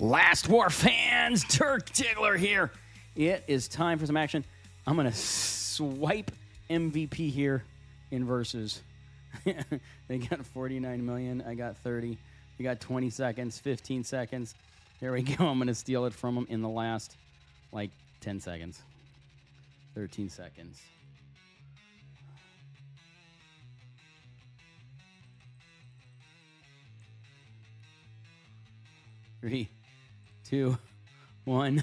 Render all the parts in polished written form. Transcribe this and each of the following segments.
Last War fans, Dirk Diggler here. It is time for some action. I'm going to swipe MVP here in versus. They got 49 million. I got 30. We got 20 seconds, 15 seconds. There we go. I'm going to steal it from them in the last, 10 seconds. 13 seconds. Three, 2, 1.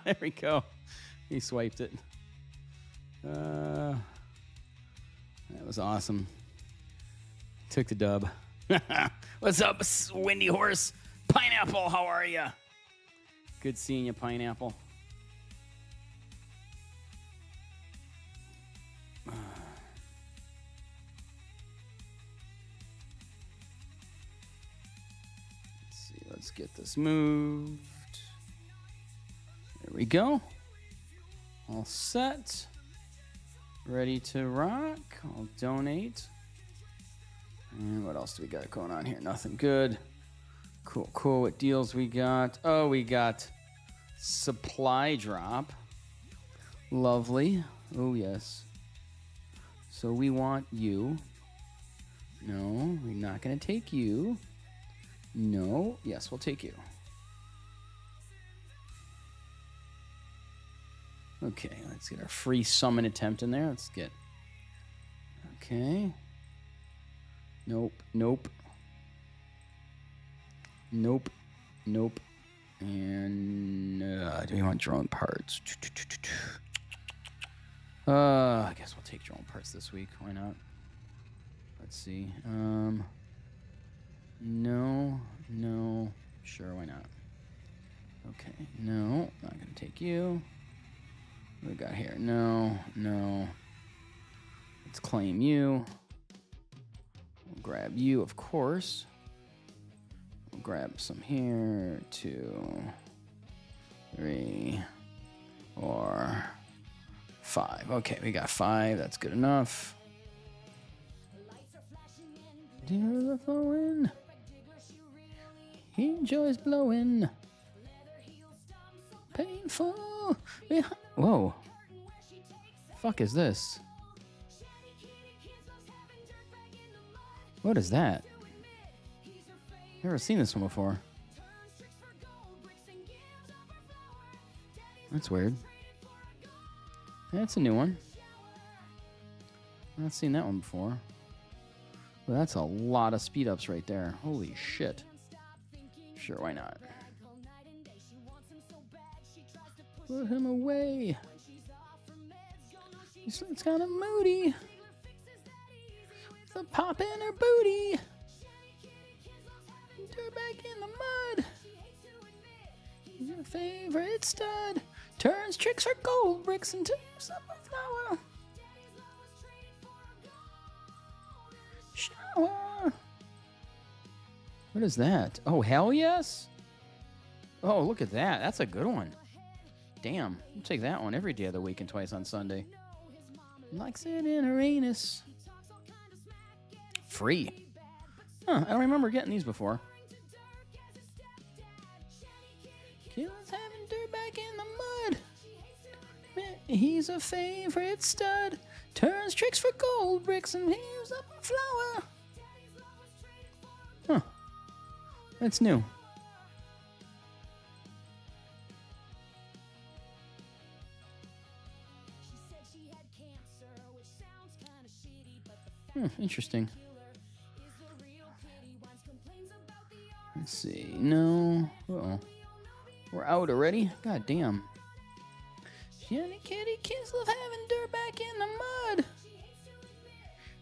There we go. He swiped it. That was awesome. Took the dub. What's up, Windy Horse? Pineapple, how are you? Good seeing you, Pineapple. Let's get this moved. There we go. All set. Ready to rock. I'll donate. And what else do we got going on here? Nothing good. Cool. What deals we got? Oh, we got supply drop. Lovely. Oh, yes. So we want you. No, we're not going to take you. No. Yes, we'll take you. Okay, let's get our free summon attempt in there. Let's get... Okay. Nope. And do we want drone parts? I guess we'll take drone parts this week. Why not? Let's see. No. Sure, why not? Okay, no. Not gonna take you. What do we got here? No. Let's claim you. We'll grab you, of course. We'll grab some here. 2, 3, 4, 5. Okay, we got 5. That's good enough. Dear the flowing. He enjoys blowing. Painful. Whoa. Fuck is this? What is that? Never seen this one before. That's weird. That's a new one. I've not seen that one before. Well, that's a lot of speed ups right there. Holy shit. Sure, why not? Put him away. It's kind of moody. With a pop in her booty. Her back in the mud. He's your favorite stud. Turns tricks for gold bricks into up a flower. Shower. What is that? Oh, hell yes. Oh, look at that. That's a good one. Damn. I'll take that one every day of the week and twice on Sunday. Likes it in her anus. Free. Huh, I don't remember getting these before. Killer's having dirt back in the mud. He's a favorite stud. Turns tricks for gold bricks and heaves up a flower. Huh. That's new. Interesting. Let's see. No. Uh-oh. We're out already? God damn. Jenny kitty kids love having dirt back in the mud.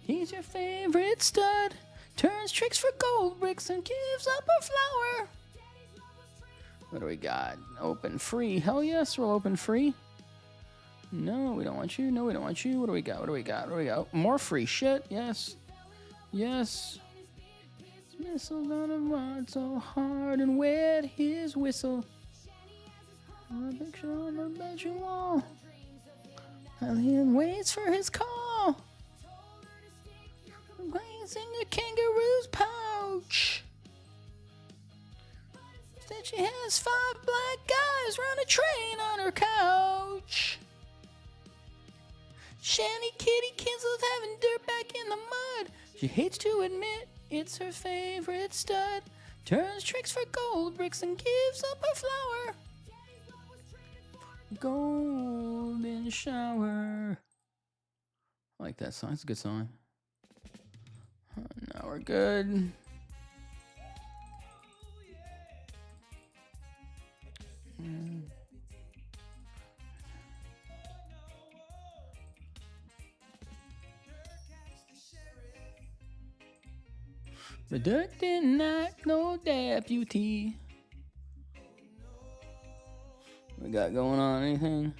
He's your favorite stud. Turns tricks for gold bricks and gives up a flower. What do we got? Open free. Hell yes, we'll open free. No, we don't want you. No, we don't want you. What do we got? What do we got? More free shit. Yes. Missile on a rod so hard and wet his whistle. A picture on the bedroom wall. And he waits for his call. Waits in the kangaroo's pouch. said she has 5 black guys run a train on her couch. Shanty Kitty cancels having dirt back in the mud. She hates to admit it's her favorite stud. Turns tricks for gold bricks and gives up her flower. Golden shower. I like that song. It's a good song. Now we're good. But Dirk did not no deputy. We got going on anything?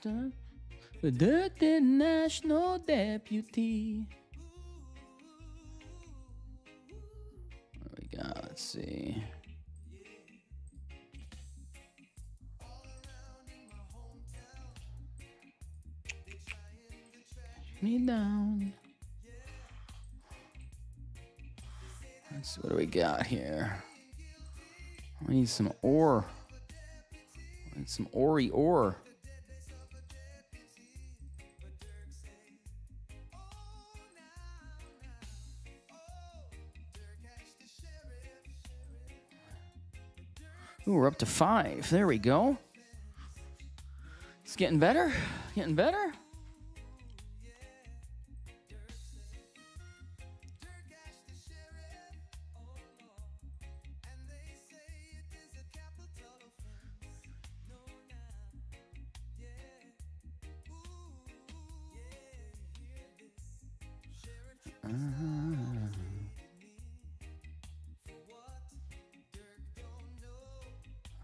But Dirk did national deputy. What we got? Let's see. Me down. Let's see, what do we got here? I need some ore. I need some ore. Ooh, we're up to 5. There we go. It's getting better. Getting better.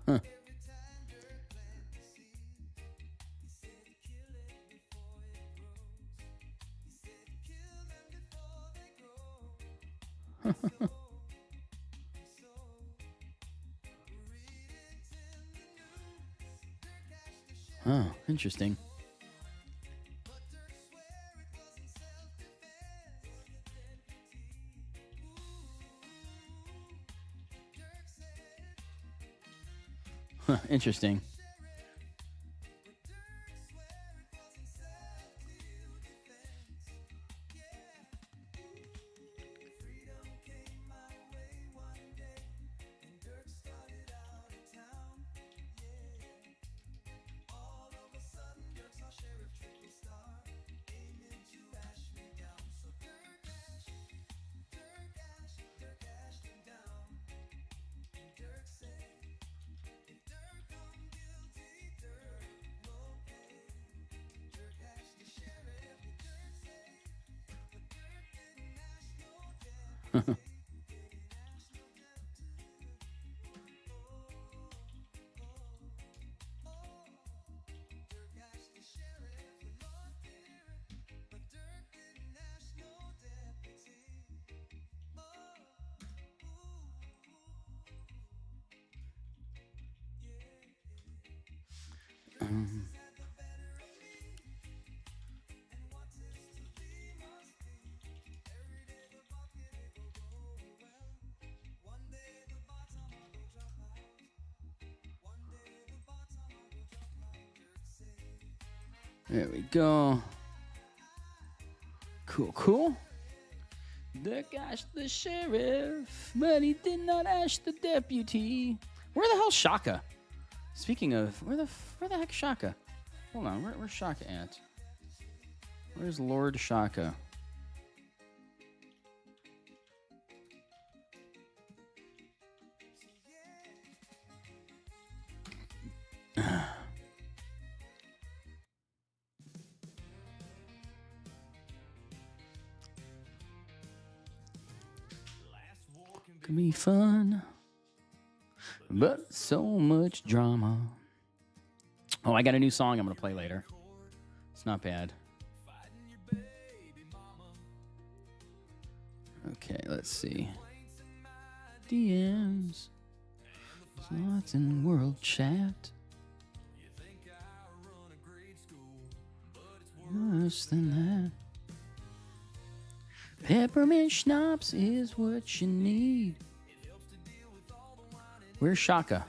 Huh. Oh, interesting. Huh, interesting. There we go. Cool. Dirk asked the sheriff, but he did not ask the deputy. Where the hell's Shaka? Speaking of, where the heck's Shaka? Hold on, where's Shaka at? Where's Lord Shaka? Could be fun, but so much drama. Oh, I got a new song I'm going to play later. It's not bad. Okay, let's see. DMs. Lots in world chat. Worse than that. Peppermint schnapps is what you need. Where's Shaka?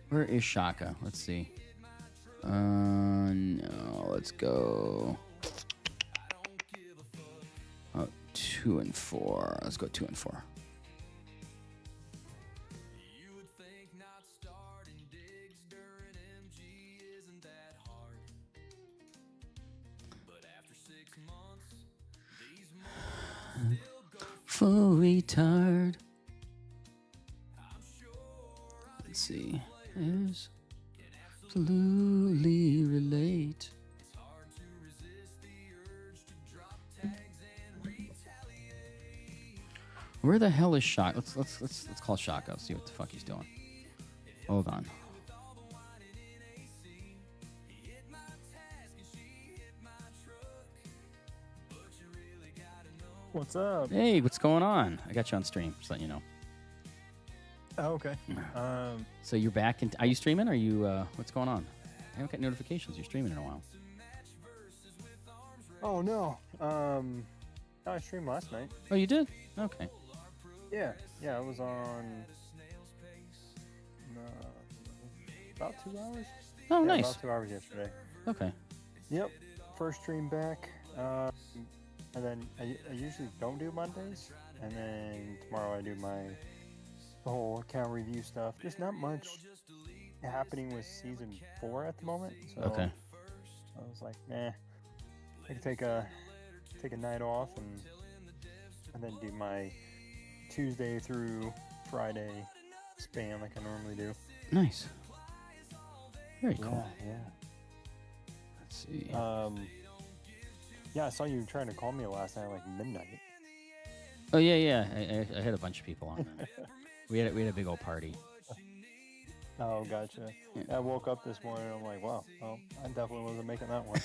Where is Shaka? Let's see. No, let's go. Oh, 2 and 4. Let's go 2 and 4. For retard. Let's see. There's absolutely relate. Where the hell is Shaka? Let's call Shaka. See what the fuck he's doing. Hold on. What's up? Hey, what's going on? I got you on stream. Just letting you know. Oh, okay. So you're back in. Are you streaming? Or are you? What's going on? I haven't got notifications. You're streaming in a while. Oh no. I streamed last night. Oh, you did? Okay. Yeah. I was on about 2 hours. Oh, yeah, nice. About 2 hours yesterday. Okay. Yep. First stream back. And then I usually don't do Mondays. And then tomorrow I do my whole account review stuff. There's not much happening with season 4 at the moment. So Okay. I was like, nah. I could take a night off and then do my Tuesday through Friday spam like I normally do. Nice. Very cool. Yeah. Let's see. Yeah, I saw you trying to call me last night, like midnight. Oh yeah. I had a bunch of people on. we had a big old party. Oh, gotcha. Yeah. I woke up this morning and I'm like, wow, well, I definitely wasn't making that one.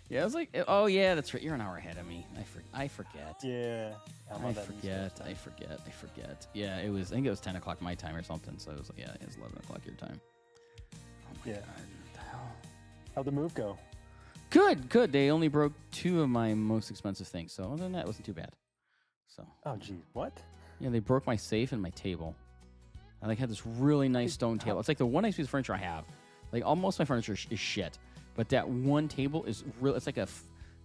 Yeah, I was like, oh yeah, that's right. You're an hour ahead of me. I forget. Yeah. I forget. Yeah, it was. I think it was 10 o'clock my time or something. So it was like, yeah, it was 11 o'clock your time. Oh my God, what the hell? How'd the move go? Good. They only broke 2 of my most expensive things. So other than that, it wasn't too bad. So. Oh, geez, what? Yeah, they broke my safe and my table. I had this really nice stone table. It's like the one nice piece of furniture I have. Like almost my furniture is shit, but that one table is real. It's like a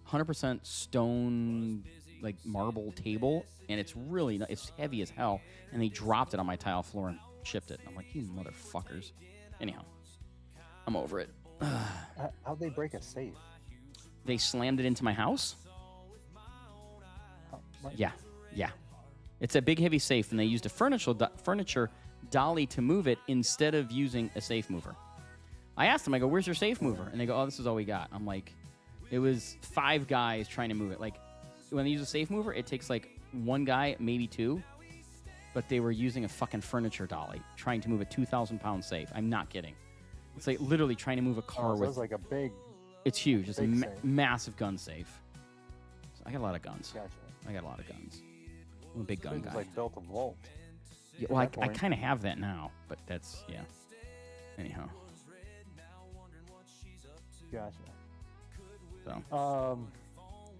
100% stone, like marble table, and it's really it's heavy as hell. And they dropped it on my tile floor and chipped it. I'm like, you motherfuckers. Anyhow, I'm over it. How'd they break a safe? They slammed it into my house. What? Yeah. It's a big heavy safe, and they used a furniture dolly to move it instead of using a safe mover. I asked them, I go, where's your safe mover? And they go, oh, this is all we got. I'm like, it was 5 guys trying to move it. Like, when they use a safe mover, it takes like 1 guy, maybe 2. But they were using a fucking furniture dolly trying to move a 2,000-pound safe. I'm not kidding. It's like literally trying to move a car So with. it's like a big. It's huge. It's a big safe. massive gun safe. So I got a lot of guns. Gotcha. I got a lot of guns. I'm a big gun guy. It's like built a vault. Yeah, well, I that point. kind of have that now, but that's, yeah. Anyhow. Gotcha. So.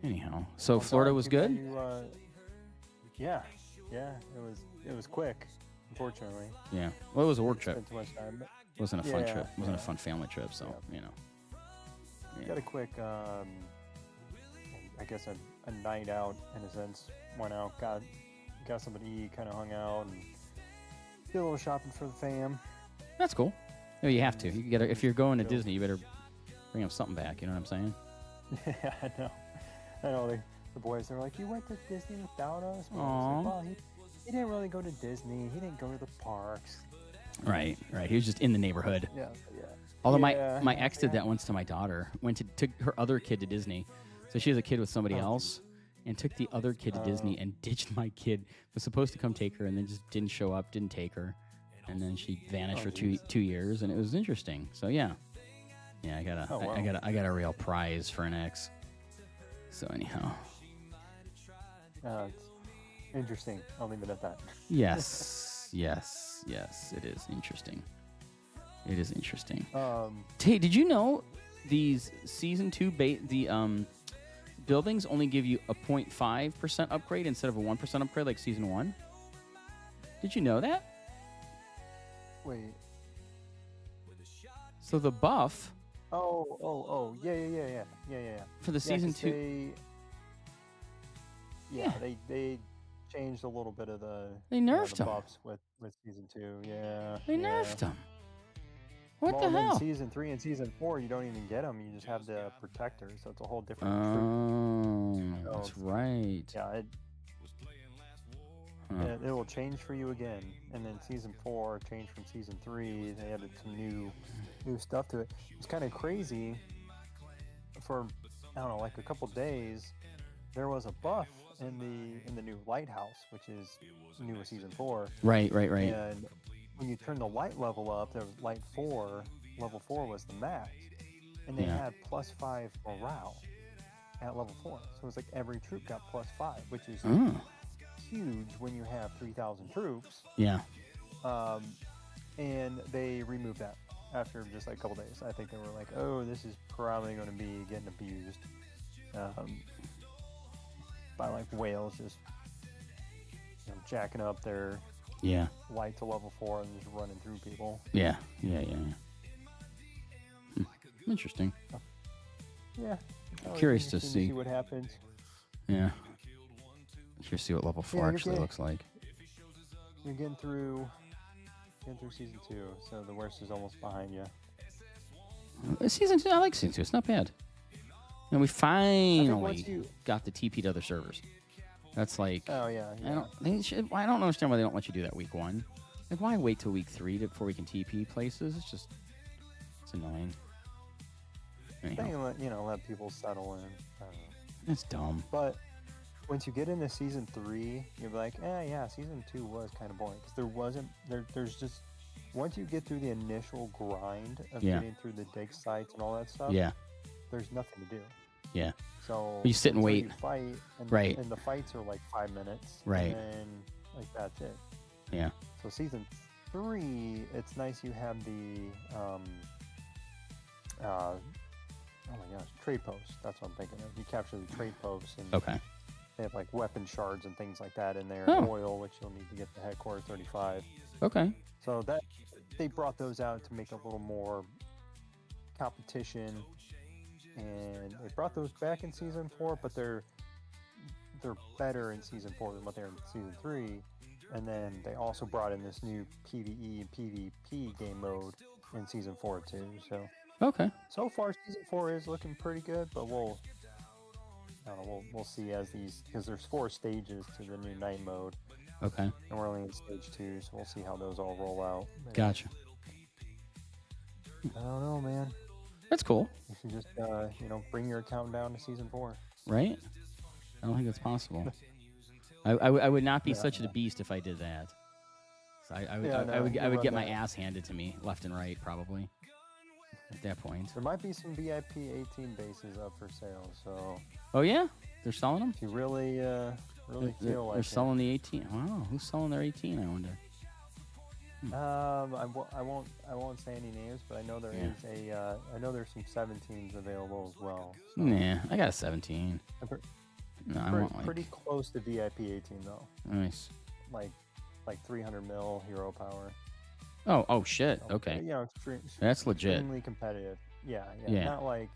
Anyhow. So Florida was good? Yeah. It was quick, unfortunately. Yeah. Well, it was a work trip. Spent too much time. But It wasn't a fun Yeah, trip. It wasn't a yeah. fun family trip, so, Yeah. Yeah. Got a quick, I guess a night out in a sense. Went out, got something to eat, kind of hung out, and did a little shopping for the fam. That's cool. No, you have to. You gotta, if you're going to Disney, you better bring them something back. You know what I'm saying? Yeah, I know. The boys, they're like, you went to Disney without us? And I was Aw. like, well, he didn't really go to Disney. He didn't go to the parks. Right. He was just in the neighborhood. Yeah. Although Yeah, my ex did that once to my daughter. Took her other kid to Disney. So she has a kid with somebody else, and took the other kid to Disney and ditched my kid. Was supposed to come take her, and then just didn't show up, didn't take her, and then she vanished for two years, and it was interesting. So yeah, I got a real prize for an ex. So anyhow, it's interesting. I'll leave it at that. yes, it is interesting. It is interesting. Um, Hey, did you know these season 2 buildings only give you a 0.5% upgrade instead of a 1% upgrade like Season 1. Did you know that? Wait. So the buff Yeah. for the Season 2... They changed a little bit of the... They nerfed the them. buffs with Season 2, yeah. They nerfed them. What well, the hell? In Season 3 and Season 4, you don't even get them. You just have the protector, so it's a whole different troop. That's right. Yeah, it will change for you again. And then Season 4 changed from Season 3. They added some new stuff to it. It's kind of crazy. For, I don't know, like a couple days, there was a buff in the new lighthouse, which is new with Season 4. Right. And when you turn the light level up, there was level 4 was the max. And they had +5 morale at level 4. So it was like every troop got +5, which is huge when you have 3,000 troops. Yeah. And they removed that after just like a couple days. I think they were like, oh, this is probably going to be getting abused by like whales just jacking up their light to level 4 and just running through people. Yeah. Interesting. Yeah. Curious to see what happens. Yeah. Curious to see what level 4 actually looks like. You're getting through Season 2, so the worst is almost behind you. Season 2, I like Season 2. It's not bad. And we finally got the TP to other servers. That's like... Oh, yeah. I don't understand why they don't let you do that week 1. Like, why wait till week 3 before we can TP places? It's annoying. Anyhow. Let people settle in. I don't know. It's dumb. But once you get into Season 3, you'll be like, Season 2 was kind of boring. Because there's just... Once you get through the initial grind of getting through the dig sites and all that stuff, there's nothing to do. Yeah. So you sit and wait. You fight, and, right. And the fights are like 5 minutes. Right. And then, like, that's it. Yeah. So Season 3, it's nice you have the, oh my gosh, trade posts. That's what I'm thinking of. You capture the trade posts, and they have like weapon shards and things like that in there. Oil, which you'll need to get the headquarter 35. Okay. So that they brought those out to make a little more competition, and they brought those back in Season 4, but they're better in Season 4 than what they're in Season 3. And then they also brought in this new PvE and PvP game mode in Season 4 too. So far Season 4 is looking pretty good, but we'll see as these, because there's 4 stages to the new night mode. Okay. And we're only in stage 2, so we'll see how those all roll out. Gotcha. I don't know, man. That's cool. You should just bring your account down to Season 4. Right? I don't think that's possible. I would not be such a beast if I did that. So I would get my ass handed to me left and right, probably. At that point. There might be some VIP 18 bases up for sale, so... Oh, yeah? They're selling them? If you really feel like they're selling the 18. Wow, who's selling their 18, I wonder? I won't say any names, but I know there is I know there's some 17s available as well. So. Nah, I got a 17. No, I want pretty close to VIP 18 though. Nice. Like 300 mil hero power. Oh shit. Okay. That's legit. Extremely competitive. Yeah. Not like.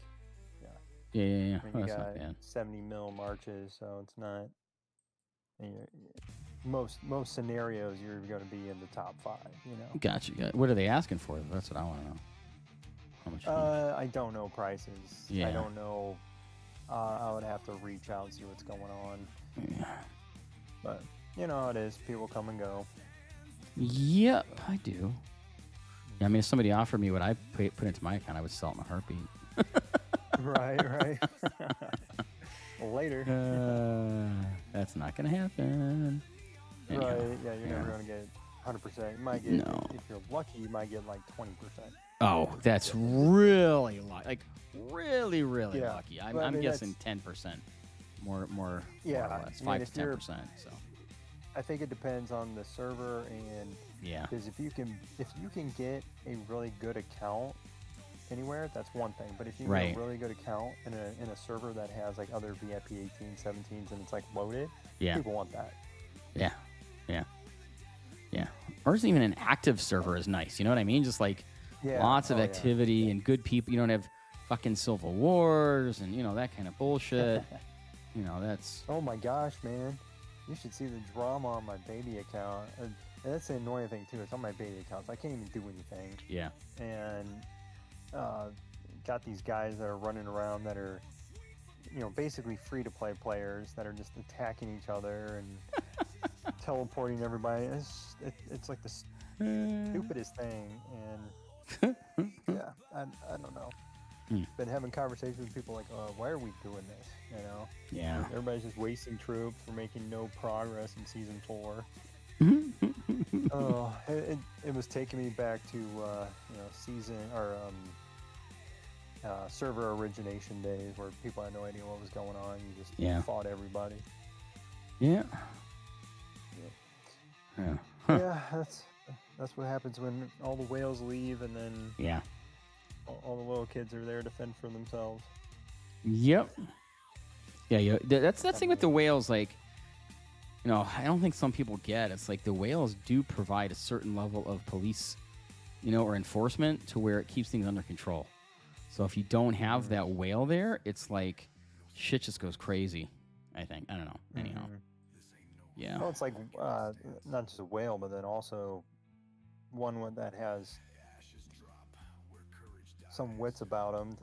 Yeah. I mean, Oh, you that's got not bad. 70 mil marches, so it's not. Most scenarios you're going to be in the top 5. Gotcha. What are they asking for? That's what I want to know. How much? I don't know prices. Yeah. I don't know. I would have to reach out and see what's going on. Yeah. But you know how it is. People come and go. Yep, I do. Yeah, I mean, if somebody offered me what I put into my account, I would sell it in a heartbeat. Right. Later. That's not going to happen. Anyhow, right, yeah, you're never going to get 100%. You might get, if you're lucky, you might get like 20%. Oh, that's really lucky. Like, really lucky. I'm guessing 10%. More or less. 5 to 10%. So I think it depends on the server, and because if you can get a really good account anywhere, that's one thing. But if you Right. get a really good account in a server that has like other VIP 18s, 17s, and it's like loaded, Yeah. people want that. Yeah. Yeah. Yeah. Or just even an active server is nice. You know what I mean? Just like lots of activity and good people. You don't have fucking Civil Wars and, you know, that kind of bullshit. You know, that's... Oh my gosh, man. You should see the drama on my baby account. And that's the annoying thing, too. It's on my baby account, so I can't even do anything. Yeah. And got these guys that are running around that are, you know, basically free-to-play players that are just attacking each other and teleporting everybody. It's like the stupidest thing. And, yeah, I don't know. Been having conversations with people like, why are we doing this? You know? Yeah. Everybody's just wasting troops. We're making no progress in season 4. Oh, it was taking me back to you know, season or server origination days where people had no idea what was going on. You just fought everybody. Yeah. Yeah. Yeah, that's what happens when all the whales leave and then all the little kids are there to fend for themselves. Yep. Yeah. That's the thing with the whales. Like, you know, I don't think some people get. It's like the whales do provide a certain level of police, you know, or enforcement to where it keeps things under control. So if you don't have that whale there, it's like shit just goes crazy. I think. I don't know. Anyhow. Yeah. Well, it's like not just a whale, but then also one that has some wits about him.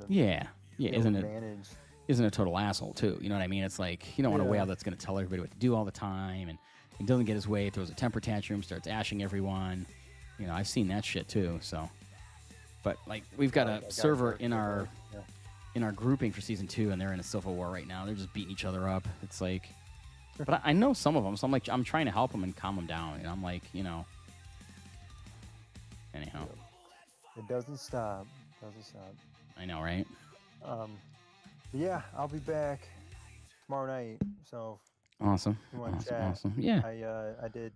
Isn't a total asshole too? You know what I mean? It's like you don't want a whale that's going to tell everybody what to do all the time, and he doesn't get his way, throws a temper tantrum, starts ashing everyone. You know, I've seen that shit too. So, but like we've got a server in our grouping for season 2, and they're in a civil war right now. They're just beating each other up. It's like, but I know some of them, so I'm trying to help them and calm them down. And I'm like, you know, anyhow, it doesn't stop. I know, right? Yeah, I'll be back tomorrow night. So awesome. If you want to chat? Awesome. Yeah. I did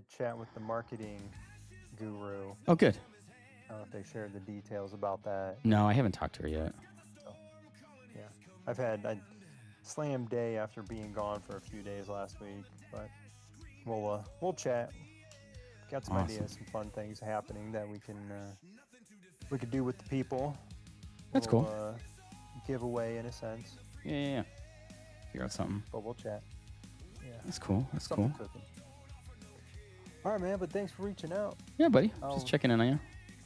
chat with the marketing guru. Oh, good. I don't know if they shared the details about that. No, I haven't talked to her yet. So, yeah, I've had a slam day after being gone for a few days last week, but we'll chat. Got some ideas, some fun things happening that we could do with the people. That's cool. Giveaway in a sense. Yeah. Figure out something. But we'll chat. Yeah. That's cool. Something cooking. All right, man. But thanks for reaching out. Yeah, buddy. Just checking in on you.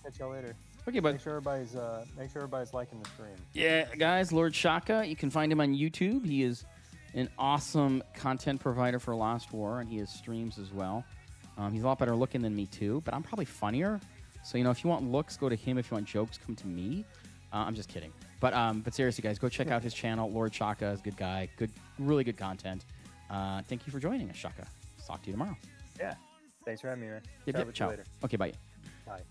Catch y'all later. Okay, bud. Make sure everybody's liking the stream. Yeah, guys. Lord Shaka. You can find him on YouTube. He is an awesome content provider for Lost War, and he has streams as well. He's a lot better looking than me too, but I'm probably funnier. So, you know, if you want looks, go to him. If you want jokes, come to me. I'm just kidding. But seriously, guys, go check out his channel. Lord Shaka is a good guy. Really good content. Thank you for joining us, Shaka. Talk to you tomorrow. Yeah. Thanks for having me, man. Yep, ciao. Later. Okay, bye. Bye.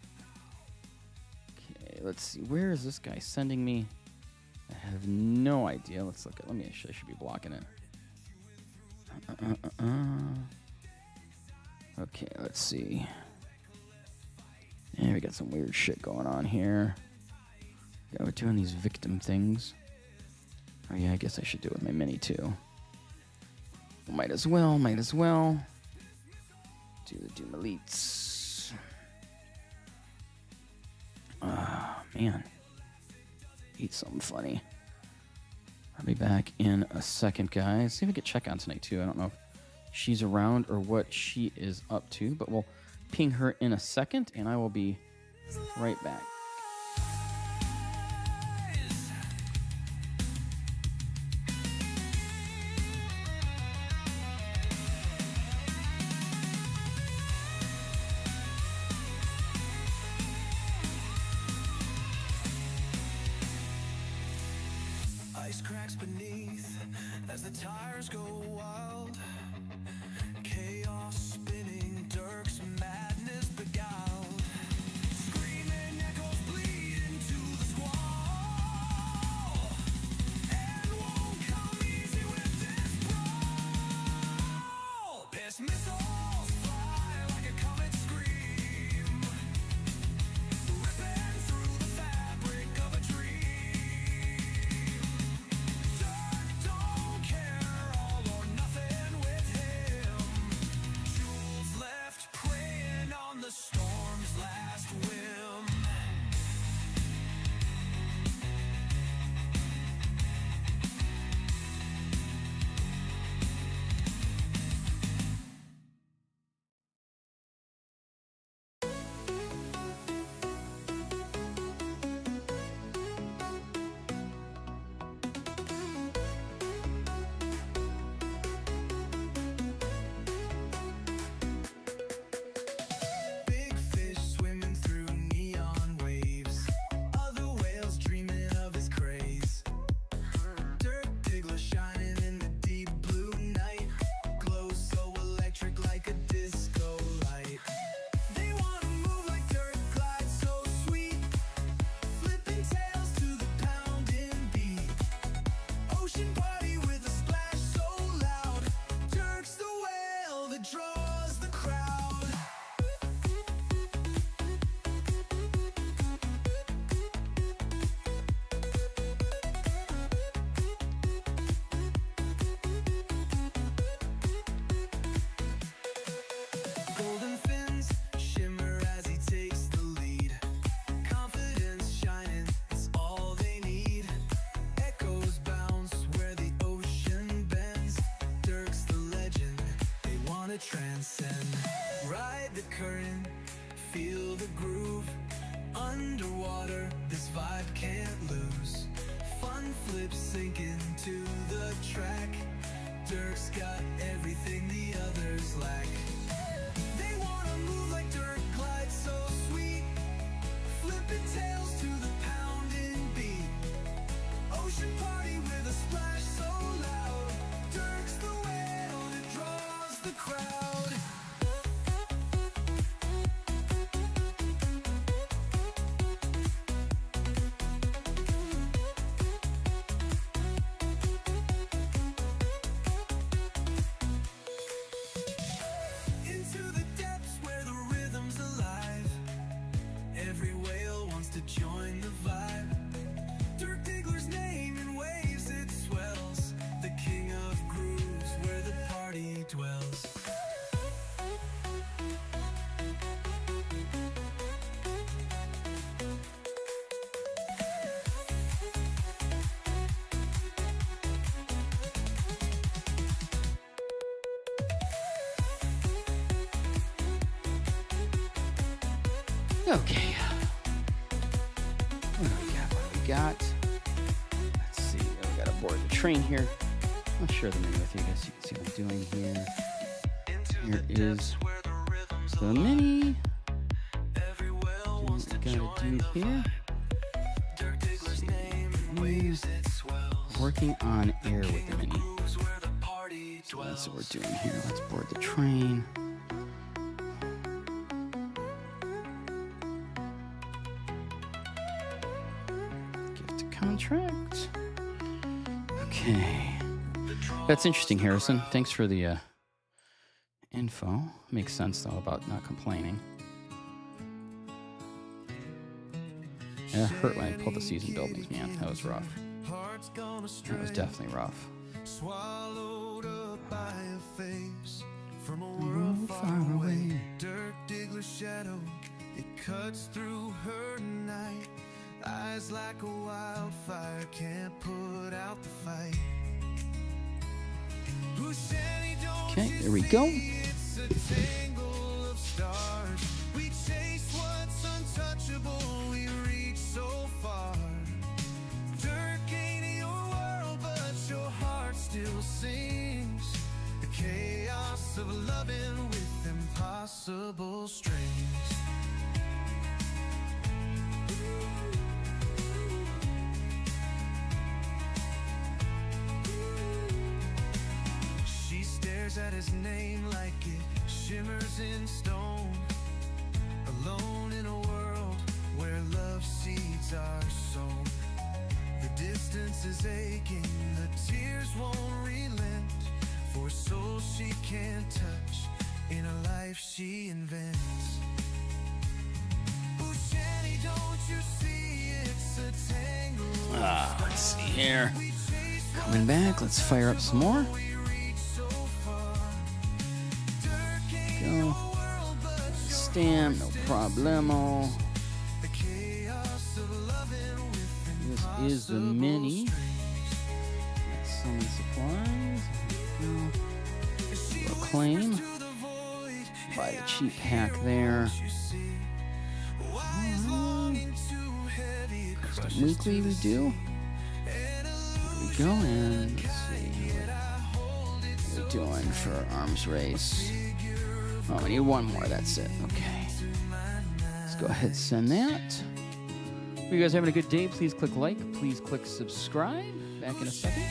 Okay, let's see. Where is this guy sending me? I have no idea. Let's look at. I should be blocking it. Okay, let's see. Yeah, we got some weird shit going on here. Yeah, we're doing these victim things. Oh yeah, I guess I should do it with my mini too. Might as well. Do the Doom Elites. Man. Eat something funny. I'll be back in a second, guys. See if we can check on tonight too. I don't know if she's around or what she is up to, but we'll ping her in a second, and I will be right back. Ice cracks beneath as the tires go wild. Chaos spinning, Dirk's madness beguiled. Screaming echoes bleed into the squall. And won't come easy with this brawl. Pest missiles fly like a comet scream, ripping through the fabric the transcend. Ride the current, feel the groove. Underwater, this vibe can't lose. Fun flips sink into the track. Dirk's got everything the others lack. They wanna move like Dirk glides so sweet. Flipping tails to the pounding beat. Ocean party with a splash so loud. Dirk's the whale that draws the crowd. Into the depths where the rhythm's alive. Every whale wants to join the vibe. Dirk Diggler's name in waves it swells. The king of grooves where the party dwells. Okay. What do we got? What do we got? Let's see. Oh, we got to board the train here. I'll share the menu with you guys so you can see what I'm doing here. Here is the mini. Every whale Do wants what to we join gotta do the here. vibe. Dirk Diggler's name in waves it swells. Working on air with the mini. Grooves where the party So dwells. that's what we're doing here. Let's board the train. Gift contract. Okay. That's interesting, Harrison. Thanks for the info. Makes sense, though, about not complaining. Yeah, it hurt when I pulled the season buildings, man. That was rough. Heart's gonna That stray. was definitely rough. Swallowed up by a face from a world far away. Dirk Diggler's shadow, it cuts through her night. Eyes like a wildfire, can't put out the fight. Shanny, don't Okay, you there we go. see it's a tangle of stars. We chase what's untouchable, we reach so far. Dirk ain't your world, but your heart still sings. The chaos of loving with impossible strings. She stares at his name like it shimmers in stone. Alone in a world where love seeds are sown. The distance is aching, the tears won't relent. For souls she can't touch in a life she invents. Oh, Shanny, don't you see it's a tangle of Let's see here. we chase Coming back. Let's fire up some more. we reach so far. Dirk ain't Go. world, but Stamp, no problemo. the chaos of loving with This is the mini. Let's summon supplies. There we go. Claim. Buy the cheap pack there. Custom weekly we do. There we go. And let's see. What are we doing for arms race? Oh, we need one more. That's it. Okay. Let's go ahead and send that. If you guys having a good day, please click like. Please click subscribe. Back in a second.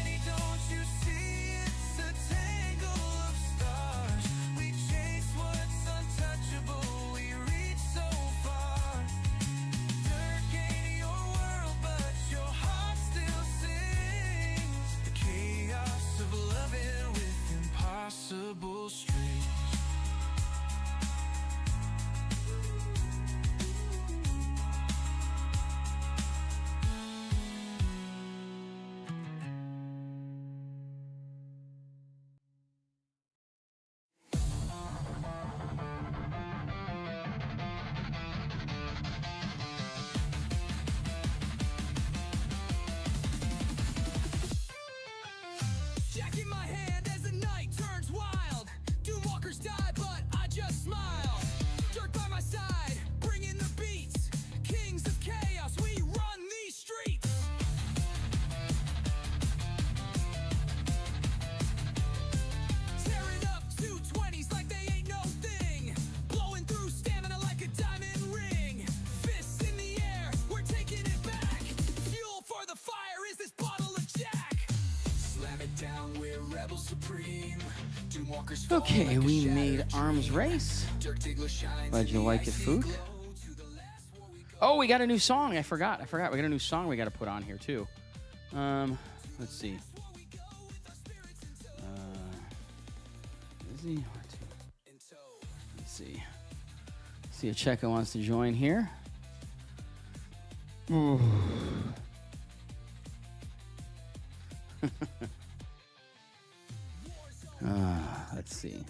Okay, we made Arms Race. Glad you like it, Fook. Oh, we got a new song. I forgot. We got a new song we got to put on here, too. Let's see. Is he? Let's see. See if Cheka wants to join here. Ooh. Let's see.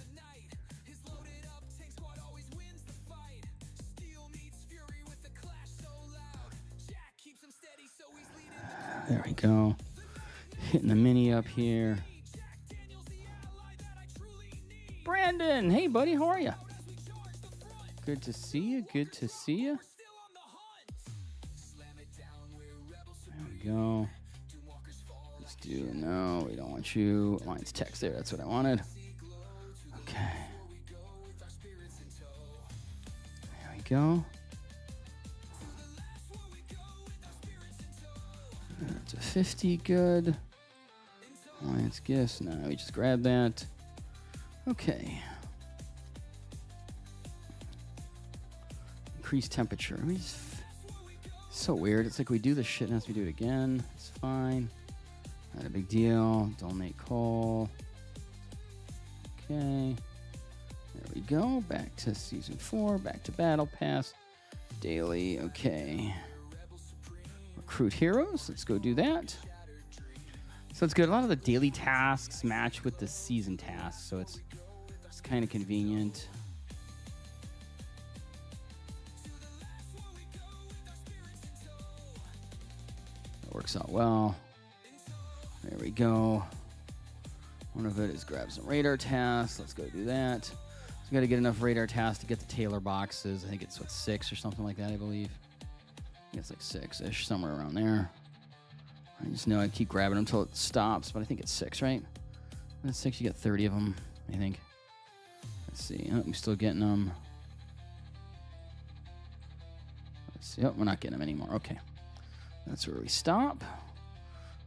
There we go. Hitting the mini up here. Brandon, hey buddy, how are you? Good to see you. Good to see you. There we go. Let's do no. We don't want you. Mine's text there. That's what I wanted. Okay. There we go. That's a 50. Good. Alliance gifts. No, we just grab that. Okay. Increase temperature. So weird. It's like we do this shit and as we do it again. It's fine. Not a big deal. Donate coal. Okay. There we go. Back to season 4. Back to battle pass. Daily. Okay. Recruit heroes. Let's go do that. So it's good. A lot of the daily tasks match with the season tasks, so it's kind of convenient. That works out well. There we go. One of it is grab some radar tasks. Let's go do that. So we got to get enough radar tasks to get the Taylor boxes. I think it's 6 or something like that, I believe. I think it's like 6-ish, somewhere around there. I just know I keep grabbing them until it stops, but I think it's 6, right? That's 6, you get 30 of them, I think. Let's see. Oh, I'm still getting them. Let's see. Oh, we're not getting them anymore. Okay. That's where we stop.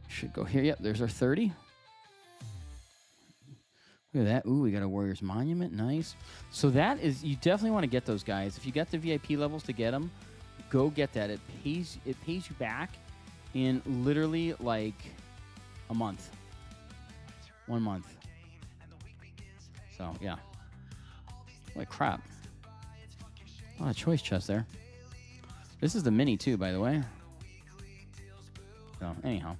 Should go here. Yep, there's our 30. Look at that. Ooh, we got a Warrior's Monument. Nice. So that is, you definitely want to get those guys. If you got the VIP levels to get them, go get that. It pays you back in literally like a month. 1 month. So, yeah. Like crap. A lot of choice chests there. This is the mini too, by the way. So, anyhow.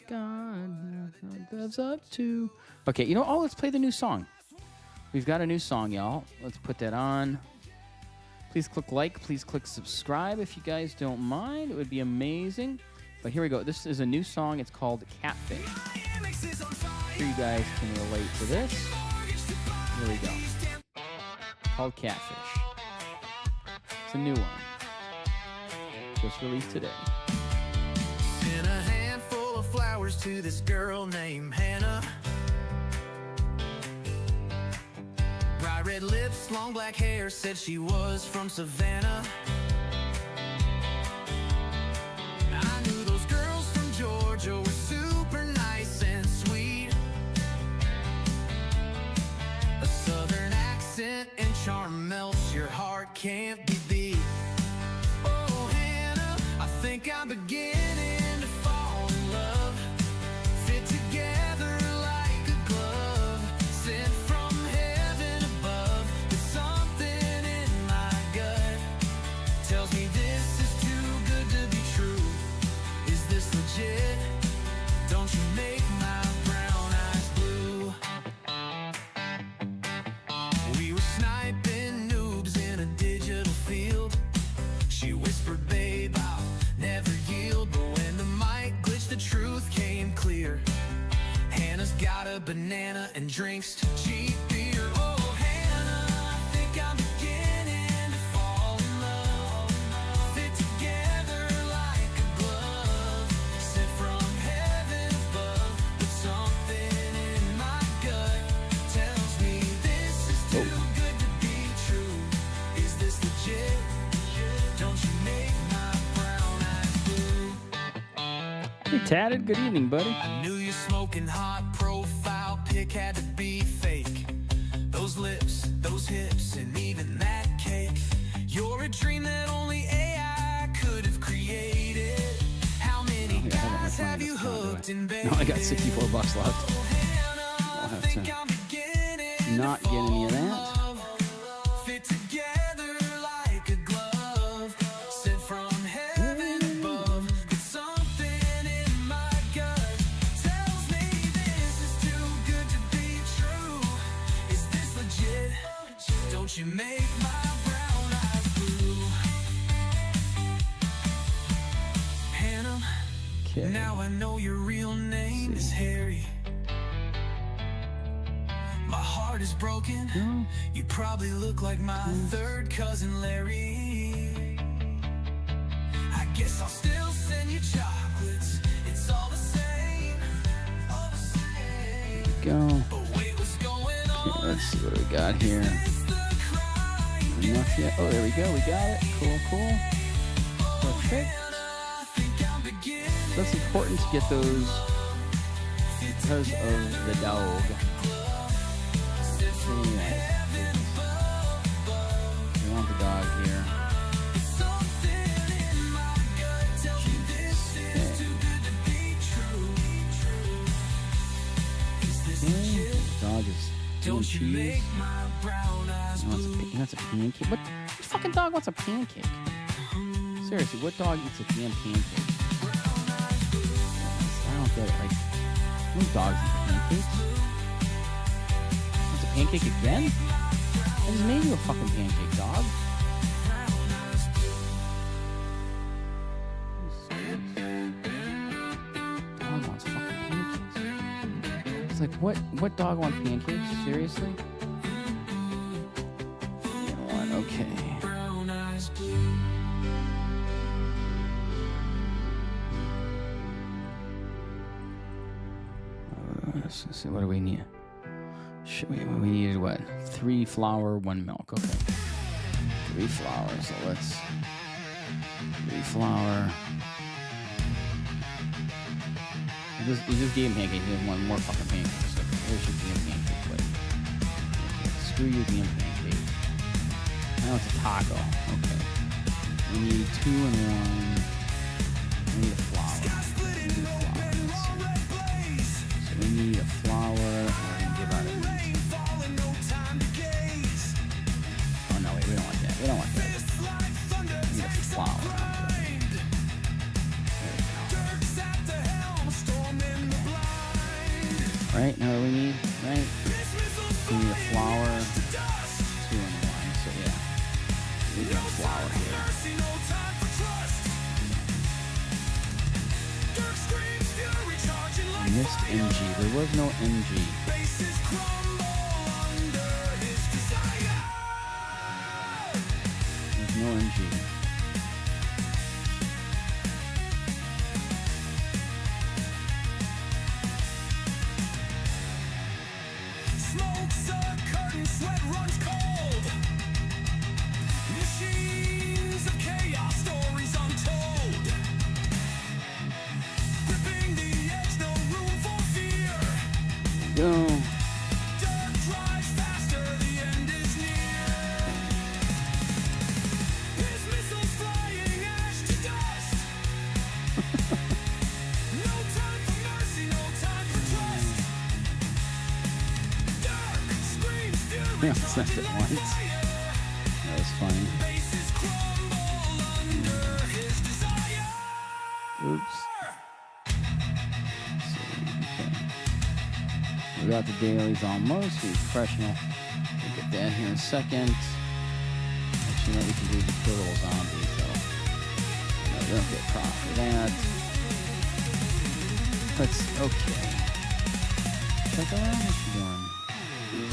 God, that's up to. Okay, you know, let's play the new song. We've got a new song, y'all. Let's put that on. Please click like. Please click subscribe if you guys don't mind. It would be amazing. But here we go. This is a new song. It's called Catfish. I'm sure you guys can relate to this. Here we go. Called Catfish. It's a new one. Just released today. Sent a handful of flowers to this girl named Hannah. Bright red lips, long black hair, said she was from Savannah. I knew those girls from Georgia were super nice and sweet. A southern accent and charm melts your heart, can't be beat. Oh Hannah, I think I'm beginning to fall in love. Fit together like a glove, sent from heaven above. There's something in my gut tells me this is too good to be true. Is this legit? Don't you make my brown eyes blue. We were sniping noobs in a digital field. She whispered, babe, I'll never yield. But when the mic glitched, the truth came clear. Hannah's got a banana and drinks cheap beer. Oh, Hannah, I think I'm beginning to fall in love. Fit together like a glove, sent from heaven above. But something in my gut tells me this is too good to be true. Is this legit? Don't you make my brown eyes blue. Hey, Tatted. Good evening, buddy. I knew you Smoking hot profile pic had to be fake. Those lips, those hips, and even that cake. You're a dream that only AI could have created. How many guys have you hooked in bed? No, I got $64 left. I'll have to not get any of that. Fit together like a glove, sent from heaven above. But something in my gut tells me this is too good to be true. Is this legit? Don't you make my brown eyes blue. Hannah, Okay. now I know your real name is Harry. My heart is broken. You probably look like my third cousin Larry. I guess I'll still send you chocolates. It's all the same. All the same. Go. But wait, what's going on? Okay, let's see what we got here. Is the crying? Enough yet? Oh, there we go. We got it. Cool, cool. Perfect. I think I'm beginning. That's important to get those because of the dog. Anyway, we want the dog here. Something in my gut tells me this is too good to be true. Is this Okay, legit? the dog is doing Don't you cheese. make my brown eyes He blue. wants a pancake. What fucking dog wants a pancake? Seriously, what dog eats a damn pancake? I don't get it. Like, no dogs eat pancakes. Wants a pancake again? I just made you a fucking pancake, dog. Dog wants fucking pancakes. It's like, what dog wants pancakes? Seriously? You know what? Okay. Brown eyes blue. Let's see, what do we need? We needed what? 3 flour, 1 milk. Okay. 3 flour. So let's 3 flour. You just gave him pancakes. You didn't want more fucking pancakes. So there's your damn pancake plate. Okay. Screw your damn pancake. Now it's a taco. Okay. We need 2 and 1. We need a flour. We need a flour and give out a meat. Oh no, wait, we don't want that. We don't want that. We need a flour. Right, now what we need, right? We need a flour, 2 and 1. So yeah, we need a flour here. Missed MG. There was no MG. There's no MG. Smoke's a curtain, sweat runs cold. Machines of chaos, stories untold. Gripping the edge, no room for fear. Go. Dirk drives faster, the end is near. His missiles flying ash to dust. No time for mercy, no time for trust. Dirk screams fury, Yeah, it's not that once. That was funny. faces crumble under his desire. Oops. Let's see. Okay. We got the dailies almost. We're crushing it. We'll get that here in a second. Actually, no, we can do the kill little zombies, though. No, we don't get prof for that. Let's, okay. Check her out. What's she doing?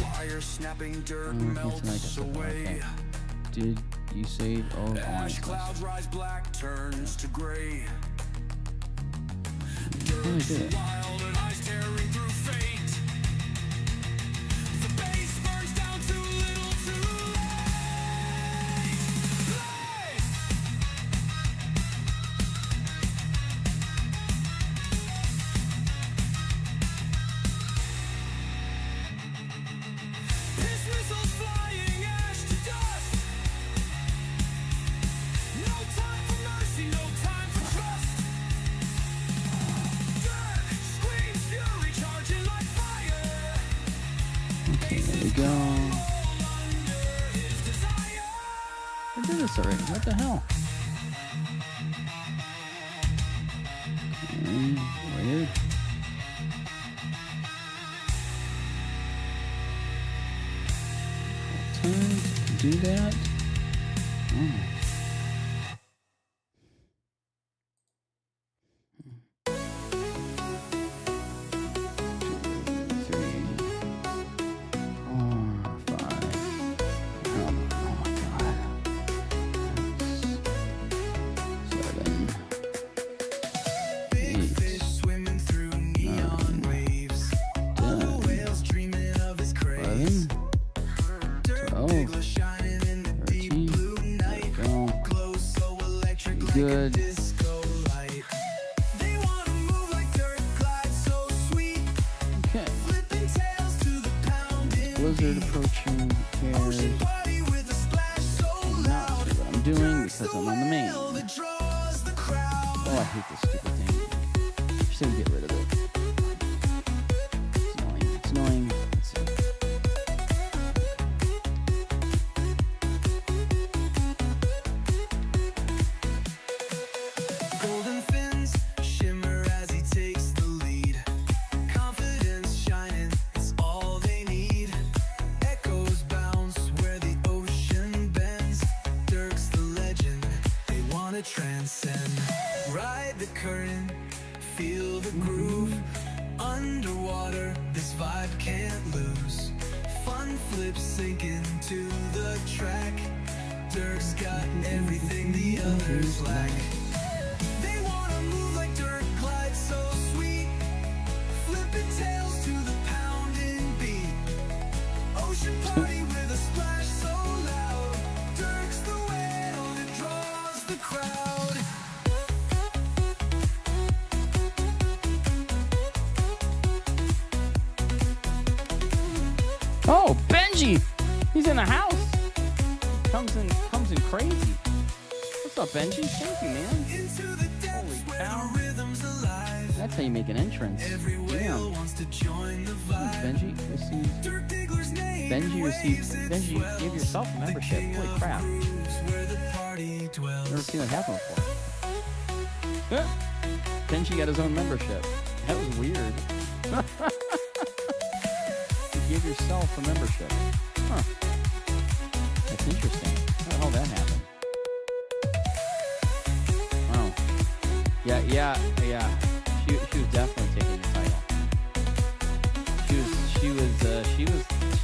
Wire snapping, dirt Okay, melts tonight that's away. okay. Did you save all of Ash orange? clouds rise black, turns to gray. Really did it. Wild and ice tearing through fate. The base burns down too little, too late. this already. What the hell? Weird. Time to do that. Oh. Good. Okay. Blizzard approaching. Cares. Not sure what I'm doing because I'm on the main. Oh, I hate this stupid thing. Just gonna get rid of it. It's annoying. It's annoying. Let's see. Transcend, ride the current, feel the groove. Underwater, this vibe can't lose. Fun flips sink into the track. Dirk's got everything the others lack. They wanna move like Dirk glides so sweet, flipping tails to the pounding beat. Ocean party with a splash so loud. Dirk's the whale that draws the crowd. Oh, Benji! He's in the house. Comes in crazy. What's up, Benji? Thank you, man. Holy cow! That's how you make an entrance. Damn. Benji received. Benji gave yourself a membership. Holy crap! Never seen that happen before. Benji got his own membership. That was weird. Give yourself a membership. Huh. That's interesting. How the hell that happened? Wow. Yeah. She was definitely taking the title.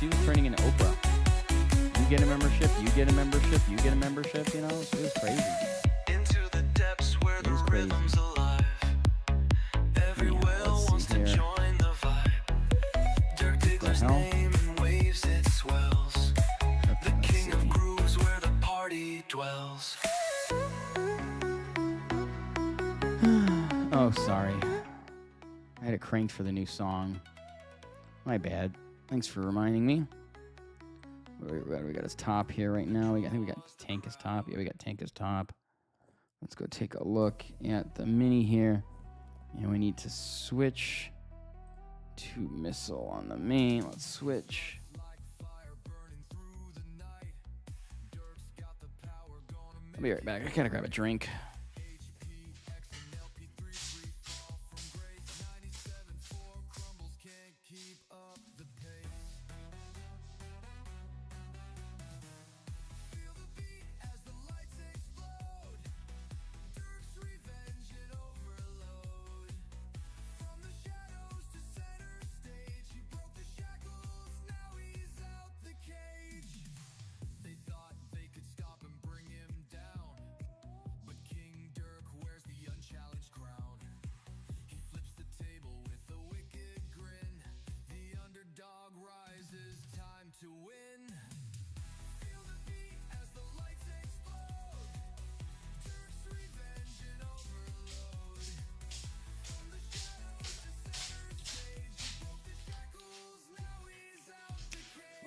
She was turning into Oprah. You get a membership, you get a membership, you get a membership, you know? It was crazy. Into the depths where the rhythm's alive. Every whale wants to join the vibe. Dirk Diggler's name in waves it swells. The king of grooves where the party dwells. Oh, sorry. I had it cranked for the new song. My bad. Thanks for reminding me. We got his top here right now. I think we got Tank as top. Yeah, we got Tank as top. Let's go take a look at the mini here. And we need to switch to missile on the main. Let's switch. I'll be right back. I gotta grab a drink.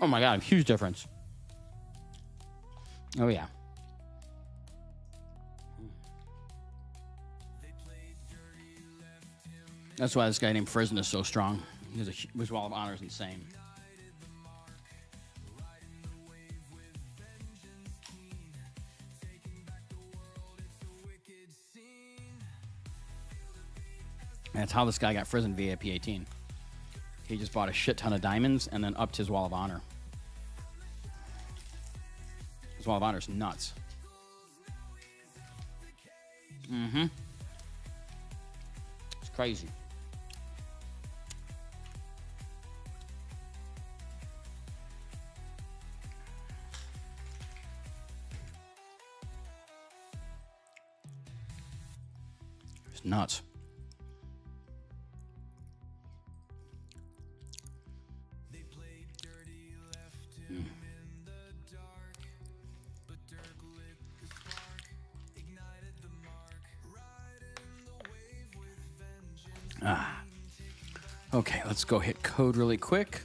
Oh my God, huge difference. Oh yeah. That's why this guy named Frisden is so strong. His Wall of Honor is insane. That's how this guy got frozen VIP 18. He just bought a shit ton of diamonds and then upped his Wall of Honor. His Wall of Honor is nuts. Mm-hmm. It's crazy. It's nuts. Okay, let's go hit code really quick.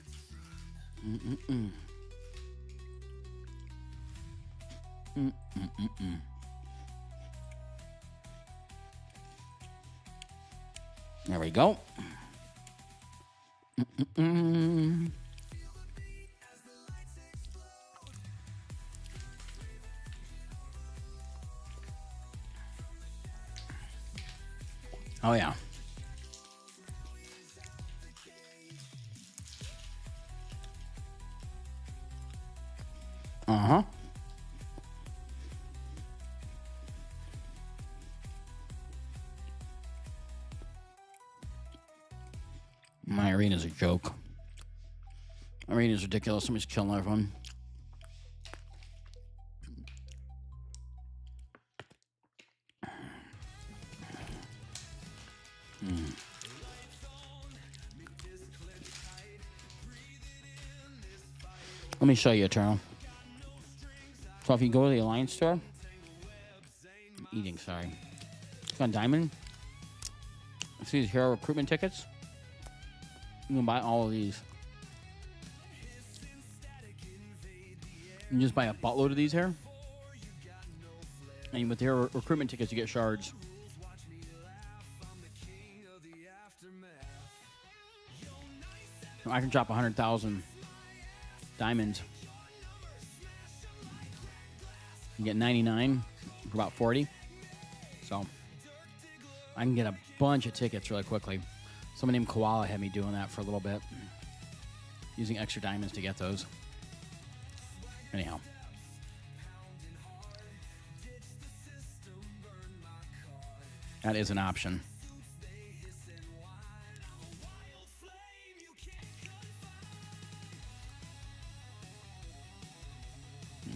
There we go. Oh, yeah. Uh-huh. My arena's a joke. My arena's ridiculous. Somebody's killing everyone. Let me show you, Eternal. So if you go to the Alliance store, I'm eating, sorry. Click on Diamond. See these hero recruitment tickets? You can buy all of these. You can just buy a buttload of these here. And with the hero recruitment tickets, you get shards. I can drop 100,000 diamonds. You get 99 for about 40. So I can get a bunch of tickets really quickly. Someone named Koala had me doing that for a little bit, using extra diamonds to get those. Anyhow. That is an option.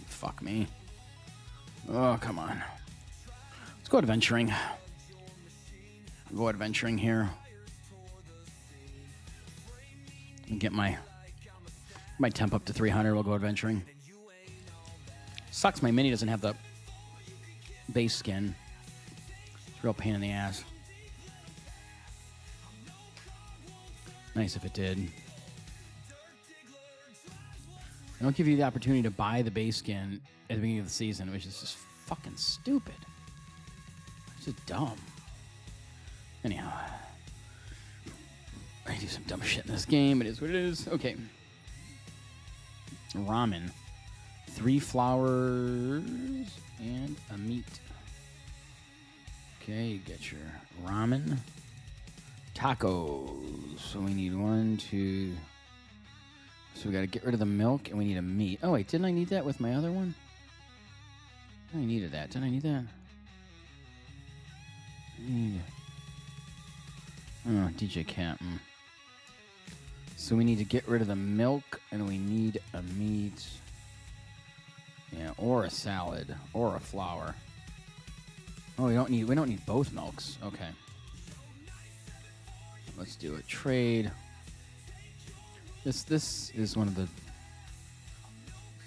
Fuck me. Oh, come on. Let's go adventuring. Go adventuring here. And get my temp up to 300. We'll go adventuring. Sucks my mini doesn't have the base skin. It's a real pain in the ass. Nice if it did. They don't give you the opportunity to buy the base skin at the beginning of the season, which is just fucking stupid. It's just dumb. Anyhow. I do some dumb shit in this game. It is what it is. Okay. Ramen. 3 flowers and a meat. Okay, you get your ramen. Tacos. So we need 1, 2... So we got to get rid of the milk, and we need a meat. Oh, wait, didn't I need that with my other one? I needed that. Didn't I need that? Oh, DJ Cat. So we need to get rid of the milk, and we need a meat. Yeah, or a salad, or a flour. Oh, we don't need both milks. Okay. Let's do a trade. This is one of the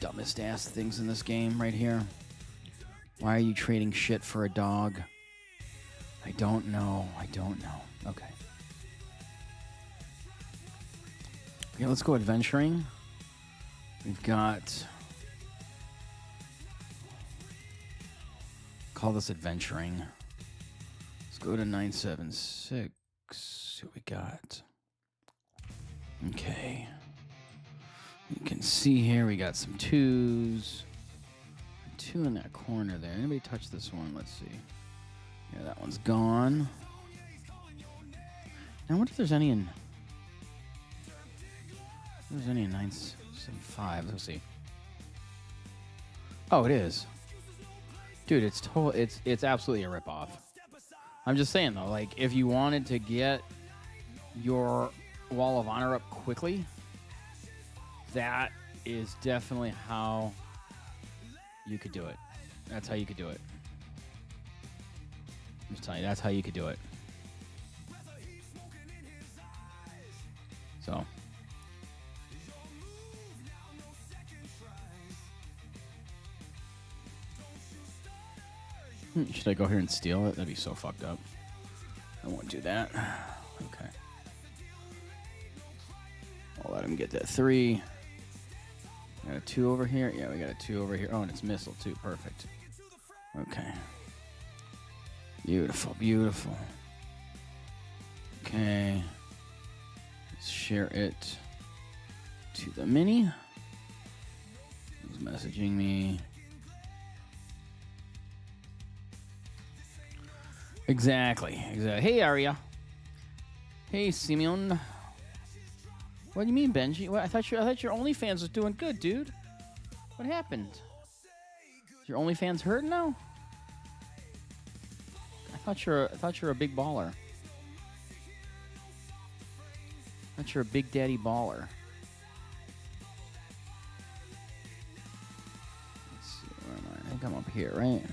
dumbest ass things in this game right here. Why are you trading shit for a dog? I don't know. Okay. Okay, let's go adventuring. We've got... Call this adventuring. Let's go to 976. See what we got. Okay. You can see here we got some 2s. 2 in that corner there. Anybody touch this one? Let's see. Yeah, that one's gone. I wonder if there's any in. If there's any in 975. Let's see. Oh, it is. Dude, it's absolutely a ripoff. I'm just saying though, like if you wanted to get your Wall of Honor up quickly, that is definitely how you could do it. That's how you could do it. I'm just telling you, that's how you could do it. So. Should I go here and steal it? That'd be so fucked up. I won't do that. Okay. I'll let him get that 3. Got a 2 over here. Yeah, we got a 2 over here. Oh, and it's missile too. Perfect. Okay. Beautiful, beautiful. Okay. Let's share it to the mini. He's messaging me. Exactly. Hey, Aria. Hey, Simeon. What do you mean, Benji? What, I thought your OnlyFans was doing good, dude. What happened? Is your OnlyFans hurting now? I thought you're a big baller. I thought you're a big daddy baller. Let's see, where am I? I think I'm up here, right?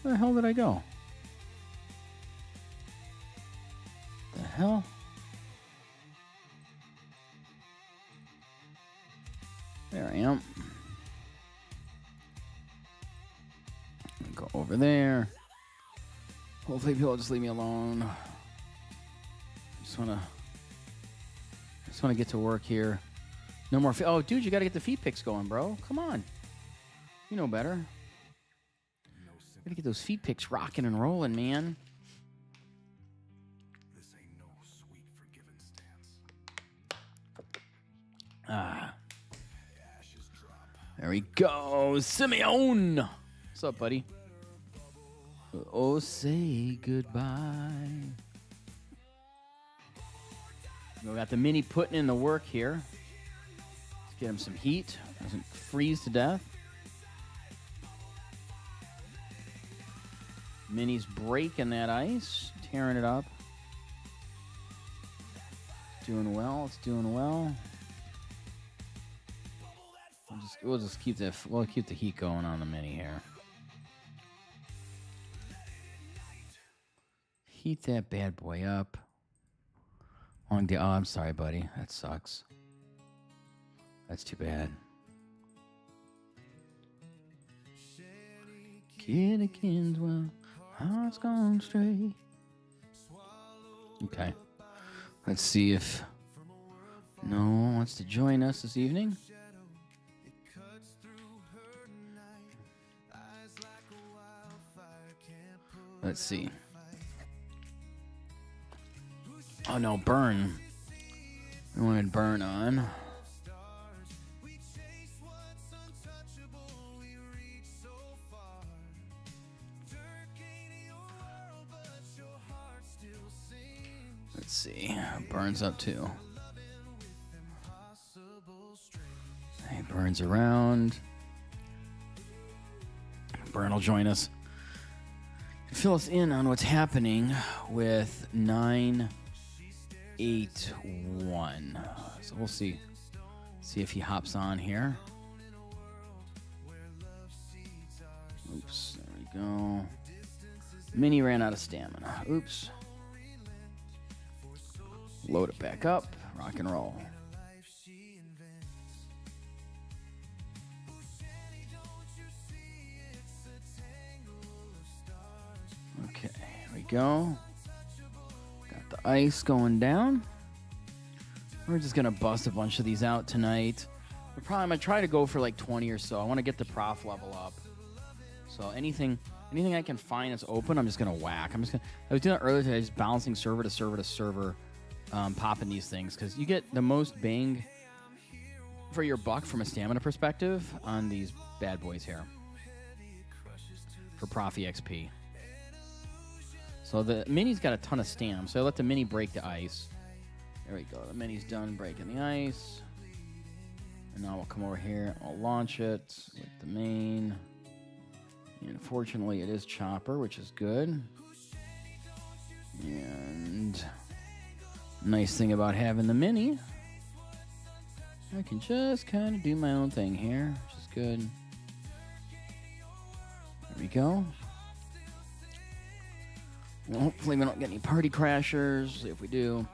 Where the hell did I go? The hell? There I am. Go over there. Hopefully people will just leave me alone. I just wanna get to work here. No more. Oh, dude, you gotta get the feed picks going, bro. Come on. You know better. Gotta get those feed picks rocking and rolling, man. This ain't no sweet forgiving stance. Ah. There we go. Simeon. What's up, buddy? Oh, say goodbye. We got the mini putting in the work here. Let's get him some heat. Doesn't freeze to death. Mini's breaking that ice, tearing it up. Doing well. It's doing well. We'll just keep the heat going on the mini here. Heat that bad boy up. Long day. Oh, I'm sorry, buddy. That sucks. That's too bad. Kid again's well, heart's gone straight. Okay. Let's see if no one wants to join us this evening. Let's see. Oh no, Burn. We wanted Burn on. Let's see. Burn's up too. Hey, Burn's around. Burn will join us. Fill us in on what's happening with 981. So we'll see. See if he hops on here. Oops, there we go. Mini ran out of stamina. Oops. Load it back up. Rock and roll. Okay, here we go. Got the ice going down. We're just gonna bust a bunch of these out tonight. I'm gonna try to go for like 20 or so. I want to get the prof level up. So anything I can find that's open, I'm just gonna whack. I was doing that earlier today, just balancing server to server to server, popping these things because you get the most bang for your buck from a stamina perspective on these bad boys here for Prof EXP. So the mini's got a ton of stamps. So I let the mini break the ice. There we go. The mini's done breaking the ice. And now we'll come over here. I'll launch it with the main. And fortunately, it is chopper, which is good. And nice thing about having the mini, I can just kind of do my own thing here, which is good. There we go. Well, hopefully we don't get any party crashers. See if we do.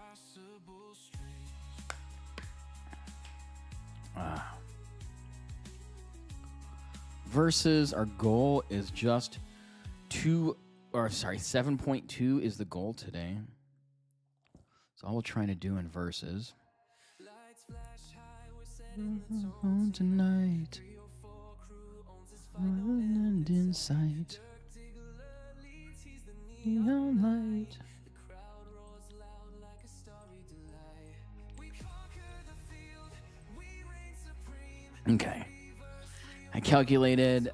Versus our goal is just 7.2 is the goal today. So all we're trying to do in verses. Tonight, and in sight, neon light. Okay. I calculated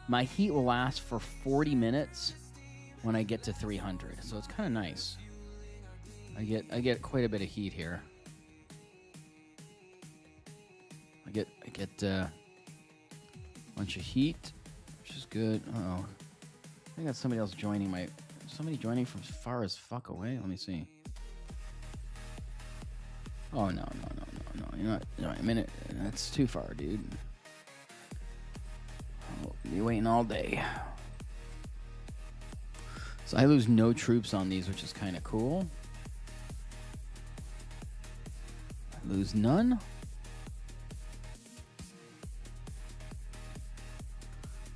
my heat will last for 40 minutes when I get to 300. So it's kind of nice. I get quite a bit of heat here. I get a bunch of heat, which is good. Uh-oh. I got somebody else joining somebody joining from far as fuck away. Let me see. Oh, no. You're not. No, a minute. That's too far, dude. I'll be waiting all day. So I lose no troops on these, which is kind of cool. I lose none.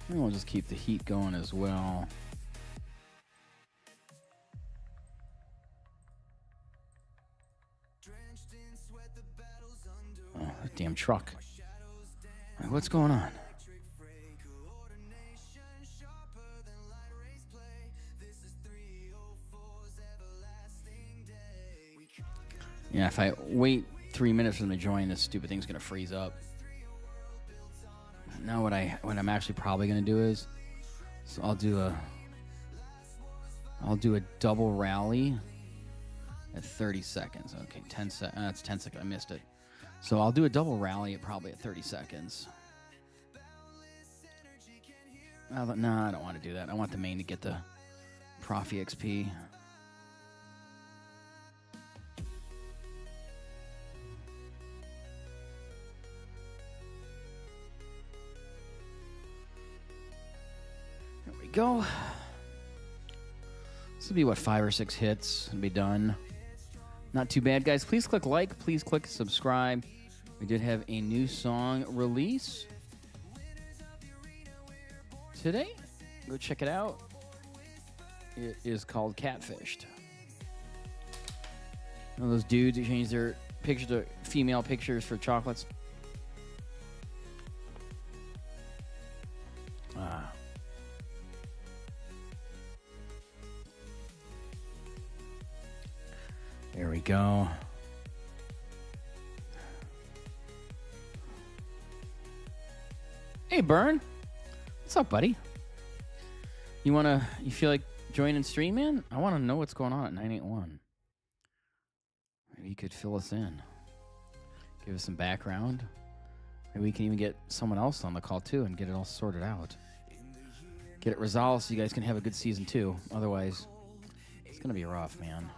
And we'll just keep the heat going as well. Oh, that damn truck. What's going on? Yeah, if I wait 3 minutes for them to join, this stupid thing's gonna freeze up. Now what I'm actually probably gonna do is, so I'll do a double rally at 30 seconds. Okay, 10 seconds. That's 10 seconds. I missed it. So I'll do a double rally at probably at 30 seconds. No, I don't want to do that. I want the main to get the prof EXP. There we go. This will be, what, 5 or 6 hits and be done. Not too bad, guys. Please click like. Please click subscribe. We did have a new song release today. Go check it out. It is called Catfished. One of those dudes who changed their picture to female pictures for chocolates. There we go. Hey, Burn. What's up, buddy? You feel like joining stream, man? I want to know what's going on at 981. Maybe you could fill us in. Give us some background. Maybe we can even get someone else on the call, too, and get it all sorted out. Get it resolved so you guys can have a good season, too. Otherwise, it's going to be rough, man.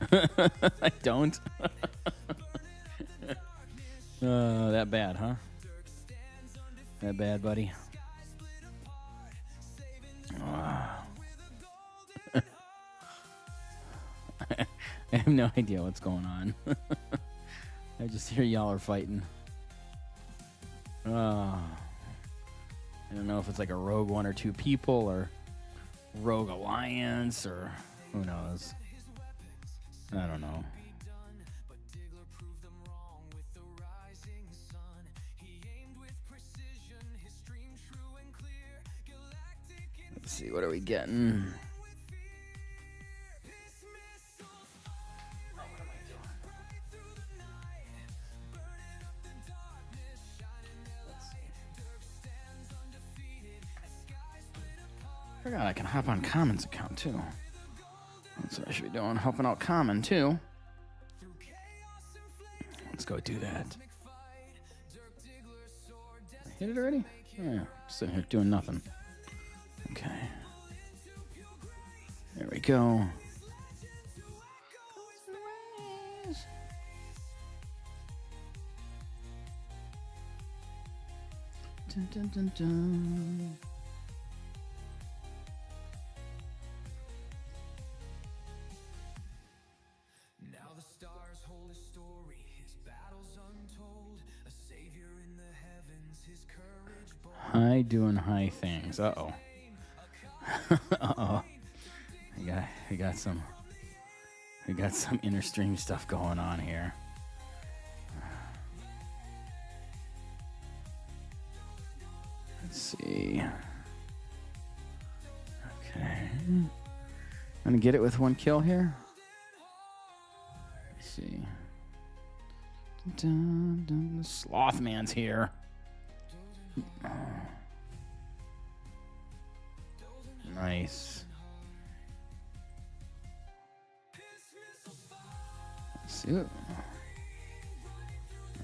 I don't. That bad, huh? That bad, buddy? I have no idea what's going on. I just hear y'all are fighting. I don't know if it's like a rogue 1 or 2 people or rogue alliance or who knows. I don't know. Let's see, what are we getting? I can hop on Common's account, too. That's what I should be doing, helping out Common, too. Let's go do that. Hit it already? Oh, yeah. Sitting here doing nothing. Okay. There we go. Dun, dun, dun, dun. Now the stars hold his story, his battles untold, a savior in the heavens, his courage bold. High doing high things. Uh-oh. Uh-oh. We got some inner stream stuff going on here. Let's see. Okay. I'm gonna get it with one kill here. Let's see. Dun, dun, Sloth Man's here. Nice. Let's see.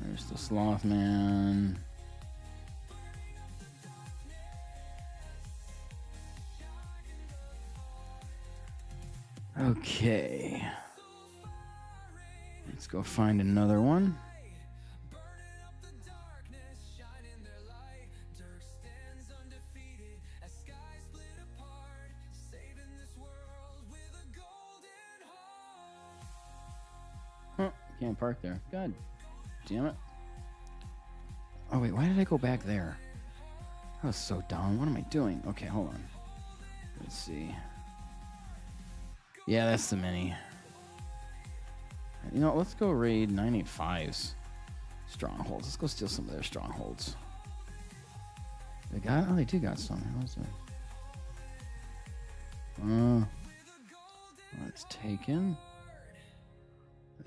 There's the Sloth Man. Okay. Let's go find another one. Huh, can't park there. God damn it. Oh, wait, why did I go back there? That was so dumb. What am I doing? Okay, hold on. Let's see. Yeah, that's the mini. You know, let's go raid 985's strongholds. Let's go steal some of their strongholds. They got? Oh, they do got some. What's that? It's taken.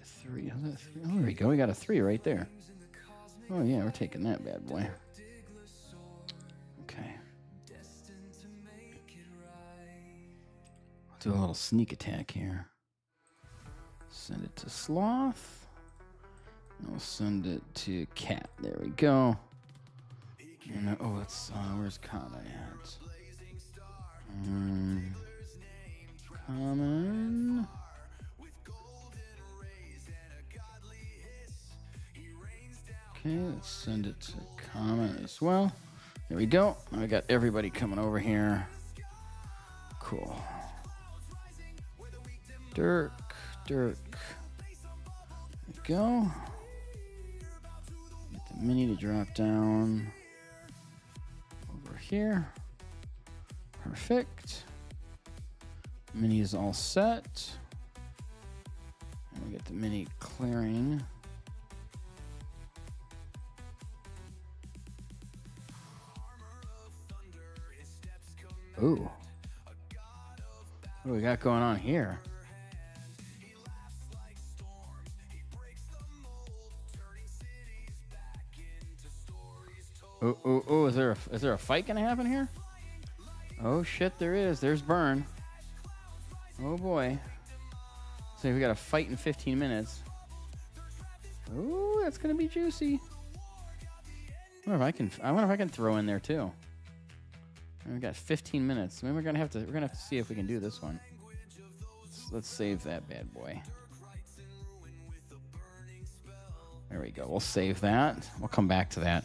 Three. Oh, there we go. We got a 3 right there. Oh, yeah, we're taking that bad boy. Okay. I'll do a little sneak attack here. Send it to Sloth. And we'll send it to Cat. There we go. And, oh, it's where's Common at? Common. Okay, let's send it to Common as well. There we go. I got everybody coming over here. Cool. Dirk. There we go. Get the mini to drop down over here. Perfect. Mini is all set. And we get the mini clearing. Ooh. What do we got going on here? Oh, is there a fight gonna happen here? Oh shit, there is. There's Burn. Oh boy. So we got a fight in 15 minutes. Oh, that's gonna be juicy. I wonder if I can throw in there too. And we got 15 minutes. Maybe we're gonna have to see if we can do this one. Let's save that bad boy. There we go. We'll save that. We'll come back to that.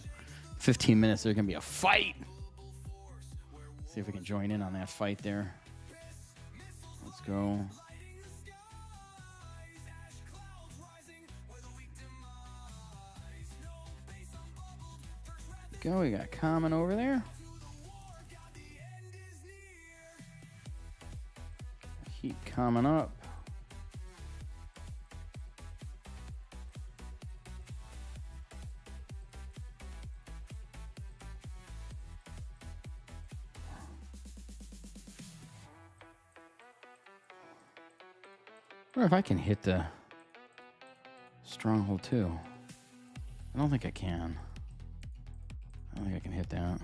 15 minutes, there's going to be a fight. See if we can join in on that fight there. Let's go. Go, we got Common over there. Heat Common up. I wonder if I can hit the stronghold too. I don't think I can. I don't think I can hit that.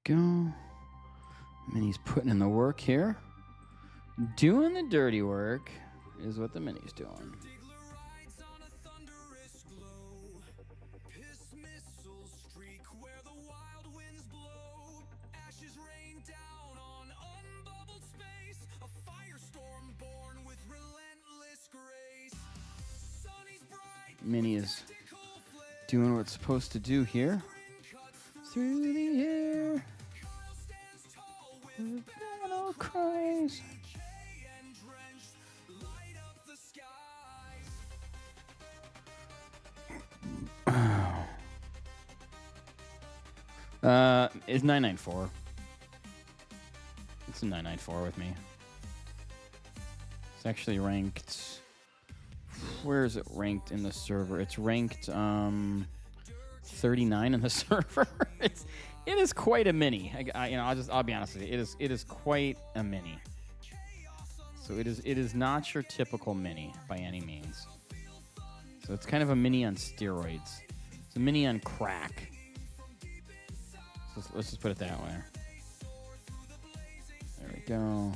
go. Mini's putting in the work here. Doing the dirty work is what the Mini's doing. Mini is doing what it's supposed to do here. Through the air, the battle cries. It's 994. It's a 994 with me. It's actually ranked. Where is it ranked in the server? It's ranked 39 in the server. It is quite a mini. I'll be honest with you. It is quite a mini. So it is not your typical mini by any means. So it's kind of a mini on steroids. It's a mini on crack. So let's just put it that way. There we go.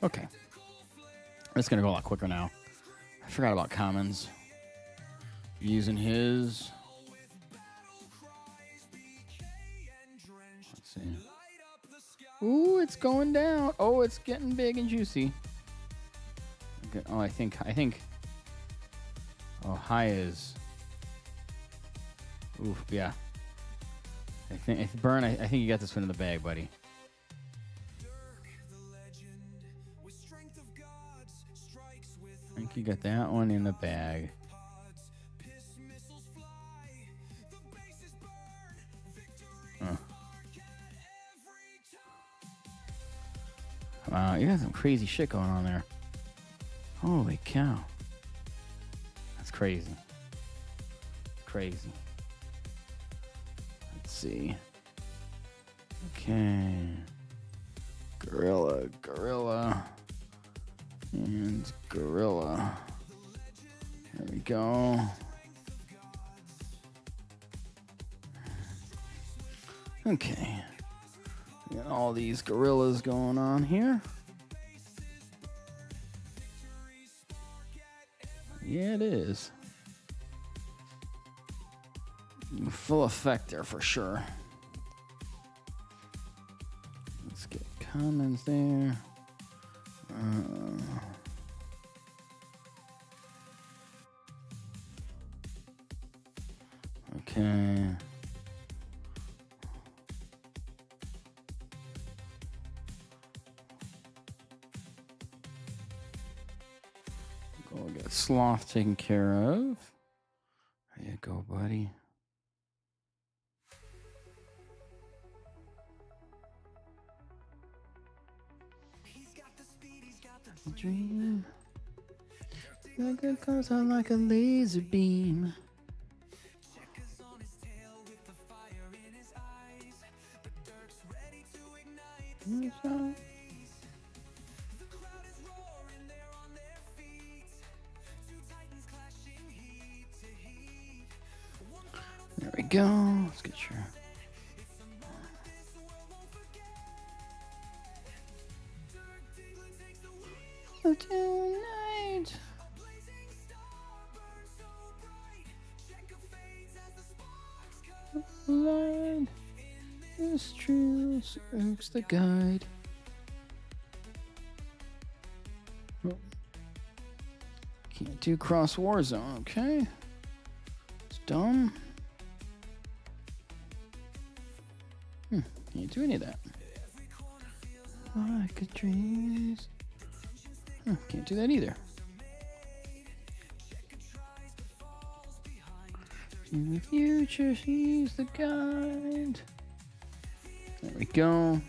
Okay. It's going to go a lot quicker now. I forgot about Commons. Using his. Let's see. Ooh, it's going down. Oh, it's getting big and juicy. Okay. Oh, I think. Oh, high is. Oof, yeah. I think you got this one in the bag, buddy. I think you got that one in the bag. Wow, you got some crazy shit going on there. Holy cow. That's crazy. Crazy. Let's see. Okay. Gorilla. And Gorilla. There we go. Okay. We got all these gorillas going on here. Yeah, it is. Full effect there for sure. Let's get comments there. Okay. Go get Sloth taken care of. There you go, buddy. Dream. Like it comes out like a laser beam. There we go. Let's get your. Tonight. Light is true, search the guide. Oh. Can't do cross war zone, okay? It's dumb. Can't do any of that. Like a dream. Can't do that either. In the future, she's the guide. There we go.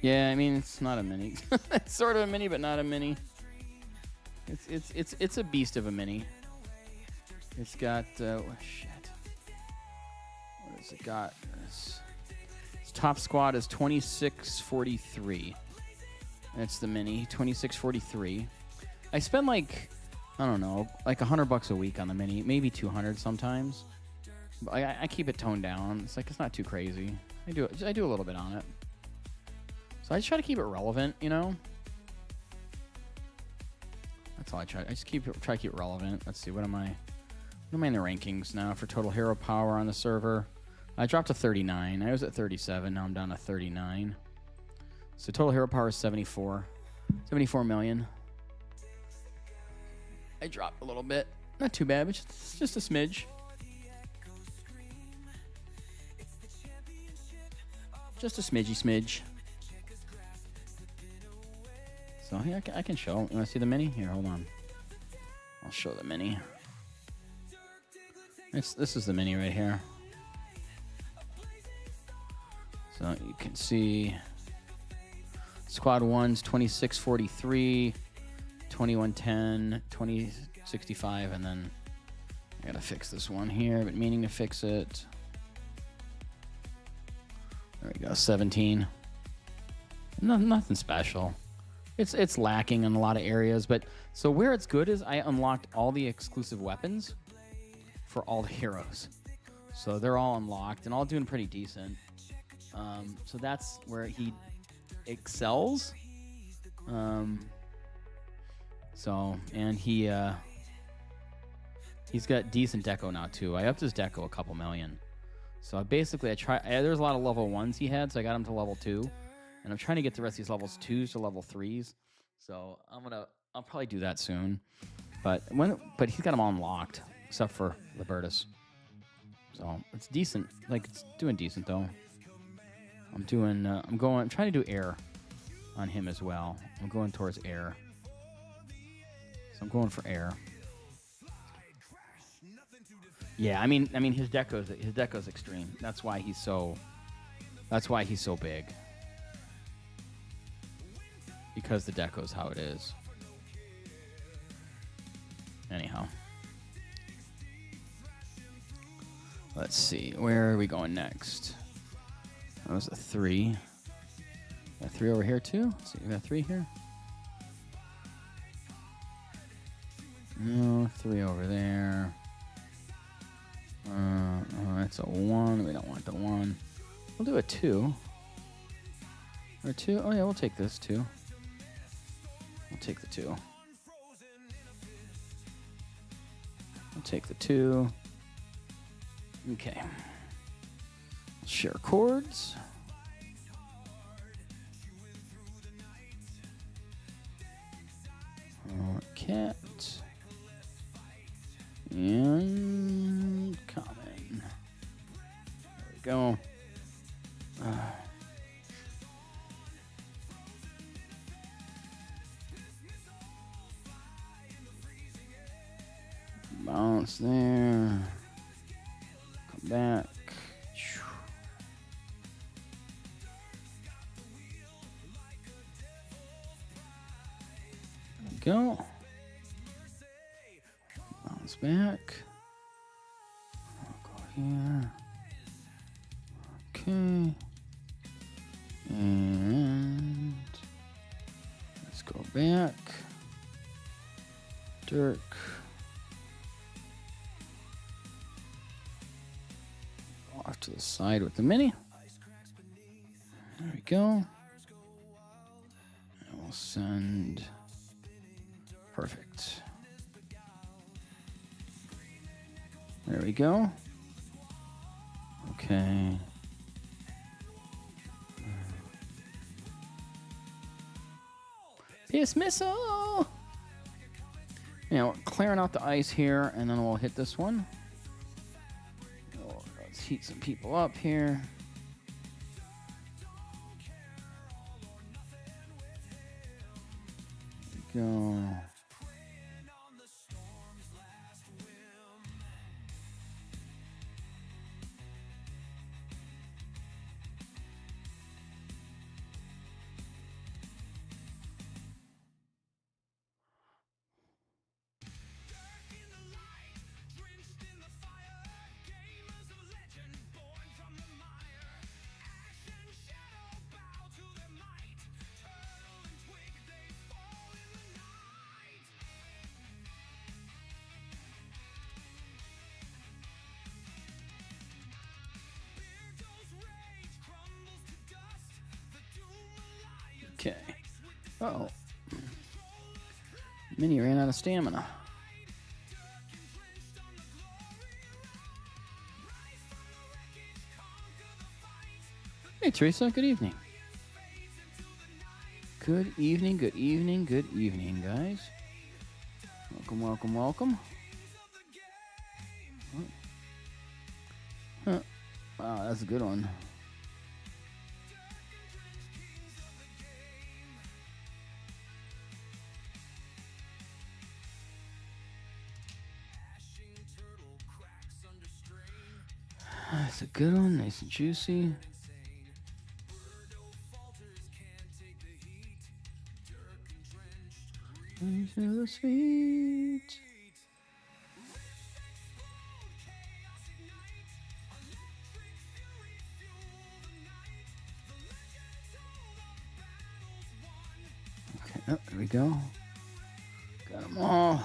Yeah, I mean it's not a mini. It's sort of a mini, but not a mini. It's a beast of a mini. It's got shit. What has it got? Its top squad is 2643. That's the mini, 2643. I spend like I don't know, like $100 a week on the mini, maybe 200 sometimes. But I keep it toned down. It's like it's not too crazy. I do a little bit on it. So I just try to keep it relevant, you know. That's all I try. I just try to keep it relevant. Let's see, what am I in the rankings now for total hero power on the server? I dropped to 39. I was at 37. Now I'm down to 39. So total hero power is 74 million. I dropped a little bit. Not too bad, but just a smidge. Just a smidge. So here I can show. You want to see the mini? Here, hold on. I'll show the mini. This is the mini right here. So you can see squad 1's 2643, 2110, 2065, and then I gotta fix this one here. I've been meaning to fix it. There we go, 17. Nothing special. It's lacking in a lot of areas, but so where it's good is I unlocked all the exclusive weapons for all the heroes. So they're all unlocked and all doing pretty decent. So that's where he excels. So, and he's got decent deco now too. I upped his deco a couple million. So basically there's a lot of level 1s he had, so I got him to level 2. And I'm trying to get the rest of these levels 2s to level 3s. So I'll probably do that soon. But he's got them all unlocked, except for Libertus. So it's decent. Like, it's doing decent though. I'm trying to do air on him as well. I'm going towards air. So I'm going for air. Yeah, I mean his deco's extreme. That's why he's so big. Because the deco's how it is. Anyhow. Let's see. Where are we going next? That was a 3. Got 3 over here too? Let's see, we got 3 here. No, 3 over there. That's a 1. We don't want the 1. We'll do a 2. Or 2. Oh yeah, we'll take this 2. We'll take the 2. We'll take the 2. Okay. Share chords. Cat. And common. There we go. Bounce there. Come back. There we go. Bounce back. I'll go here. Okay. And let's go back. Dirk. Off to the side with the mini. There we go. And we'll send. Perfect. There we go. Okay. Pierce missile! Now, clearing out the ice here, and then we'll hit this one. Oh, let's heat some people up here. There we go. Okay. Uh-oh. Minnie ran out of stamina. Hey, Teresa. Good evening. Good evening, good evening, good evening, guys. Welcome, welcome, welcome. Huh. Wow, that's a good one. That's a good one, nice and juicy. Into the sweet. Okay, oh, there we go. Got them all.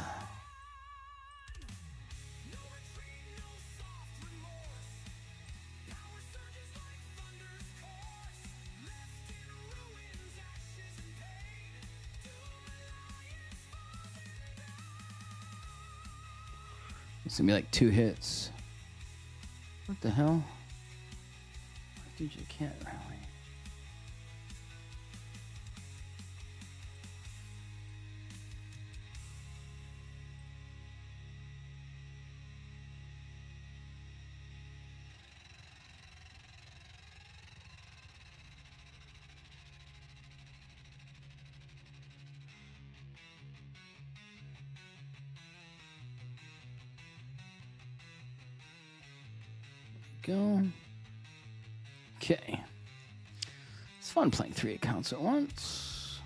It's gonna be like 2 hits. What the hell? Dude, you can't really. Go. Okay. It's fun playing 3 accounts at once.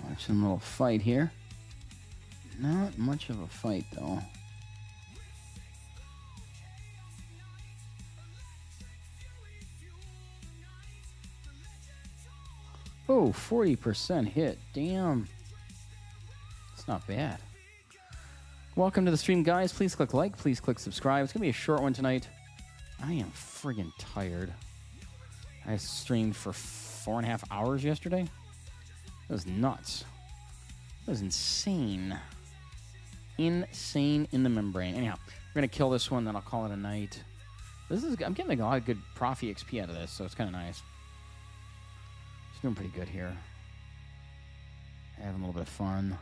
Watching a little fight here. Not much of a fight, though. Oh, 40% hit. Damn. It's not bad. Welcome to the stream, guys. Please click like. Please click subscribe. It's going to be a short one tonight. I am friggin' tired. I streamed for 4.5 hours yesterday. That was nuts. That was insane. Insane in the membrane. Anyhow, we're going to kill this one, then I'll call it a night. I'm getting a lot of good prof EXP out of this, so it's kind of nice. It's doing pretty good here. Having a little bit of fun.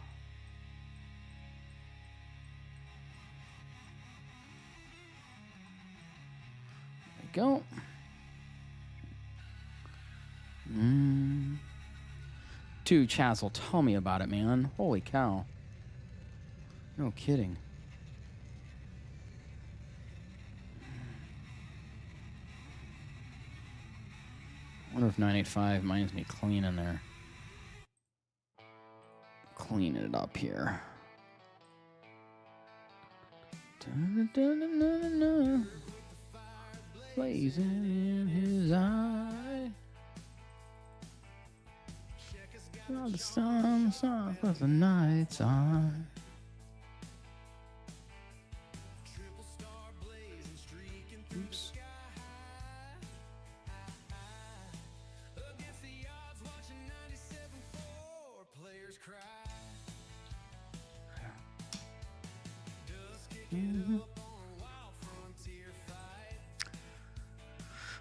There we go. Dude, Chazzle, tell me about it, man. Holy cow. No kidding. I wonder if 985 minds me clean in there. Cleaning it up here. Blazing in his eye. All the sun's off, but the night's on. Oops.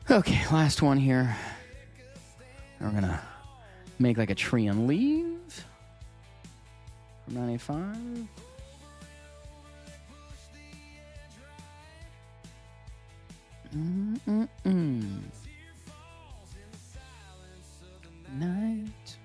Okay, last one here. We're gonna make like a tree and leave from 95. Night.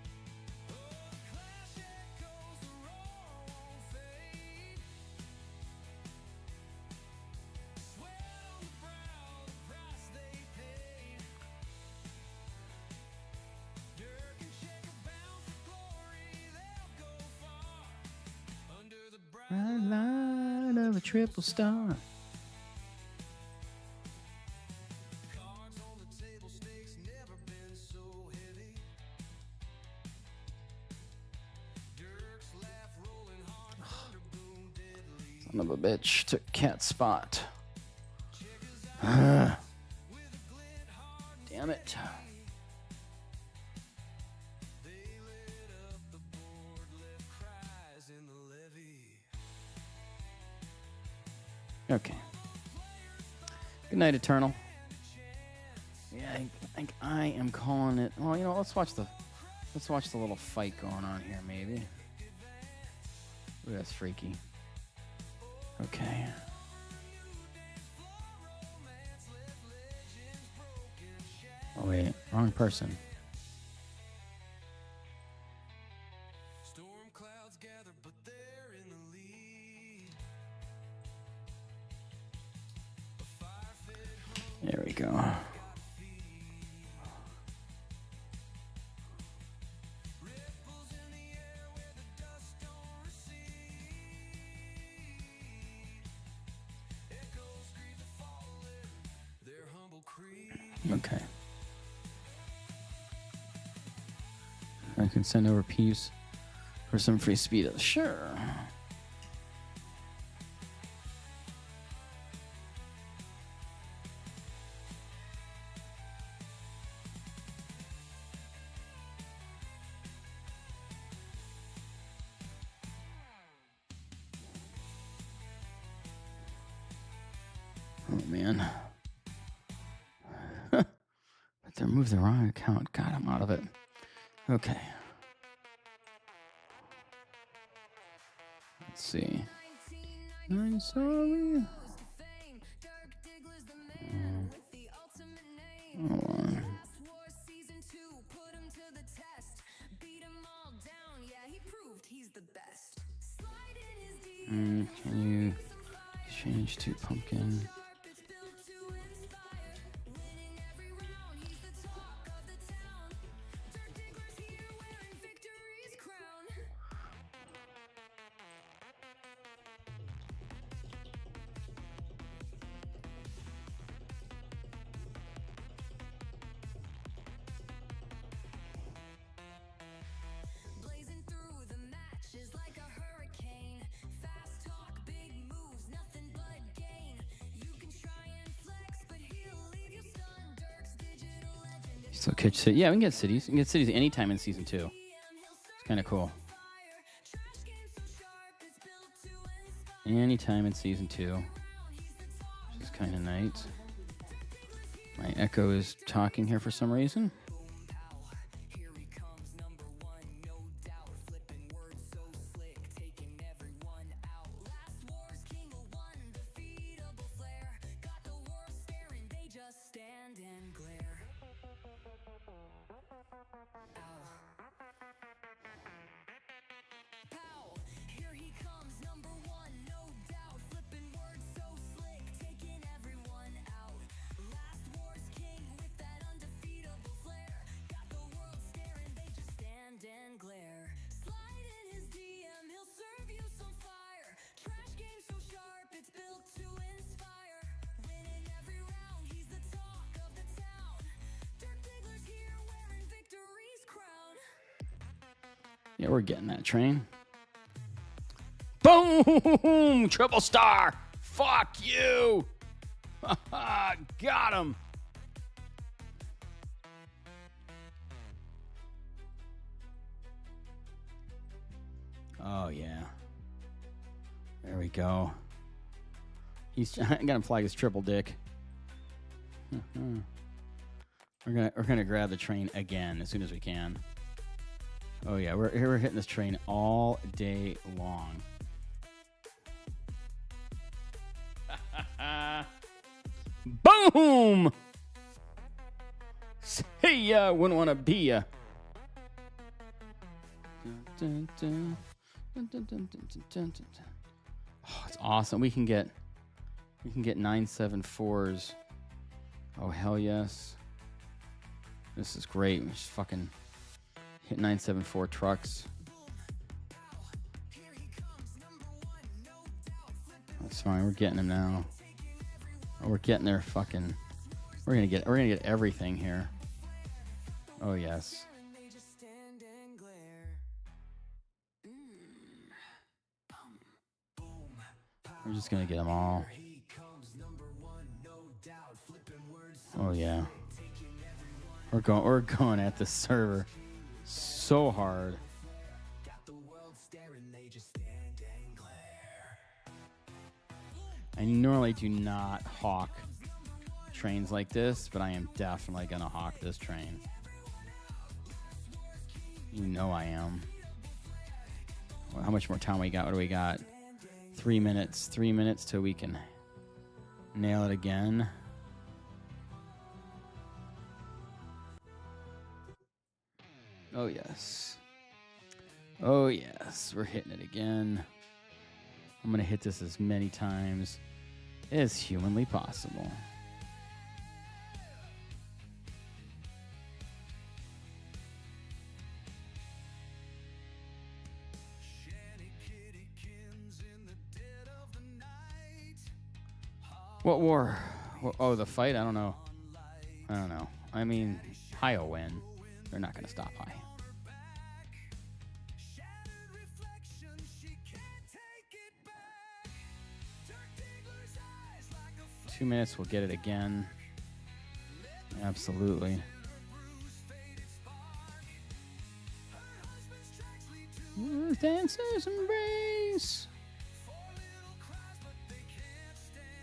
Bright light of a triple star. Son of a bitch took cat spot. Damn it. Okay. Good night, Eternal. Yeah, I think I am calling it. Well, you know, let's watch the little fight going on here, maybe. Ooh, that's freaky. Okay. Oh wait, wrong person. Storm clouds gather, but they're in the lead. There we go. Ripples in the air where the dust don't recede. Echoes greet the fallen, their humble creed. Okay. I can send over Peeves for some free speed. Sure. Oh man. But they removed the wrong account. God, I'm out of it. Okay. Let's see. I'm sorry. Hold on. Can you change to pumpkin? So catch city. Yeah, we can get cities. We can get cities anytime in season 2. It's kind of cool. Anytime in season 2. Which is kind of nice. My Echo is talking here for some reason. Yeah, we're getting that train. Boom! Triple star! Fuck you! Got him! Oh, yeah. There we go. I got him flag his triple dick. We're gonna grab the train again as soon as we can. Oh yeah, we're hitting this train all day long. Boom! Say ya, wouldn't want to be ya. Oh, it's awesome. We can get 974s. Oh hell yes. This is great. We just fucking hit 974 trucks. That's fine. We're getting them now. Oh, we're getting their fucking. We're gonna get everything here. Oh yes. I'm just gonna get them all. Oh yeah. We're going at the server so hard. I normally do not hawk trains like this, but I am definitely gonna hawk this train. You know I am. Well, how much more time we got? What do we got? 3 minutes. 3 minutes till we can nail it again. Oh, yes. Oh, yes. We're hitting it again. I'm going to hit this as many times as humanly possible. What war? Oh, the fight? I don't know. I mean, High will win. They're not going to stop High. 2 minutes, we'll get it again. Absolutely. Dancer's embrace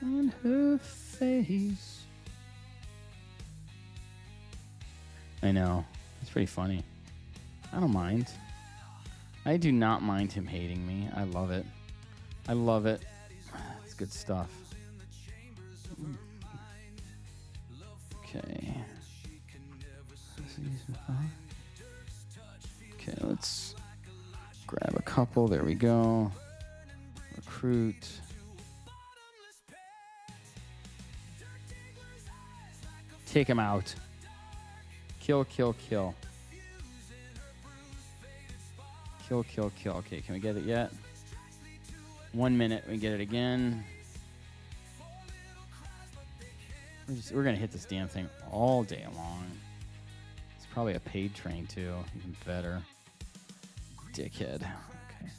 on her face. I know. It's pretty funny. I don't mind. I do not mind him hating me. I love it. I love it. It's good stuff. Okay. Okay, let's grab a couple. There we go. Recruit. Take him out. Kill, kill, kill. Kill, kill, kill. Okay, can we get it yet? 1 minute, we get it again. We're going to hit this damn thing all day long. It's probably a paid train, too. Even better. Dickhead. Okay.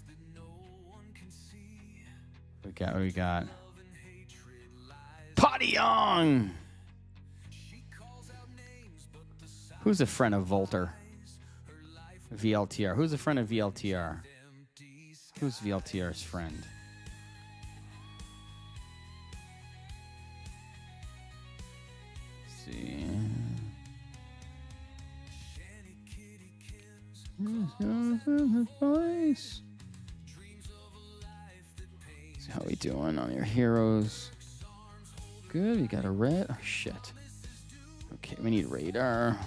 What do we got? Potty Young! Who's a friend of Volter? VLTR. Who's a friend of VLTR? Who's VLTR's friend? Let's see. See how we doing on your heroes. Good, we got a red. Oh, shit. Okay, we need radar.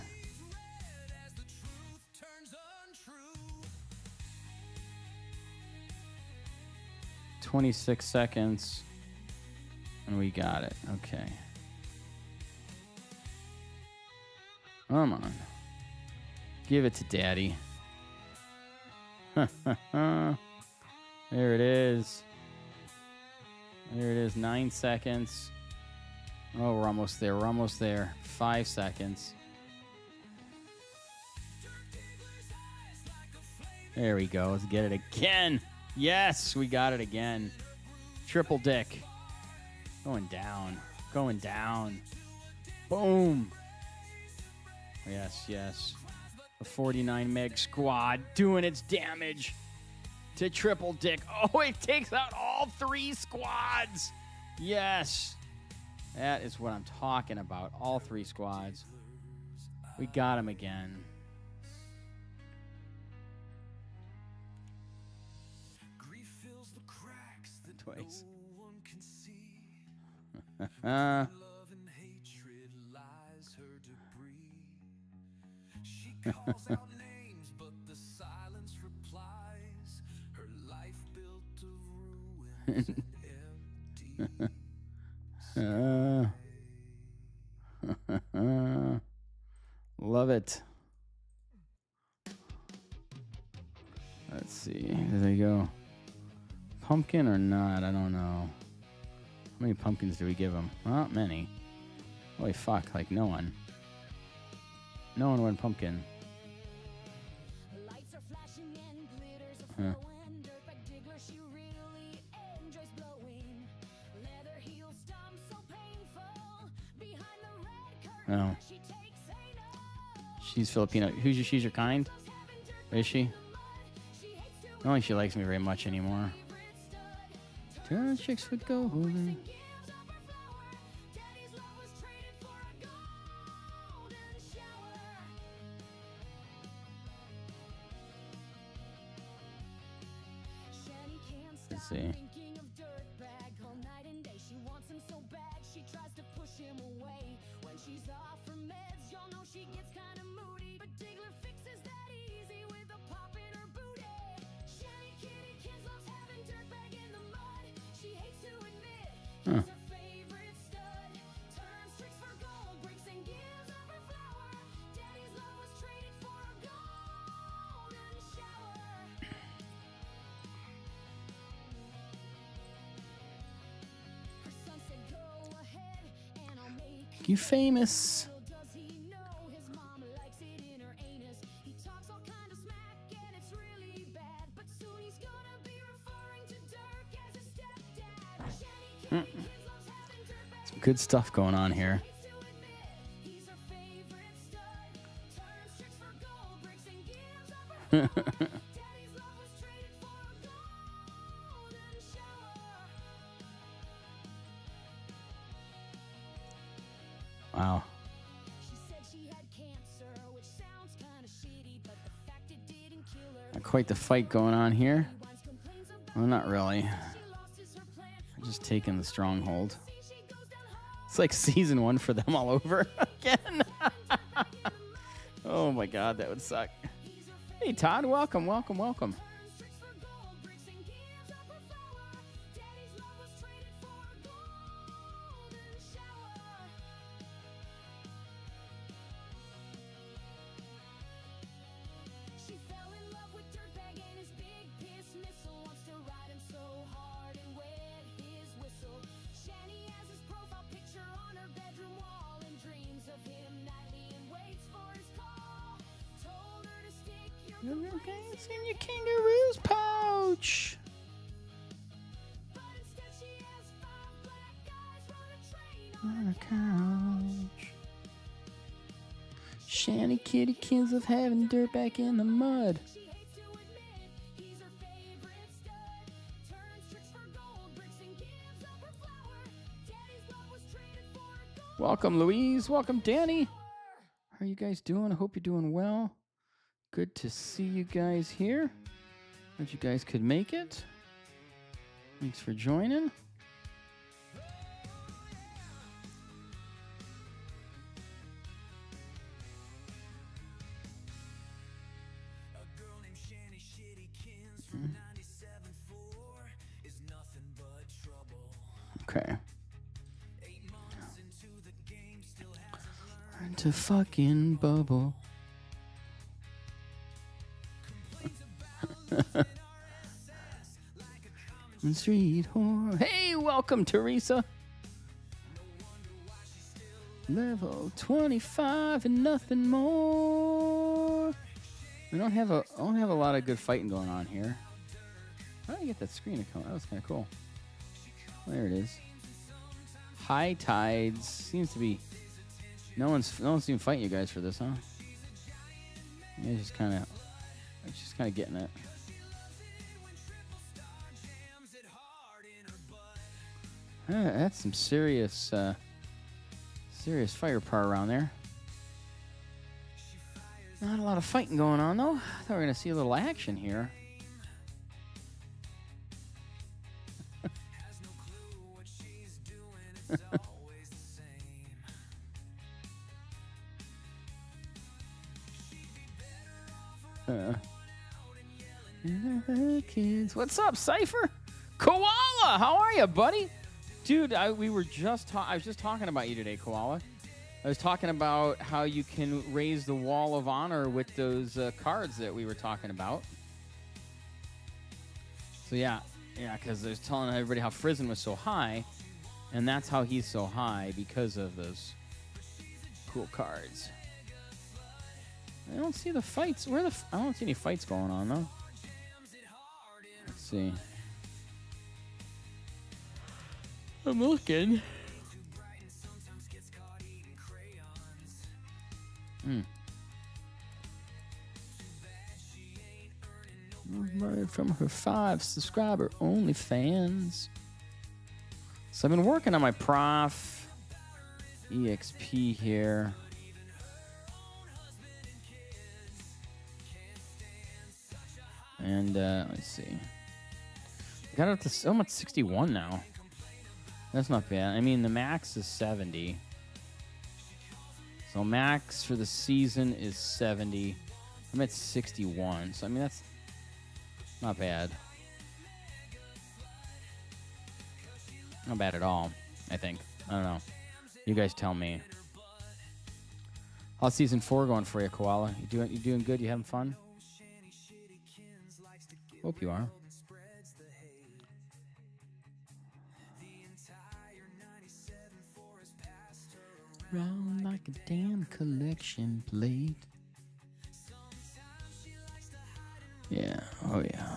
"26 seconds. And we got it. Okay. Come on. Give it to Daddy. There it is. There it is. 9 seconds. Oh, we're almost there. We're almost there. 5 seconds. There we go. Let's get it again. Yes, we got it again. Triple dick. Going down. Going down. Boom. Yes, yes. The 49 meg squad doing its damage to triple dick. Oh, it takes out all 3 squads. Yes. That is what I'm talking about. All 3 squads. We got him again. Twice. Calls out names, but the silence replies. Her life built of ruins and empty. Love it. Let's see. There you go. Pumpkin or not? I don't know. How many pumpkins do we give him? Not many. Holy fuck, like no one. No one went pumpkin. Lights are flashing and glitters are Huh. flowing. Dirk Diggler, she really enjoys blowing. Oh. She's Filipino. She's your kind? Is she? I don't think she likes me very much anymore. Turn chicks for golden. Let's see. Huh. You famous. Some good stuff going on here. Wow. Not quite the fight going on here. Well, not really. I'm just taking the stronghold. It's like season 1 for them all over again. Oh my God, that would suck. Hey Todd, welcome, welcome, welcome. It's in your kangaroo's pouch. On a couch. Shanty kitty kids of having dirt back in the mud. Welcome, Louise. Welcome, Danny. How are you guys doing? I hope you're doing well. Good to see you guys here. Glad you guys could make it. Thanks for joining. Okay. To fucking bubble. Street whore. Hey, welcome, Teresa. Level 25 and nothing more. I don't have a lot of good fighting going on here. How did I get that screen account? That was kind of cool. There it is. High tides seems to be. No one's even fighting you guys for this, huh? Yeah, just kind of getting it. That's some serious firepower around there. Not a lot of fighting going on, though. I thought we were going to see a little action here. Kids. What's up, Cypher? Koala, how are you, buddy? Dude, I was just talking about you today, Koala. I was talking about how you can raise the wall of honor with those cards that we were talking about. So yeah, because I was telling everybody how Frizen was so high, and that's how he's so high, because of those cool cards. I don't see the fights. I don't see any fights going on, though. Let's see. I'm looking. from her 5 subscriber OnlyFans. So I've been working on my prof EXP here. And let's see. I got up to almost 61 now. That's not bad. I mean, the max is 70. So max for the season is 70. I'm at 61. So, I mean, that's not bad. Not bad at all, I think. I don't know. You guys tell me. How's season 4 going for you, Koala? You doing good? You having fun? Hope you are. Round like a damn collection plate. Yeah, oh yeah.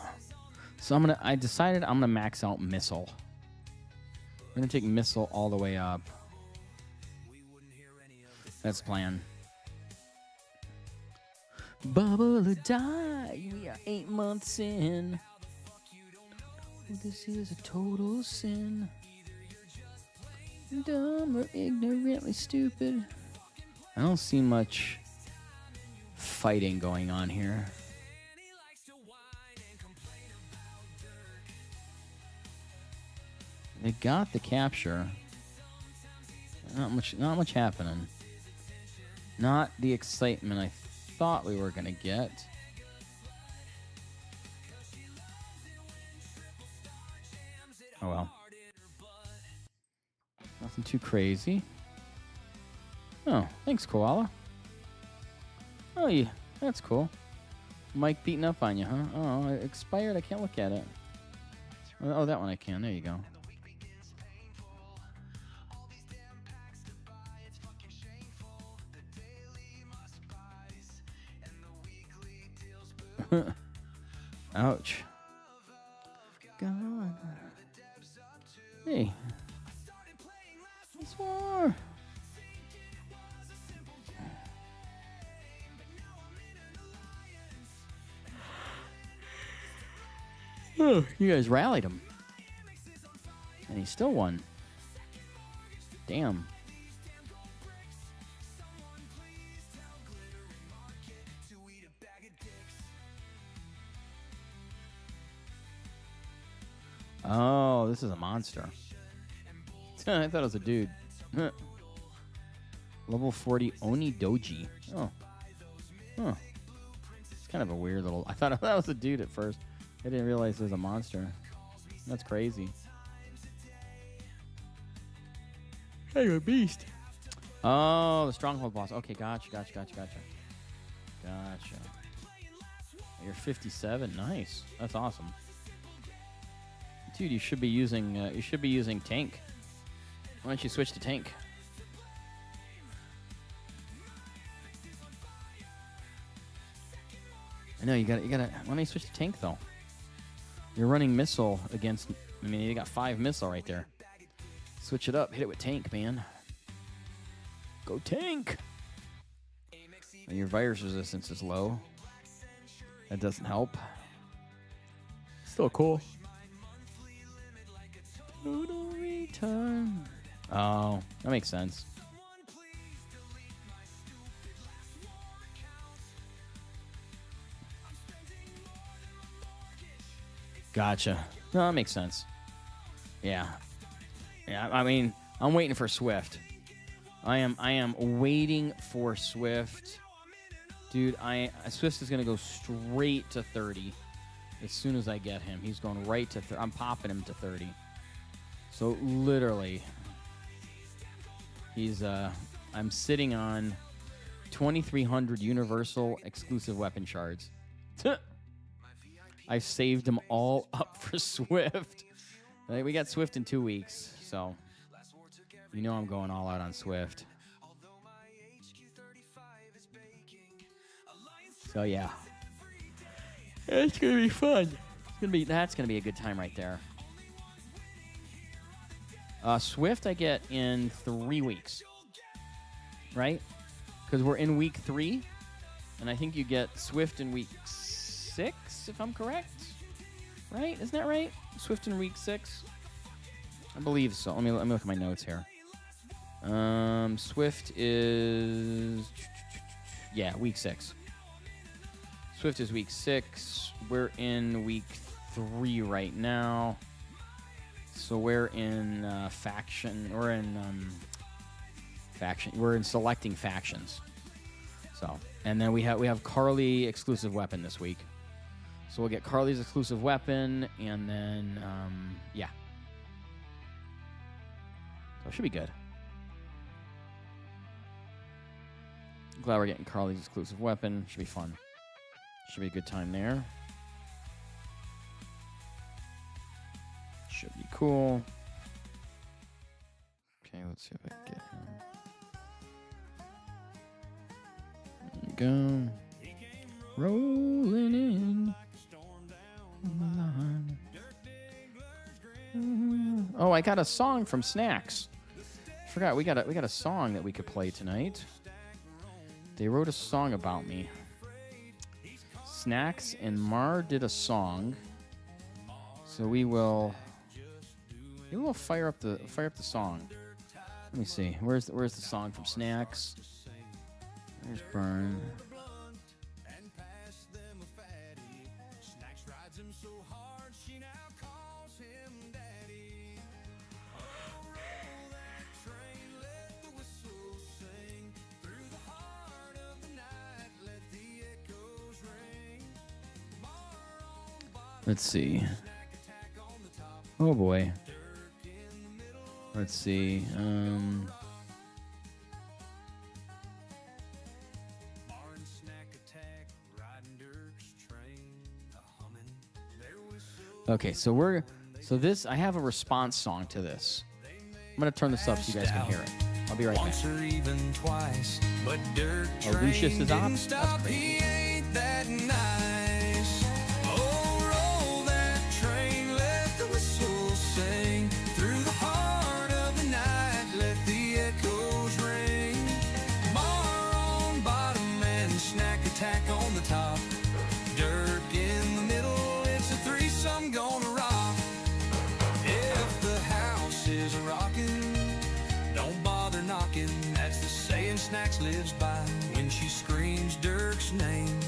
So I decided I'm gonna max out missile. We're gonna take missile all the way up. That's the plan. Bubble or die, we are 8 months in. This is a total sin. Dumb or ignorantly stupid. I don't see much fighting going on here. They got the capture. Not much happening. Not the excitement I thought we were gonna get. Oh well. Nothing too crazy. Oh, thanks, Koala. Oh, yeah, that's cool. Mike beating up on you, huh? Oh, it expired. I can't look at it. Oh, that one I can. There you go. Ouch. God. Hey. It's war. Oh, you guys rallied him. And he still won. Damn. Oh, this is a monster. I thought it was a dude. Level 40 Oni Doji. Oh. Huh. It's kind of a weird little... I thought that was a dude at first. I didn't realize it was a monster. That's crazy. Hey, you're a beast. Oh, the stronghold boss. Okay, gotcha. You're 57. Nice. That's awesome. Dude, you should be using tank. Why don't you switch to tank? I know you gotta. Why don't you switch to tank though? You're running missile against. I mean, you got 5 missile right there. Switch it up. Hit it with tank, man. Go tank. And your virus resistance is low. That doesn't help. Still cool. Total return. Oh, that makes sense. Gotcha. No, that makes sense. Yeah. I mean, I'm waiting for Swift. I am waiting for Swift. Dude, Swift is gonna go straight to 30 as soon as I get him. He's going right to 30. I'm popping him to 30. So literally, I'm sitting on 2,300 universal exclusive weapon shards. I've saved them all up for Swift. We got Swift in 2 weeks, so you know I'm going all out on Swift. So yeah, it's gonna be fun. That's gonna be a good time right there. Swift I get in 3 weeks, right? Because we're in week 3, and I think you get Swift in week 6, if I'm correct. Right? Isn't that right? Swift in week 6? I believe so. Let me look at my notes here. Swift is... Yeah, week 6. Swift is week 6. We're in week 3 right now. So we're in faction. We're in faction. We're in selecting factions. So, and then we have Carly exclusive weapon this week. So we'll get Carly's exclusive weapon, and then yeah. So it should be good. Glad we're getting Carly's exclusive weapon. Should be fun. Should be a good time there. Should be cool. Okay, let's see if I can get him. There we go. Rolling in. Oh, I got a song from Snacks. Forgot we got a song that we could play tonight. They wrote a song about me. Snacks and Mar did a song. So we will fire up the song. Let me see. Where's the song from Snacks? There's Burn. Let's see. Oh boy. Let's see. Okay, so this I have a response song to this. I'm gonna turn this up so you guys can hear it. I'll be right back. Oh, Lucius is on? That's crazy. Snacks lives by when she screams Dirk's name.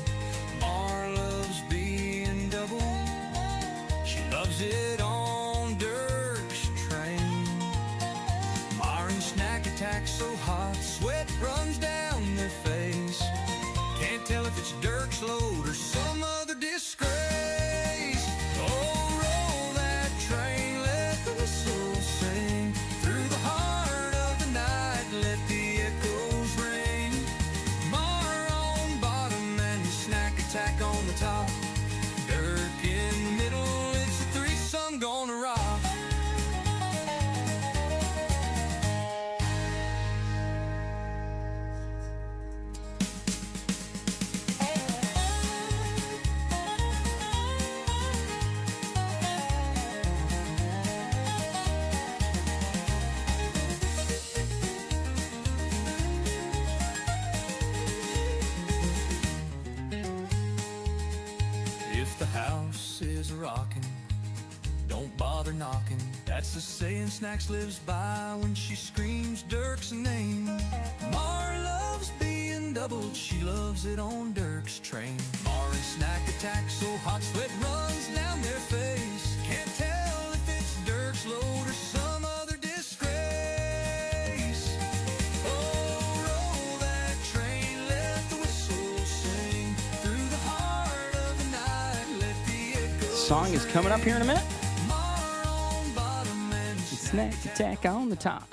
Mar loves being double. She loves it on Dirk's train. Mar and Snack attack so hot, sweat runs down their face. Can't tell if it's Dirk's load or some other disgrace. Oh, roll that train, let the whistle sing. Through the heart of the night, let the echoes ring. Mar on bottom and Snack attack on the top. Dirk in the middle, it's a threesome gonna rock. If the house is rocking, don't bother knocking. That's the saying Snacks lives by when she screams Dirk's name. Mar loves being doubled, she loves it on Dirk's train. Mar and Snack attack so hot, sweat runs down their face. Can't tell if it's Dirk's load or some other disgrace. Oh, roll that train, let the whistle sing. Through the heart of the night, let the echoes Song is coming up here in a minute. Mar on bottom and Snack attack on the top.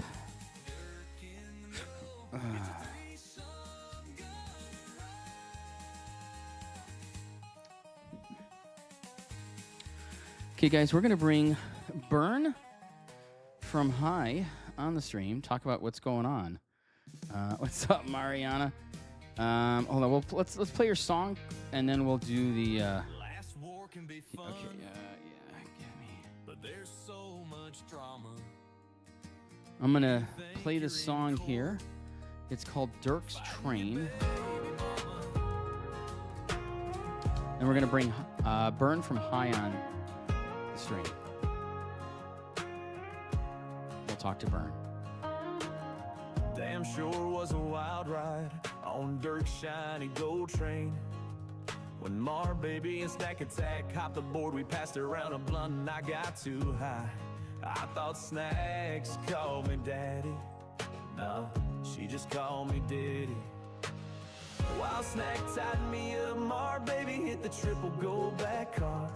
Okay, guys, we're going to bring Burn from High on the stream. Talk about what's going on. What's up, Mariana? Hold on. Let's play your song, and then we'll do the. last war can be fun, Okay. Yeah. Give me. but there's so much drama. I'm gonna play this song here. It's called Dirk's Train. And we're going to bring Burn from high on the stream. We'll talk to Burn. Damn sure was a wild ride on Dirk's shiny gold train. When Mar, baby, and Snack Attack hopped aboard, we passed around a blunt and I got too high. I thought Snacks called me daddy. No, she just called me Diddy. While Snack tied me up, Mar, baby, hit the triple gold back car.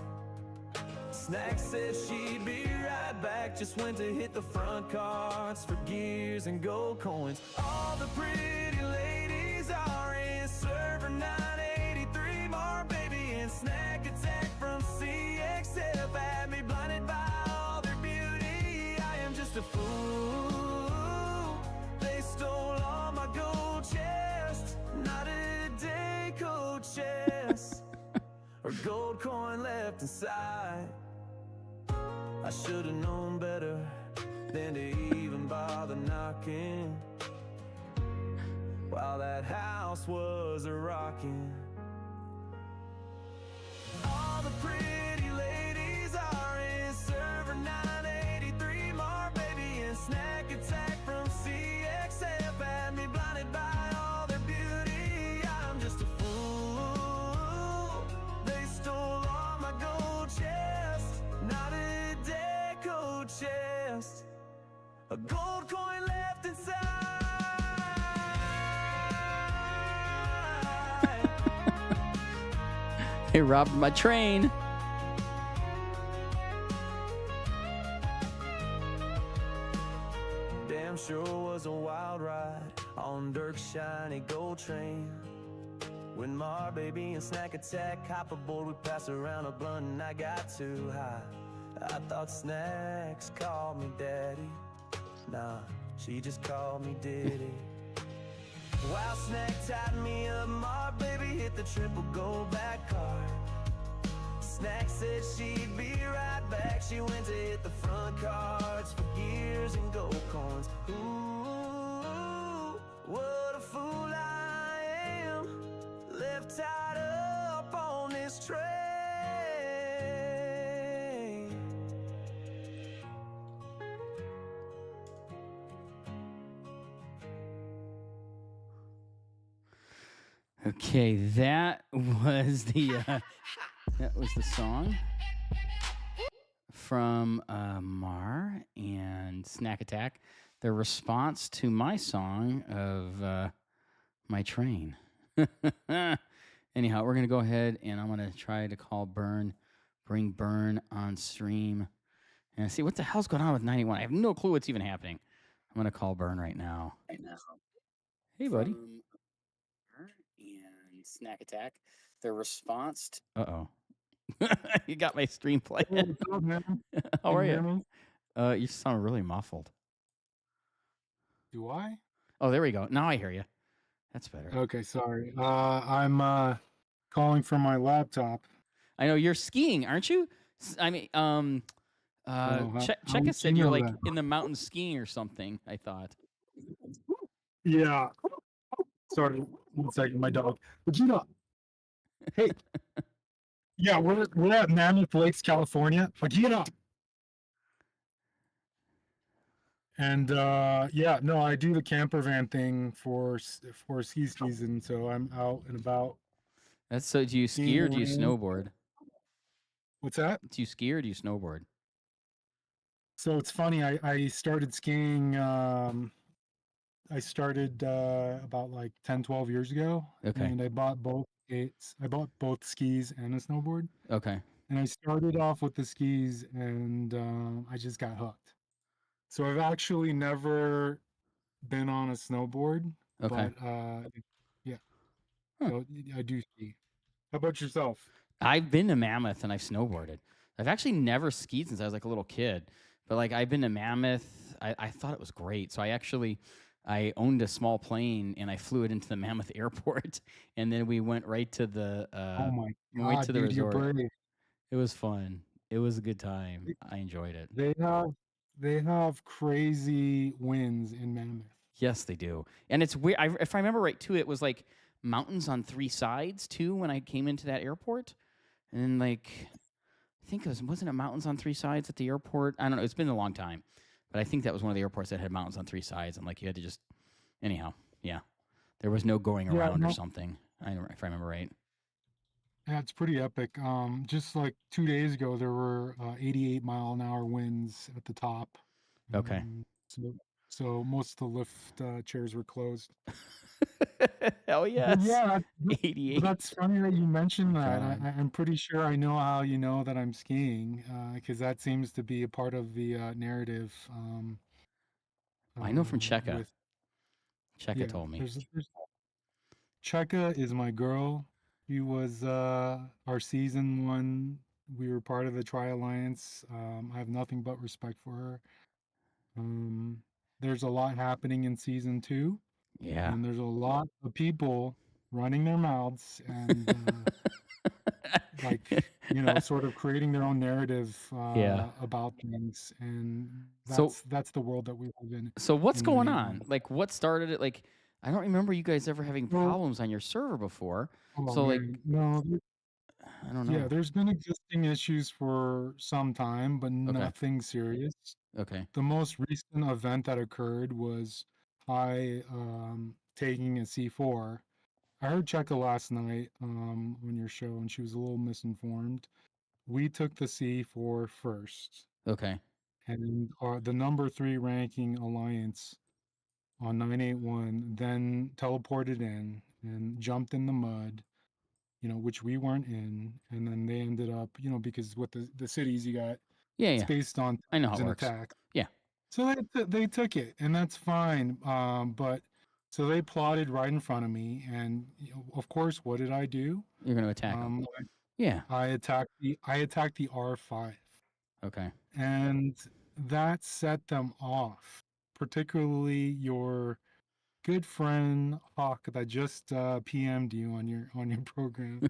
Snack said she'd be right back, just went to hit the front cards for gears and gold coins. All the pretty ladies are in server 983. Mar, baby, and Snack Attack from CXF had me blinded by all their beauty. I am just a fool. They stole all my gold chest, not a deco chest or gold coin left inside. I should've known better than to even bother knocking while that house was a-rocking. All the pretty ladies are in server 983. Mar, baby, and Snack Attack from CXF had me blinded by all their beauty. I'm just a fool. They stole all my gold chest, not a deco chest, a gold coin left inside. They robbed my train. Damn sure was a wild ride on Dirk's shiny gold train. When Mar, baby, and Snack Attack hop aboard, we pass around a blunt and I got too high. I thought Snacks called me daddy. Nah, she just called me Diddy. While Snack tied me up, Mar, baby, hit the triple gold back car. Snack said she'd be right back, she went to hit the front cards for gears and gold coins. Ooh, what a fool I am, left tied up on this train. Okay, that was the song from Mar and Snack Attack. The response to my song of My Train. Anyhow, we're gonna go ahead and I'm gonna try to call Burn, bring Burn on stream, and see what the hell's going on with 91. I have no clue what's even happening. I'm gonna call Burn right now. Hey, buddy. And Snack Attack. The response to... Uh-oh. You got my stream playing. What's up, man? How are Can you? hear me? You sound really muffled. Do I? Oh, there we go. Now I hear you. That's better. Okay, sorry. I'm calling from my laptop. I know you're skiing, aren't you? I mean, Cheka said you're like in the mountains skiing or something, I thought. Yeah. Sorry, 1 second, my dog. Vegeta. Hey. Yeah, we're at Mammoth Lakes, California. Vegeta. And yeah, no, I do the camper van thing for ski season, so I'm out and about. That's so. Do you ski or do you snowboard? What's that? Do you ski or do you snowboard? So it's funny. I started skiing. I started about like 10, 12 years ago. Okay. And I bought both skis and a snowboard. Okay. And I started off with the skis, and I just got hooked. So I've actually never been on a snowboard. Okay. But yeah. Huh. So I do ski. How about yourself? I've been to Mammoth and I've snowboarded. I've actually never skied since I was like a little kid. But like I've been to Mammoth. I thought it was great. So I owned a small plane and I flew it into the Mammoth airport, and then we went right to the Oh my God, went to the dude, you're resort. brave. It was fun. It was a good time. I enjoyed it. They have crazy winds in Mammoth. Yes, they do. And it's weird. If I remember right too, it was like mountains on three sides too when I came into that airport. and then I think it wasn't it mountains on three sides at the airport? I don't know. It's been a long time, but I think that was one of the airports that had mountains on three sides, and like you had to just anyhow, yeah. There was no going Yeah, around or no, something. I don't, if I remember right. yeah, it's pretty epic. Just like 2 days ago, there were 88-mile-an-hour winds at the top. Okay. So, so most of the lift chairs were closed. Hell But yes. yeah, but 88. that's funny that you My mentioned that. God. I'm pretty sure I know how you know that I'm skiing, because that seems to be a part of the narrative. I know from Cheka. With Cheka yeah, told me. there's Cheka is my girl. She was our season one. We were part of the Tri Alliance. I have nothing but respect for her. Um, there's a lot happening in season two, Yeah. and there's a lot of people running their mouths and like sort of creating their own narrative Yeah. about things, and So that's the world that we live so what's in going 981. on? Like what started it? Like I don't remember you guys ever having So, problems on your server before. oh So like man, no, I don't yeah, know. there's been existing issues for some time, but Okay. nothing serious. Okay. The most recent event that occurred was I taking a C4. I heard Cheka last night on your show, and she was a little misinformed. We took the C4 first, Okay. and the number three ranking alliance on 981 then teleported in and jumped in the mud, which we weren't in, and then they ended up, because with the cities you got, Yeah, it's yeah. based on I know how it an works. attack. Yeah. So they took it, and that's fine. But so they plotted right in front of me, and of course, what did I do? You're gonna attack them. Um, Yeah. I attacked the R5, Okay. and that set them off. Particularly your good friend Hawk that just PM'd you on your program.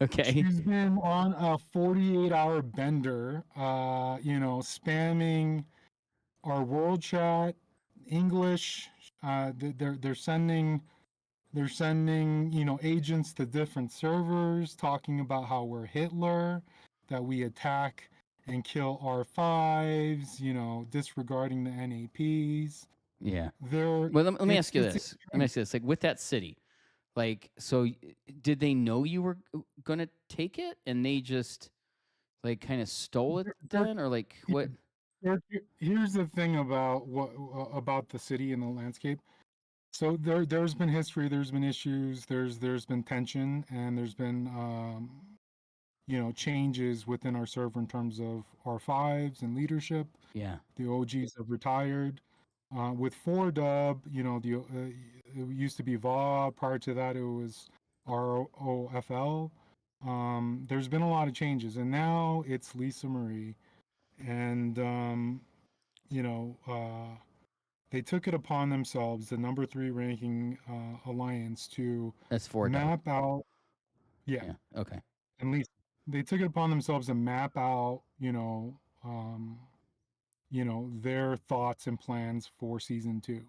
Okay. She's been on a 48-hour bender, spamming our world chat, English. They're sending agents to different servers, talking about how we're Hitler, that we attack and kill R5s, disregarding the NAPs. Yeah. They're Well, let me ask you it's this. Let me extreme. ask you this. Like with that city, like, so did they know you were gonna take it, and they just like kind of stole it They're, then, or like what? Here's the thing about what about the city and the landscape. So there's been history, there's been issues, there's been tension, and there's been changes within our server in terms of R5s and leadership. Yeah. The OGs have retired. With 4 dub, it used to be VA. Prior to that, it was ROFL. There's been a lot of changes, and now it's Lisa Marie, and you know, uh, they took it upon themselves, the number three ranking alliance, to That's 4 dub. map out. Yeah, Yeah. Okay. at least they took it upon themselves to map out, their thoughts and plans for season two.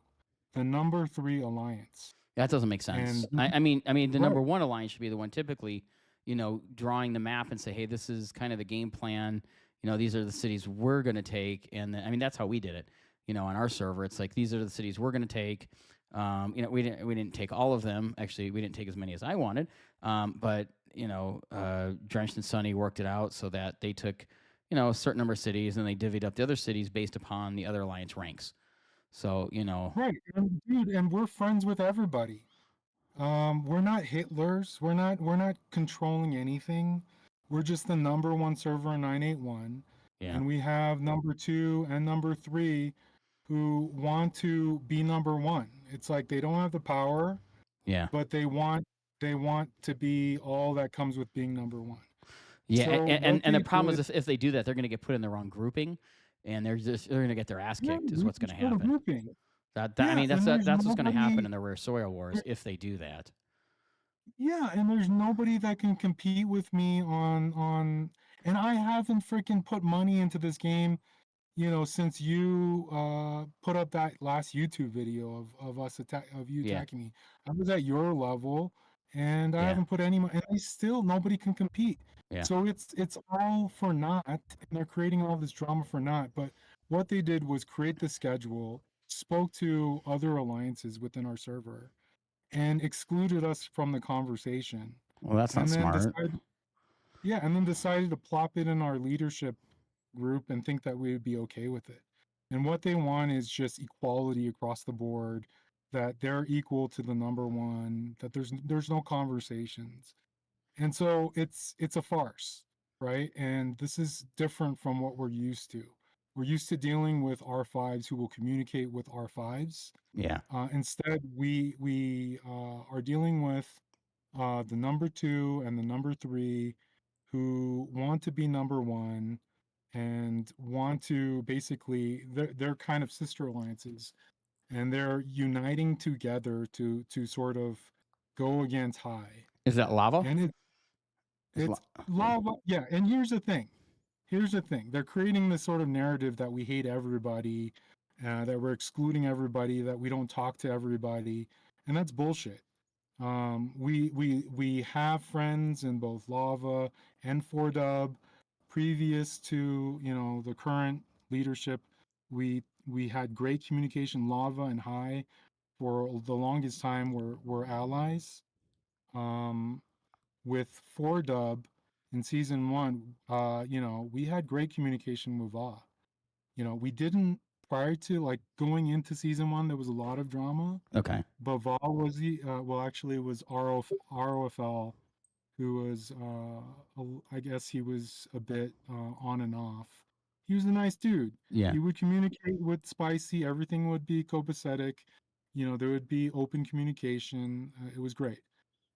The number three alliance, That doesn't make sense. and I mean, the right, number one alliance should be the one typically, drawing the map and say, hey, this is kind of the game plan. These are the cities we're going to take, and I mean that's how we did it. On our server, it's like these are the cities we're going to take. We didn't take all of them. Actually, we didn't take as many as I wanted. But Drenched and Sunny worked it out so that they took a certain number of cities, and they divvied up the other cities based upon the other alliance ranks. So right, and dude, and we're friends with everybody. We're not Hitlers. We're not controlling anything. We're just the number one server in 981, yeah, and we have number two and number three who want to be number one. It's like they don't have the power, yeah. but they want to be all that comes with being number one. Yeah, So and what and they the problem is did, if they do that, they're going to get put in the wrong grouping, and they're going to get their ass no, kicked. Is we what's going to control the happen. grouping. I Yeah, mean, and there's that's what's going to happen nobody. in the Rare Soil Wars if they do that. Yeah, and there's nobody that can compete with me and I haven't freaking put money into this game, since you put up that last YouTube video of you Yeah, attacking me. I was at your level. and I Yeah. haven't put any, and they still nobody can compete. Yeah. So it's all for naught, and they're creating all this drama for naught. But what they did was create the schedule, spoke to other alliances within our server, and excluded us from the conversation, Well, that's not and then smart. decided, yeah, and then decided to plop it in our leadership group and think that we would be okay with it. And what they want is just equality across the board, that they're equal to the number one, that there's no conversations. And so it's a farce, right? And this is different from what we're used to. We're used to dealing with R5s who will communicate with R5s. Yeah. Instead, we are dealing with the number two and the number three who want to be number one and want to basically they're kind of sister alliances, and they're uniting together to sort of go against high. Is that lava? And it's lava, yeah. And here's the thing, they're creating this sort of narrative that we hate everybody, that we're excluding everybody, that we don't talk to everybody, and that's bullshit. We have friends in both lava and 4dub. Previous to the current leadership, we had great communication. Lava and high for the longest time were allies. um with 4dub in season one, we had great communication with Va. We didn't, prior to like going into season one, there was a lot of drama, Okay. but Va was the well, actually, it was ROFL, who was I guess he was a bit on and off. He was a nice dude. Yeah. He would communicate with Spicy. Everything would be copacetic. There would be open communication. It was great.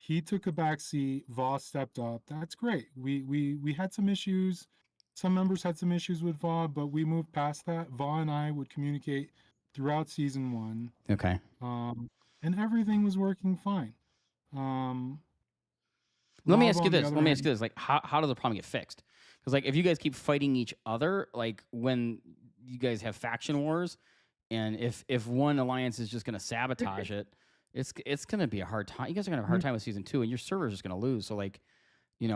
He took a backseat. Voss stepped up. That's great. We had some issues. Some members had some issues with Va, but we moved past that. Va and I would communicate throughout season one, Okay. and everything was working fine. Um, Let me ask Lava, you on the this. other Let me ask hand, you this. Like, how does the problem get fixed? Because like, if you guys keep fighting each other, like when you guys have faction wars, and if one alliance is just going to sabotage it, it's going to be a hard time. You guys are going to have a hard time with season two, and your server is just going to lose. So like,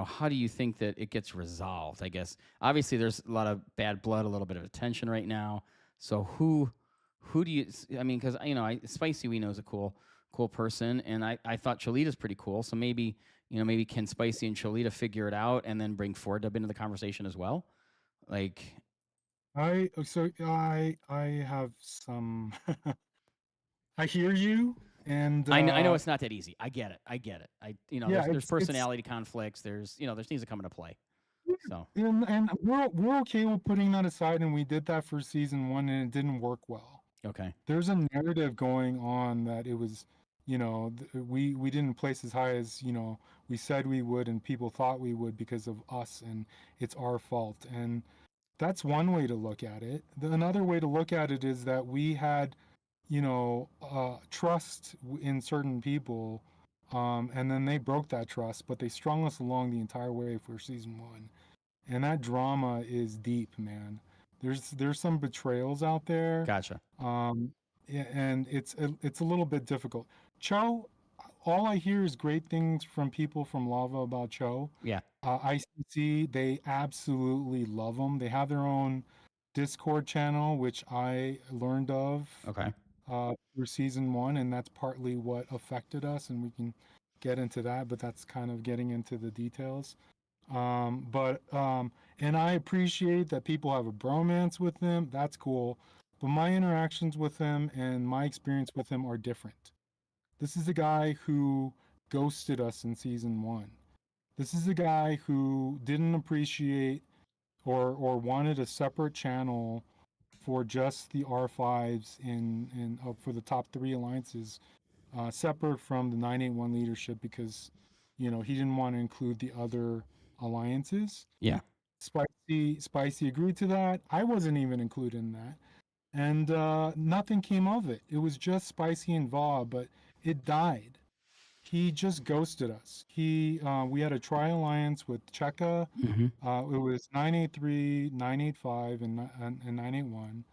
how do you think that it gets resolved? I guess obviously there's a lot of bad blood, a little bit of attention right now. So who do you? I mean, because Spicy we know is a cool person, and I thought Cholita's pretty cool. So maybe maybe can Spicy and Cholita figure it out and then bring 4dub into the conversation as well? Like, I have some. I hear you, and I know it's not that easy. I get it. yeah, There's it's personality conflicts. There's there's things that come into play. So and we're okay with putting that aside, and we did that for season one, and it didn't work well. okay. There's a narrative going on that it was, we didn't place as high as we said we would, and people thought we would because of us, and it's our fault. And that's one way to look at it. Another way to look at it is that we had, trust in certain people, and then they broke that trust, but they strung us along the entire way for season one, and that drama is deep, man. There's some betrayals out there, Gotcha. and it's a little bit difficult. Cho, all I hear is great things from people from Lava about Cho. Yeah. ICC, they absolutely love them. They have their own Discord channel, which I learned of Okay. through season one, and that's partly what affected us. And we can get into that, but that's kind of getting into the details. And I appreciate that people have a bromance with him. That's cool. But my interactions with him and my experience with him are different. This is a guy who ghosted us in season one. This is a guy who didn't appreciate or wanted a separate channel for just the R5s in for the top three alliances, separate from the 981 leadership, because he didn't want to include the other alliances. Yeah. Spicy agreed to that. I wasn't even included in that, and nothing came of it. It was just Spicy and Va, but it died. He just ghosted us. We had a tri alliance with Cheka. Mm-hmm. It was 983, 985, and 981,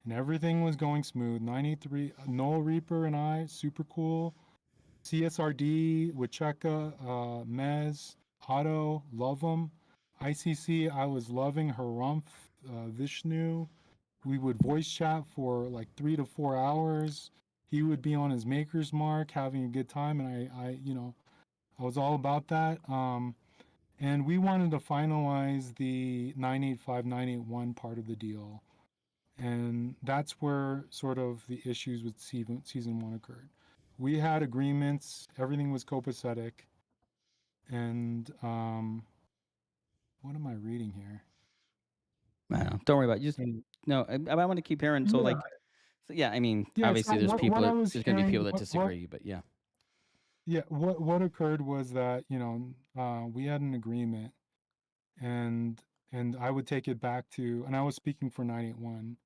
and everything was going smooth. 983, Noel Reaper and I, super cool, CSRD with Cheka, Mez, Otto, love them. ICC, I was loving Harumph, Vishnu. We would voice chat for like 3 to 4 hours. He would be on his maker's mark having a good time, and I was all about that. And we wanted to finalize the 985, 981 part of the deal. And that's where sort of the issues with season one occurred. We had agreements, everything was copacetic. And what am I reading here? I don't know. Don't worry about it. You just And, no. I want to keep hearing. So yeah, like, so yeah. I mean, yeah. So obviously, there's people what I that was there's going to be hearing, people that disagree, but yeah. yeah, what occurred was that we had an agreement, and I would take it back to, and I was speaking for 981,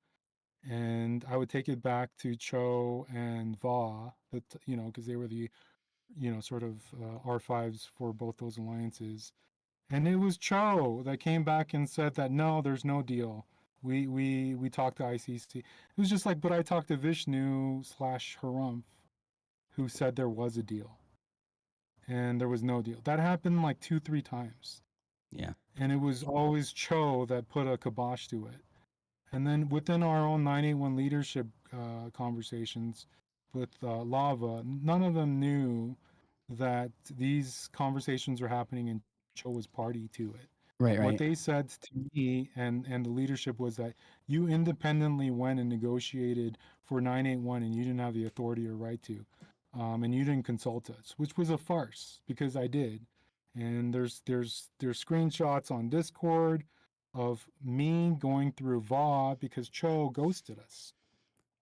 and I would take it back to Cho and Va, that because they were the sort of R5s for both those alliances. And it was Cho that came back and said that no, there's no deal. We talked to ICC. It was just like, but I talked to Vishnu slash Harumph, who said there was a deal, and there was no deal. That happened like 2-3 times, Yeah. and it was always Cho that put a kibosh to it. And then within our own 981 leadership conversations with Lava, none of them knew that these conversations were happening and Cho was party to it. Right. What Right. they said to me and the leadership was that you independently went and negotiated for 981 and you didn't have the authority or right to. And you didn't consult us, which was a farce because I did. And there's screenshots on Discord of me going through VA because Cho ghosted us.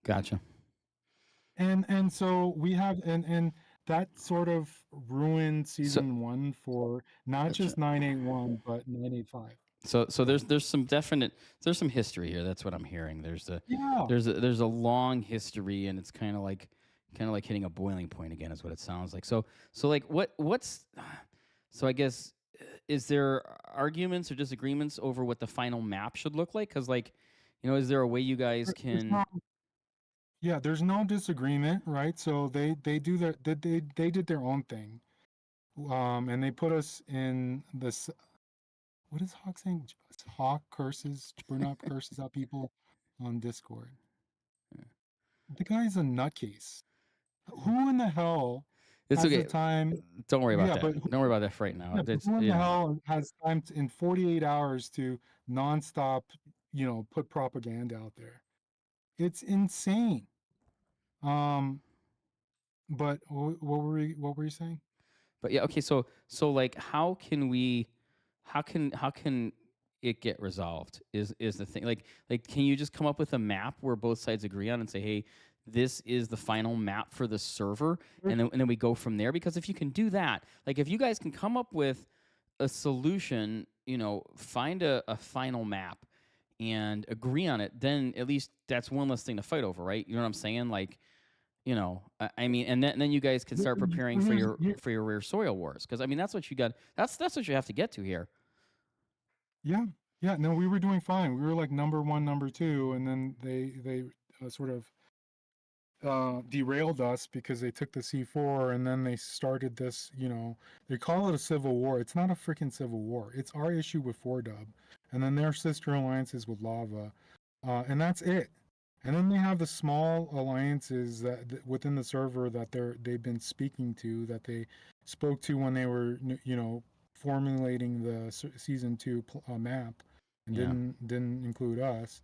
Gotcha. And so we have and that sort of ruined So season one for not gotcha. just 981 but 985. So Go there's ahead. there's some history here. That's what I'm hearing. Yeah. There's a long history, and it's kind of like hitting a boiling point again, is what it sounds like. So like what's so I guess is there arguments or disagreements over what the final map should look like? Because like, is there a way you guys There's can? no, yeah, there's no disagreement, right? So they do their they did their own thing. And they put us in this, what is Hawk saying? Hawk curses, Burnop curses out people on Discord. The guy's a nutcase. Who in the hell It's has the okay. time? Don't worry about Yeah, that. but Don't worry about that for right now. yeah, but That's who in the hell has time in 48 hours to nonstop, put propaganda out there? It's insane. Um, but what were you saying? But yeah, okay. So like, how can it get resolved? Is the thing like can you just come up with a map where both sides agree on and say, hey, this is the final map for the server, and then we go from there? Because if you can do that, like if you guys can come up with a solution, find a final map and agree on it, then at least that's one less thing to fight over, right? You know what I'm saying? Like, I mean, and then you guys can start preparing for Here's, your here, for your rare soil wars, because I mean that's what you got. That's what you have to get to here. yeah, yeah. No, we were doing fine. We were like number one, number two, and then they sort of derailed us because they took the C4 and then they started this, they call it a civil war. It's not a freaking civil war. It's our issue with 4Dub, and then their sister alliances with Lava, and that's it. And then they have the small alliances that within the server that they've been speaking to, that they spoke to when they were, formulating the season two map, and Yeah. didn't include us.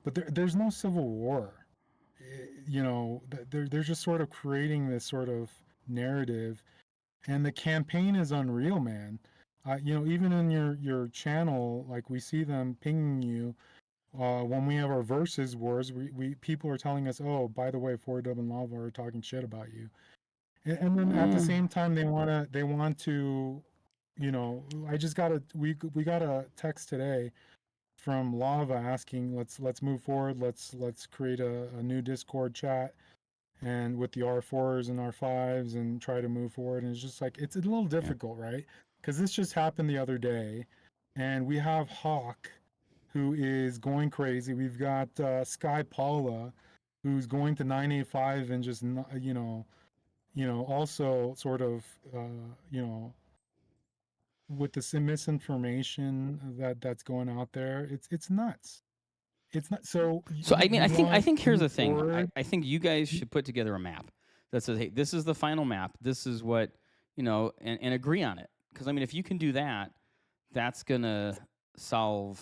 But there's no civil war. They're just sort of creating this sort of narrative, and the campaign is unreal, man. Even in your channel, like we see them pinging you when we have our versus wars. We people are telling us, oh, by the way, 4Dub and Lava are talking shit about you, and then at the Mm. same time they want to, I just we got a text today from Lava asking, let's move forward, let's create a new Discord chat and with the R4s and R5s and try to move forward. And it's just like it's a little Yeah. difficult, right? Because this just happened the other day, and we have Hawk, who is going crazy. We've got Sky Paula, who's going to 985 and just also sort of, you know, with the misinformation that's going out there, it's nuts. It's not. So So I mean, you I want think to here's move the thing. forward. I think you guys should put together a map that says, hey, this is the final map. This is what and agree on it. Because I mean, if you can do that, that's gonna solve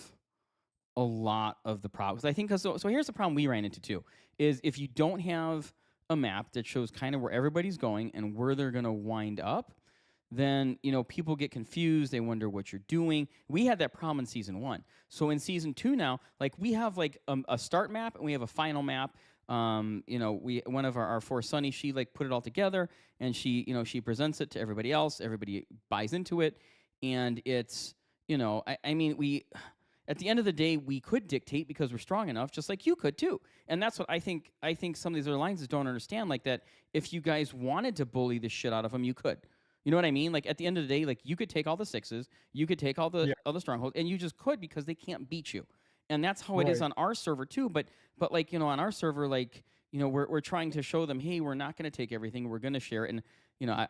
a lot of the problems. I think so here's the problem we ran into too is if you don't have a map that shows kind of where everybody's going and where they're going to wind up, then people get confused, they wonder what you're doing. We had that problem in season 1. So in season 2 now, like we have like a start map and we have a final map. We one of our 4 Sunny, she like put it all together and she presents it to everybody else, everybody buys into it, and it's I mean, we at the end of the day, we could dictate because we're strong enough, just like you could too. And that's what I think. I think some of these other alliances don't understand, like that. If you guys wanted to bully the shit out of them, you could. You know what I mean? Like at the end of the day, like you could take all the 6s, you could take Yeah, all the strongholds, and you just could because they can't beat you. And that's how it is right. on our server too. But like on our server, like we're trying to show them, hey, we're not going to take everything, we're going to share it. And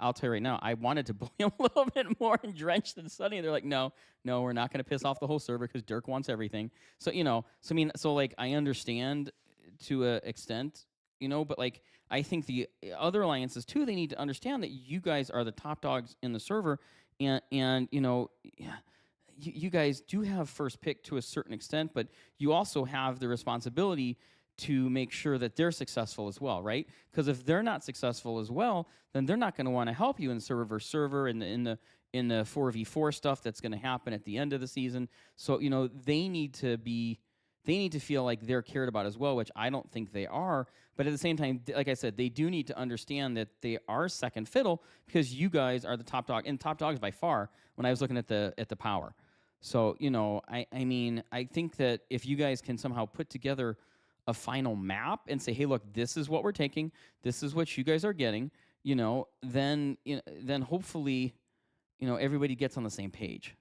I'll tell you right now, I wanted to bully them a little bit more and drench than Sunny. And they're like, no, we're not going to piss off the whole server because Dirk wants everything. So so I mean, so like I understand to a extent, but like I think the other alliances too, they need to understand that you guys are the top dogs in the server, and you guys do have first pick to a certain extent, but you also have the responsibility to make sure that they're successful as well, right? Because if they're not successful as well, then they're not going to want to help you in server versus server in the 4v4 stuff that's going to happen at the end of the season. So they need to feel like they're cared about as well, which I don't think they are. But at the same time, like I said, they do need to understand that they are second fiddle because you guys are the top dog and top dogs by far. When I was looking at the power, so I mean, I think that if you guys can somehow put together a final map and say, hey, look, this is what we're taking, this is what you guys are getting, then hopefully, everybody gets on the same page.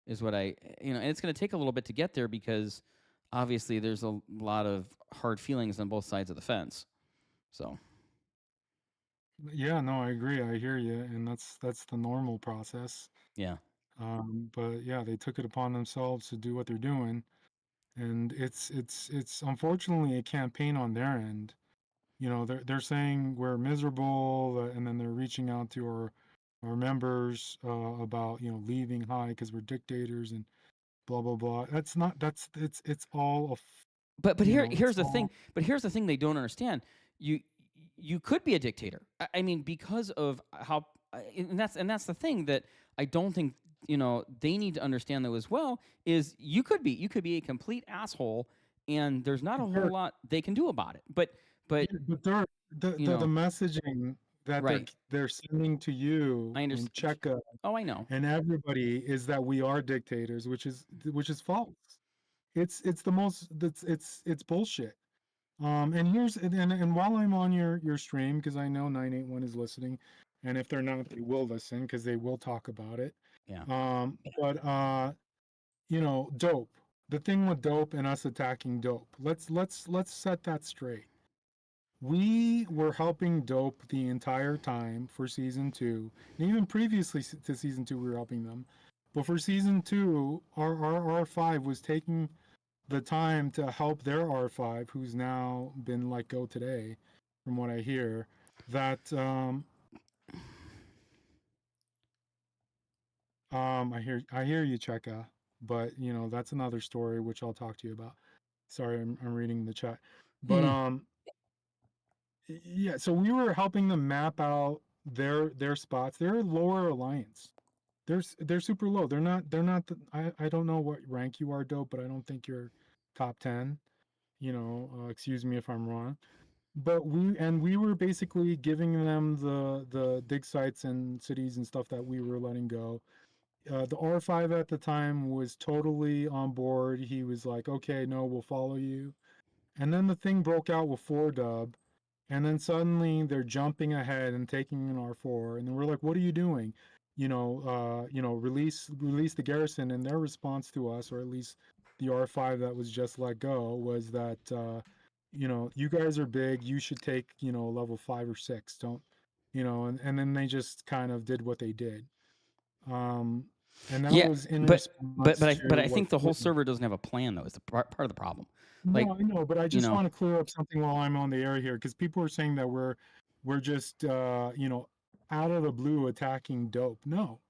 Is what and it's going to take a little bit to get there because obviously there's a lot of hard feelings on both sides of the fence. So Yeah, no, I agree. I hear you, and that's the normal process. yeah. But yeah, they took it upon themselves to do what they're doing, and it's unfortunately a campaign on their end. They're saying we're miserable, and then they're reaching out to our members about leaving high because we're dictators and blah blah blah. That's not it's all a But it's here's the thing. all But here's the thing they don't understand. You you could be a dictator. I mean, because of how and that's the thing that I don't think they need to understand though as well is you could be a complete asshole and there's not a whole Dirk, lot they can do about it. But yeah, but Dirk, you the know messaging that right. they're sending to you I and understand. Cheka Oh, I know. and everybody is that we are dictators, which is false. It's the most it's bullshit. And here's and while I'm on your stream, because I know 981 is listening, and if they're not, they will listen because they will talk about it. Yeah. But dope. The thing with dope and us attacking dope. Let's set that straight. We were helping dope the entire time for season 2, and even previously to season 2, we were helping them. But for season 2, our R5 was taking the time to help their R5, who's now been let go today, from what I hear. That I hear you, Cheka, but that's another story which I'll talk to you about. Sorry, I'm reading the chat, but Hmm. yeah. So we were helping them map out their spots. They're a lower alliance. They're super low. They're not. I don't know what rank you are, dope, but I don't think you're top 10. Excuse me if I'm wrong. But we were basically giving them the dig sites and cities and stuff that we were letting go. The R5 at the time was totally on board. He was like, okay, no, we'll follow you. And then the thing broke out with 4 dub, and then suddenly they're jumping ahead and taking an R4, and then we're like, what are you doing? Release the garrison. And their response to us, or at least the R5 that was just let go, was that you guys are big. You should take level 5 or 6. and then they just kind of did what they did. And that Yeah, was in but response but to I what think the whole server doesn't have a plan though. Is the part of the problem. Like, No, I know, but I you just know, want to clear up something while I'm on the air here, because people are saying that we're just out of the blue attacking dope. No,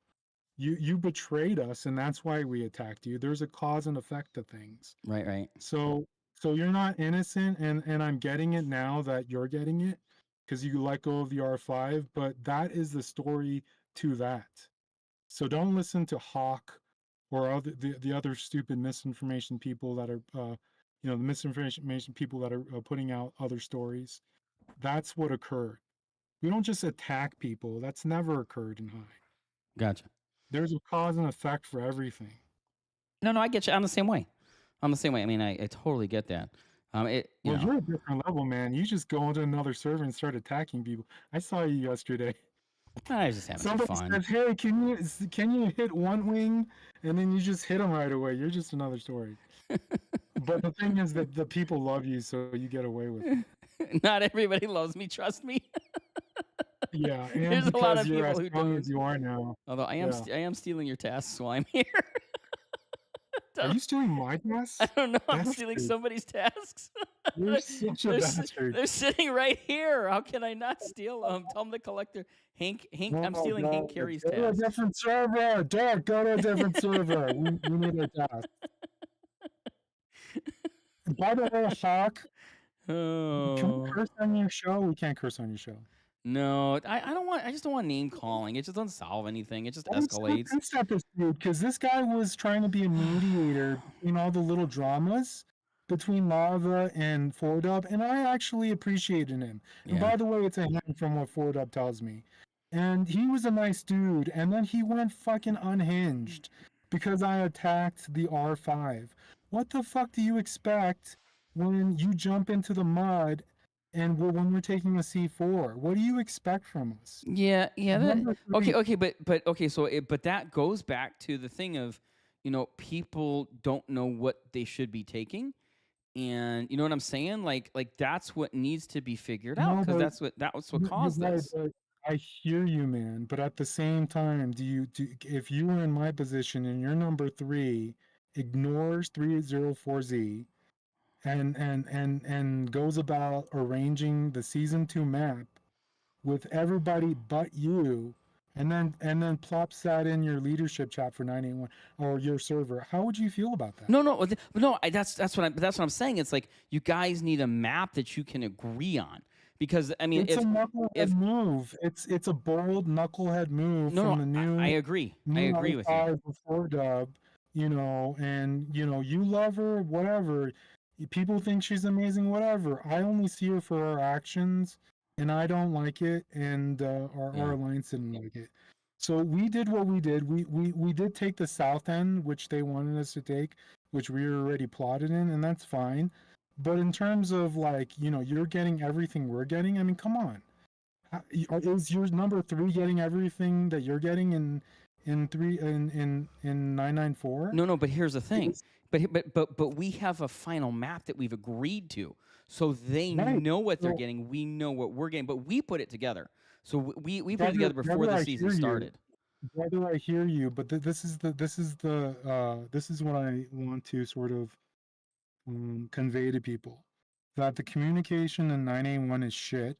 you betrayed us, and that's why we attacked you. There's a cause and effect to things. right. So you're not innocent, and I'm getting it now that you're getting it because you let go of the R5, but that is the story to that. So don't listen to Hawk or the other stupid misinformation people that are the misinformation people that are putting out other stories. That's what occurred. We don't just attack people. That's never occurred in High. Gotcha. There's a cause and effect for everything. No, I get you. I'm the same way. I mean, I totally get that. Well, you're a different level, man. You just go into another server and start attacking people. I saw you yesterday. I was just having some Somebody fun. says, "Hey, can you hit one wing?" And then you just hit them right away. You're just another story. But the thing is that the people love you, so you get away with it. Not everybody loves me. Trust me. Yeah, and There's a lot because of you're people as who strong don't. as you are now. Although I Yeah. am stealing your tasks while I'm here. Are you stealing my I tasks? don't know. I'm Bastard. stealing somebody's tasks. You're such a bastard. They're sitting right here. How can I not steal them? Tell them the collector. Hank. I'm Oh, stealing Hank God. Carey's Go to a tasks. different server. Dirk, go to a different server. We need our tasks. By the way, Hawk, can we Oh. curse on your show? We can't curse on your show. No, I don't want. I just don't want name calling. It just doesn't solve anything. It just I'm so escalates. pissed at this dude because this guy was trying to be a mediator between all the little dramas between Lava and 4Dub, and I actually appreciated him. And Yeah. by the way, it's a hint from what 4Dub tells me. And he was a nice dude, and then he went fucking unhinged because I attacked the R5. What the fuck do you expect when you jump into the mud and when we're taking a C4? What do you expect from us? Yeah. Number three, Okay, but okay. So, but that goes back to the thing of, people don't know what they should be taking, and you know what I'm saying. Like that's what needs to be figured out, no, because but that's what you're caused right, this. but I hear you, man. But at the same time, if you were in my position and you're number 3, ignores 304Z and goes about arranging the season 2 map with everybody but you, and then plops that in your leadership chat for 981 or your server, how would you feel about that? No. That's what I'm saying. It's like you guys need a map that you can agree on, because I mean, It's a if knucklehead move. It's a bold knucklehead move no, from no, the I new agree. I new agree with you. R5 before Dub, and you love her, whatever. People think she's amazing, whatever. I only see her for her actions, and I don't like it, and our alliance didn't like it. So we did what we did. We did take the south end, which they wanted us to take, which we were already plotted in, and that's fine. But in terms of you're getting everything we're getting. I mean, come on. Is your number 3 getting everything that you're getting in 994? No, but here's the thing. But we have a final map that we've agreed to, so they Right. know what they're So, getting. We know what we're getting, but we put it together. So we put it brother, together before the I season hear you. started. Brother, I hear you, but this is what I want to sort of convey to people, that the communication in 981 is shit,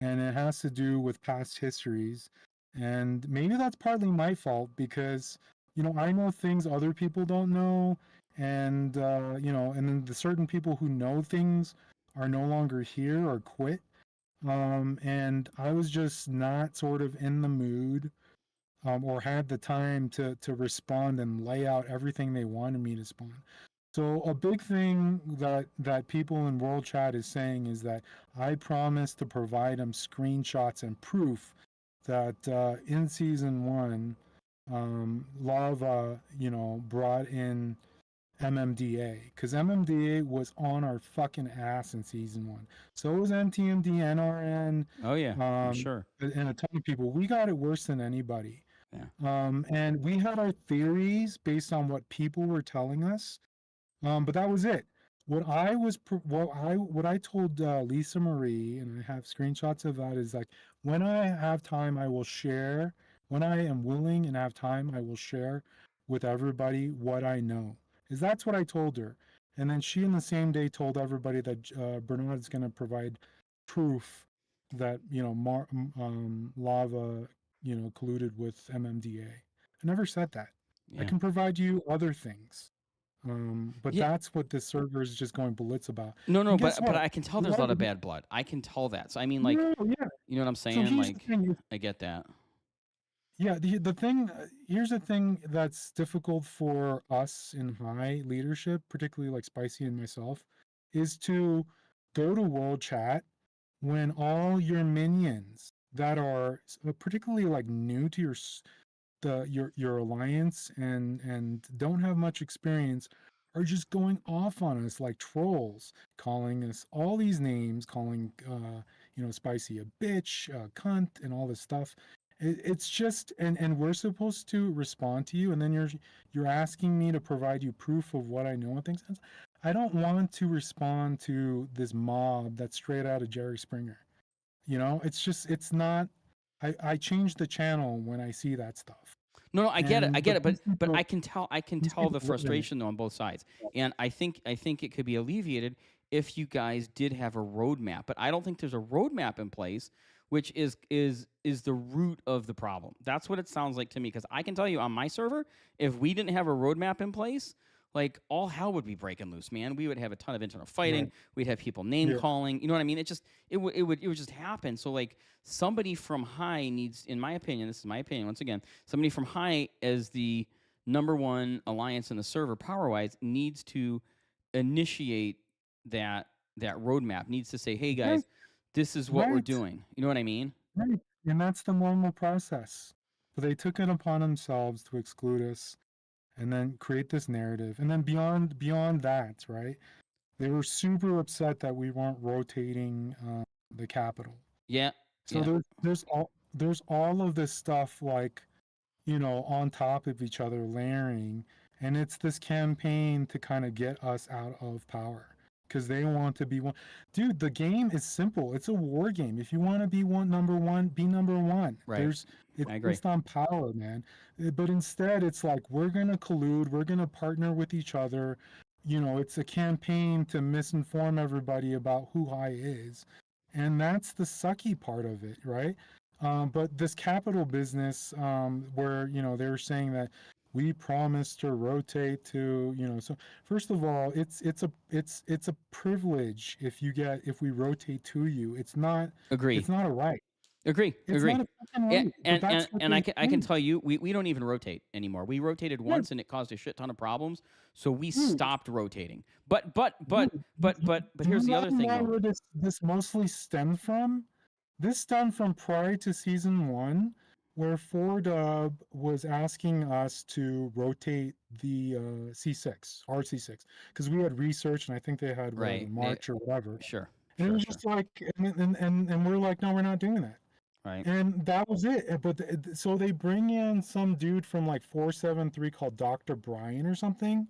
and it has to do with past histories, and maybe that's partly my fault because I know things other people don't know, and and then the certain people who know things are no longer here or quit, and I was just not sort of in the mood, or had the time to respond and lay out everything they wanted me to respond. So a big thing that people in World Chat is saying is that I promised to provide them screenshots and proof that in season 1, Lava, brought in MMDA, because MMDA was on our fucking ass in season 1. So was MTMD, NRN, Oh yeah, I'm sure. and a ton of people. We got it worse than anybody. Yeah. And we had our theories based on what people were telling us, but that was it. What I told Lisa Marie, and I have screenshots of that, is like when I have time, I will share. When I am willing and have time, I will share with everybody what I know. Is that's what I told her. And then she, in the same day, told everybody that Bernard's going to provide proof that lava colluded with MMDA. I never said that. I Yeah. can provide you other things. But Yeah. that's what this server is just going blitz about. No, no, And guess but what? I can tell A there's a lot lot of of- bad blood. I can tell that. So I mean, like, No, yeah. you know what I'm So saying? here's the Like, thing. I get that. Yeah, the thing here's the thing that's difficult for us in high leadership, particularly like Spicy and myself, is to go to world chat when all your minions that are particularly like new to your alliance and don't have much experience are just going off on us like trolls, calling us all these names, calling Spicy a bitch, a cunt, and all this stuff. It's just and we're supposed to respond to you, and then you're asking me to provide you proof of what I know and things. I don't want to respond to this mob that's straight out of Jerry Springer. It's just it's not. I change the channel when I see that stuff. No, no, I get it. I get But it. But I can these tell people the live in it. frustration though on both sides. And I think it could be alleviated if you guys did have a roadmap. But I don't think there's a roadmap in place, which is the root of the problem. That's what it sounds like to me. Because I can tell you on my server, if we didn't have a roadmap in place, like all hell would be breaking loose, man. We would have a ton of internal fighting. Right. We'd have people name Yeah. calling. You know what I mean? It would just happen. So like somebody from high needs, in my opinion, this is my opinion once again, somebody from high as the number one alliance in the server power wise needs to initiate that roadmap. Needs to say, hey Right. guys, this is what we're Right. doing. You know what I mean? Right. And that's the normal process. But they took it upon themselves to exclude us and then create this narrative. And then beyond that, right? They were super upset that we weren't rotating the capital. Yeah. So Yeah. there's all of this stuff like on top of each other, layering. And it's this campaign to kind of get us out of power because they want to be one. Dude, the game is simple. It's a war game. If you want to be number one, be number one. Right. It's I agree. based on power, man. But instead, it's like we're gonna collude, we're gonna partner with each other. It's a campaign to misinform everybody about who High is, and that's the sucky part of it, right? But this capital business, where they were saying that we promised to rotate to, so first of all, it's a privilege if we rotate to you. Agree. It's not a right. Agree. It's Agree. not a fucking right. But that's what And they I can do. tell you, we don't even rotate anymore. We rotated Yeah, once and it caused a shit ton of problems, so we dude, stopped rotating. dude, But do you here's the not other thing know though. where this mostly stemmed from? This stemmed from prior to season one, where 4Dub was asking us to rotate the C6, RC6, because we had research and I think they had whatever Right. March or whatever, Sure. and it Sure. was Sure. just like, and we're like, no, we're not doing that, Right. and that was it. But so they bring in some dude from like 473 called Dr. Brian or something,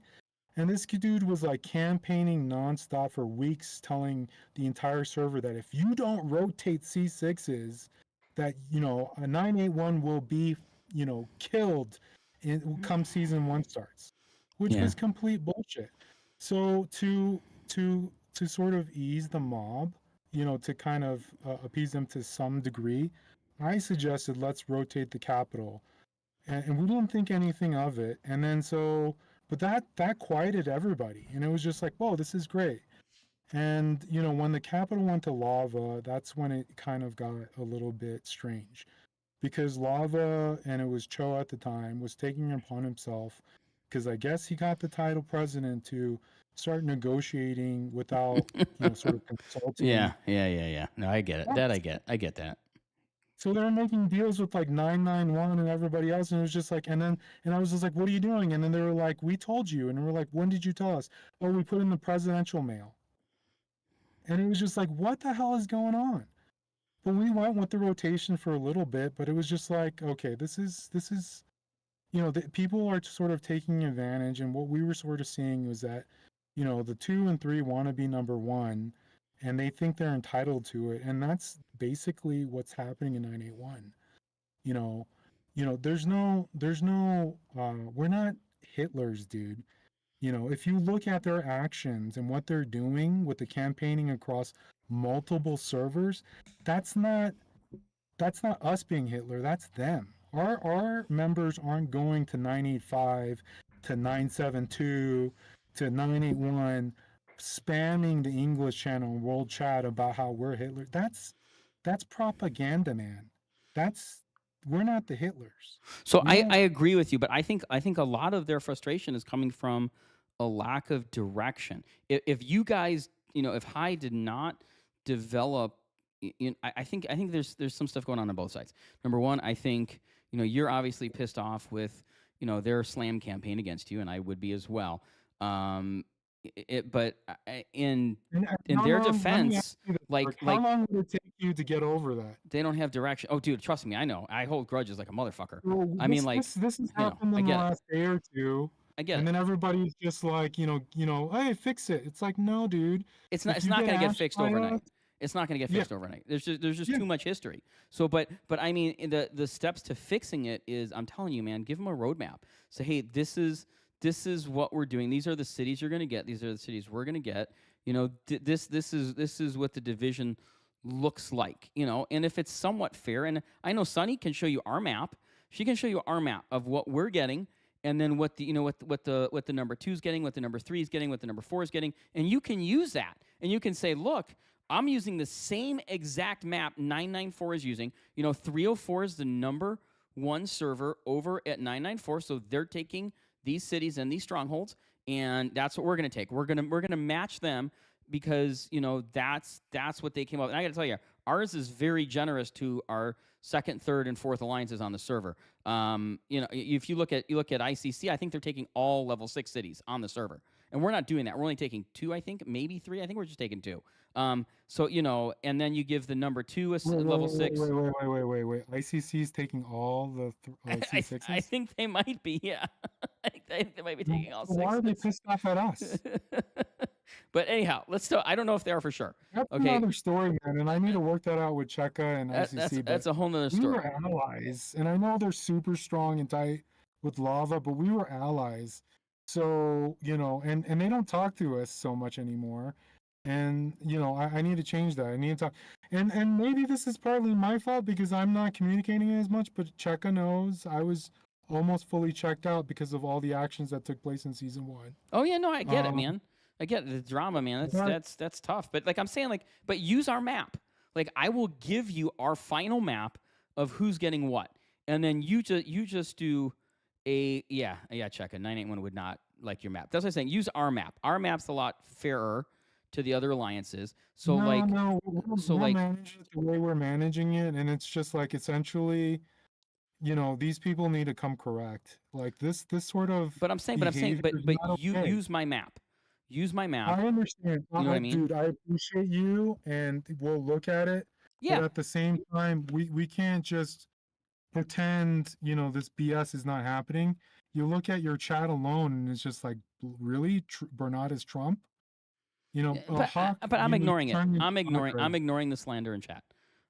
and this dude was like campaigning nonstop for weeks, telling the entire server that if you don't rotate C6s, that a 981 will be killed in come season one starts, which Yeah. was complete bullshit. So to sort of ease the mob, to kind of appease them to some degree, I suggested let's rotate the capital, and we didn't think anything of it. And then but that quieted everybody, and it was just like, whoa, this is great. And when the capital went to lava, that's when it kind of got a little bit strange, because lava, and it was Cho at the time, was taking it upon himself, because I guess he got the title president to start negotiating without sort of consulting. Yeah. No, I get it. That I get. I get that. So they're making deals with like 991 and everybody else, and it was just like, and I was just like, what are you doing? And then they were like, we told you, and we're like, when did you tell us? Oh, we put in the presidential mail. And it was just like, what the hell is going on? But we went with the rotation for a little bit, but it was just like, okay, this is the people are sort of taking advantage, and what we were sort of seeing was that the 2 and 3 want to be number one, and they think they're entitled to it, and that's basically what's happening in 981. You know, we're not Hitlers, dude. If you look at their actions and what they're doing with the campaigning across multiple servers, that's not that's not us being Hitler, that's them. Our members aren't going to 985 to 972 to 981 spamming the English channel and world chat about how we're Hitler. That's propaganda, man. That's We're not the Hitlers. So We I don't agree with you, but I think a lot of their frustration is coming from a lack of direction. If you guys, if High did not develop, I think there's some stuff going on both sides. Number one, I think you're obviously pissed off with their slam campaign against you, and I would be as well. But in how their long, let me ask defense, you this, like how like long would it take you to get over that? they don't have direction. Oh, dude, trust me, I know. I hold grudges like a motherfucker. Well, I mean, like, this has happened I in the get it. last day or two, I get and it. then everybody's just like, hey, fix it. It's like, no, dude. It's not. If It's you not get going to get asked fixed by overnight. us, It's not going to get yeah, fixed overnight. There's just yeah, too much history. So, but I mean, the steps to fixing it is, I'm telling you, man, give them a roadmap. Say, hey, this is what we're doing. These are the cities you're going to get. These are the cities we're going to get. This is what the division looks like. And if it's somewhat fair, and I know Sunny can show you our map. She can show you our map of what we're getting, and then what the what the number 2 is getting, what the number 3 is getting, what the number 4 is getting, and you can use that, and you can say, look, I'm using the same exact map 994 is using. 304 is the number 1 server over at 994, so they're taking these cities and these strongholds, and that's what we're going to take. We're gonna match them because that's what they came up with. And I got to tell you, ours is very generous to our second, third, and fourth alliances on the server. If you look at ICC, I think they're taking all level 6 cities on the server, and we're not doing that. We're only taking 2, I think, maybe 3. I think we're just taking 2. And then you give the number 2 a level 6. wait. ICC is taking all the I C6s? think they might be, yeah. I think they might be taking all Why are they 6s. pissed off at us? But anyhow, let's talk. I don't know if they are for sure. That's Okay, another story, man, and I need to work that out with Cheka and that's ICC, but that's a whole nother we story. were allies, and I know they're super strong and tight with lava, but we were allies. So, and they don't talk to us so much anymore. And, I need to change that. I need to talk. And maybe this is partly my fault because I'm not communicating as much, but Cheka knows I was almost fully checked out because of all the actions that took place in season 1. Oh yeah, no, I get it, Um, man. I get the drama, man. That's but that's that's tough. But like I'm saying, but use our map. Like I will give you our final map of who's getting what, and then you just do check a 981 would not like your map. That's what I'm saying. Use our map. Our map's a lot fairer to the other alliances. So no, we're like managing it the way we're managing it, and it's just like essentially, these people need to come correct. Like this sort of but I'm saying behavior is but not you okay. use my map. Use my map. I understand. You know what I mean? Dude, I appreciate you, and we'll look at it. But Yeah. at the same time, we can't just pretend, this BS is not happening. You look at your chat alone, and it's just like, really, Bernard is Trump. Hawk, But I'm ignoring it. turn I'm into ignoring. Democrat. I'm ignoring the slander in chat.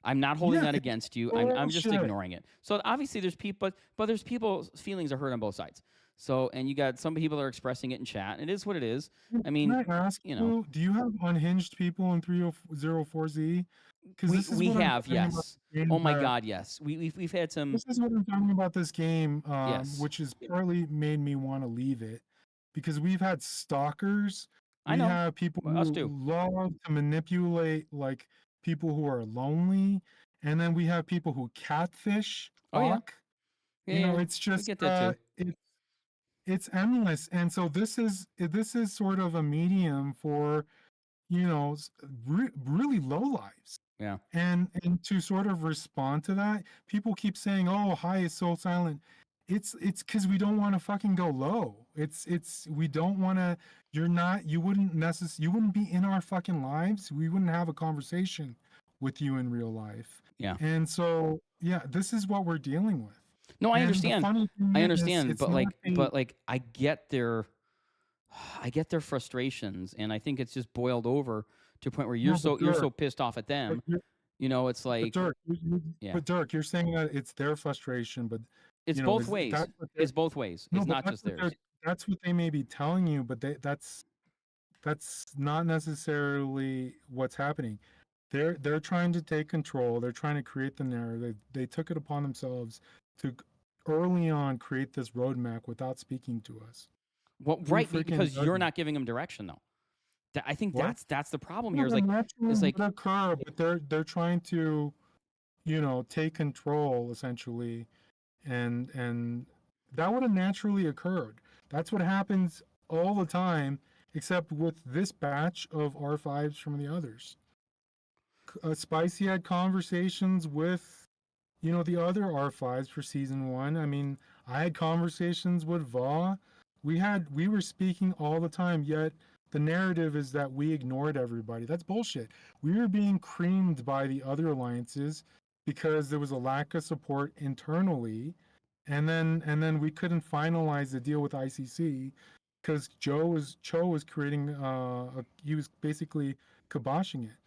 I'm not holding Yeah, that it's against you. I'm just bullshit. ignoring it. So obviously there's people, but there's people's feelings are hurt on both sides. So and you got some people that are expressing it in chat. It is what it is. I Can mean, I ask you, do you have unhinged people in 304Z? Because we this is we what I'm have talking about yes. this game Oh my that God, yes. We've had some this is what I'm talking about this game, yes. which has partly made me want to leave it. Because we've had stalkers, I we know. have people Us who too. love to manipulate like people who are lonely, and then we have people who catfish Oh yeah. Hawk. Yeah. It's We just get that too. it's endless. And so this is sort of a medium for really low lives. Yeah. And to sort of respond to that, people keep saying, "Oh, High is so silent." It's because we don't want to fucking go low. It's we don't want to. You wouldn't be in our fucking lives. We wouldn't have a conversation with you in real life. Yeah. And so yeah, this is what we're dealing with. No, I And the understand. funny thing I is, understand, it's but not I get their frustrations, and I think it's just boiled over to a point where No, but you're so Dirk, pissed off at but them. you're, It's but like, Dirk, yeah, but Dirk, you're saying that it's their frustration, but it's both is ways. that what they're It's both ways. no, It's but not just theirs. that's what they may be telling you, but that's not necessarily what's happening. They're trying to take control. They're trying to create the narrative. They took it upon themselves to early on create this roadmap without speaking to us. Well, Who right, freaking because does you're that? not giving them direction though. I think What? that's the problem No, here. Is the like, naturally it's would like, occur, but they're trying to, take control essentially, and that would have naturally occurred. That's what happens all the time, except with this batch of R5s from the others. Spicy had conversations with, the other R5s for season one. I mean, I had conversations with Va. We were speaking all the time, yet the narrative is that we ignored everybody. That's bullshit. We were being creamed by the other alliances because there was a lack of support internally, and then we couldn't finalize the deal with ICC because Cho was creating he was basically kiboshing it.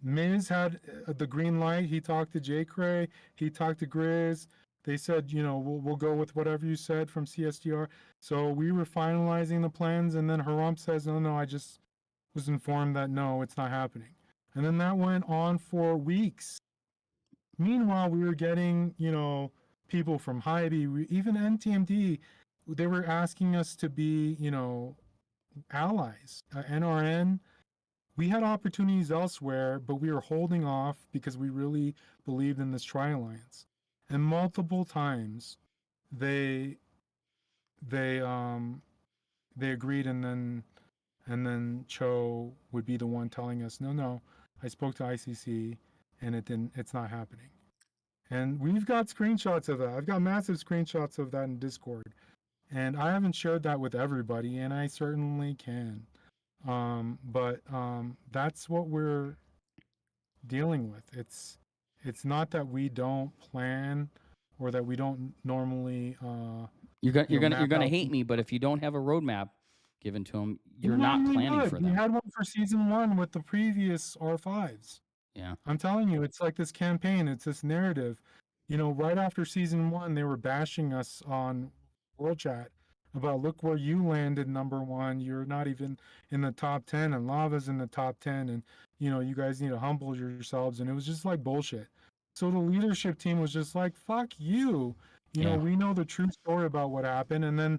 Miz had the green light. He talked to J. Cray. He talked to Grizz. They said, we'll go with whatever you said from CSDR. So we were finalizing the plans, and then Haramp says, no, I just was informed that no, it's not happening. And then that went on for weeks. Meanwhile, we were getting, people from Hybe, even NTMD, they were asking us to be, allies. NRN, we had opportunities elsewhere, but we were holding off because we really believed in this Tri Alliance. And multiple times, they they agreed, and then Cho would be the one telling us, no, I spoke to ICC, and it's not happening. And we've got screenshots of that. I've got massive screenshots of that in Discord, and I haven't shared that with everybody, and I certainly can. But that's what we're dealing with. It's not that we don't plan or that we don't normally you're map gonna out. hate me, but if you don't have a roadmap given to them, We you're not normally planning would. for We them. had one for season one with the previous R5s. Yeah. I'm telling you, it's like this campaign, it's this narrative. Right after season one, they were bashing us on World Chat about look where you landed number one. You're not even in the top 10, and Lava's in the top 10, and you guys need to humble yourselves. And it was just like bullshit. So the leadership team was just like, fuck you. Yeah. We know the true story about what happened. And then,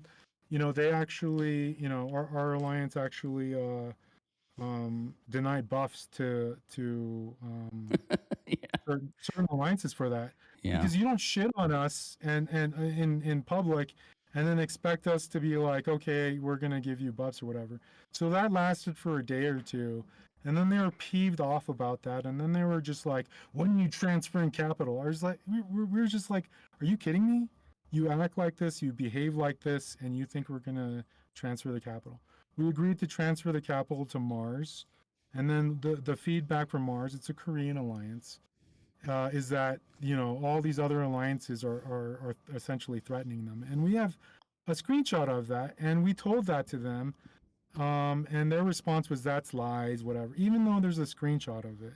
they actually, our alliance actually denied buffs to Yeah. certain alliances for that, Yeah. because you don't shit on us and in public and then expect us to be like, okay, we're gonna give you buffs or whatever. So that lasted for a day or two, and then they were peeved off about that, and then they were just like, when are you transferring capital? I was like, we were just like, are you kidding me? You act like this, you behave like this, and you think we're gonna transfer the capital? We agreed to transfer the capital to Mars, and then the feedback from Mars, it's a Korean alliance, is that all these other alliances are essentially threatening them, and we have a screenshot of that, and we told that to them, and their response was that's lies, whatever. Even though there's a screenshot of it,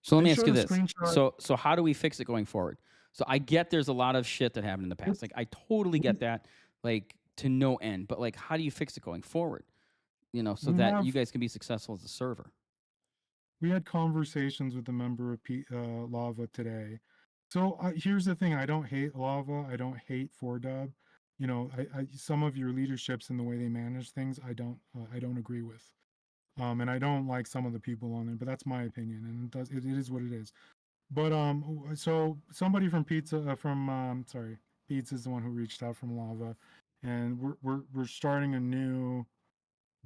So let they me ask showed you a this. screenshot. So how do we fix it going forward? So I get there's a lot of shit that happened in the past. Like I totally get that, like to no end. But like, how do you fix it going forward? So We that you have guys can be successful as a server. we had conversations with a member of Lava today. So here's the thing: I don't hate Lava. I don't hate 4Dub. Some of your leaderships and the way they manage things, I don't agree with. And I don't like some of the people on there, but that's my opinion, and it is what it is. But so somebody from Pizza is the one who reached out from Lava, and we're starting a new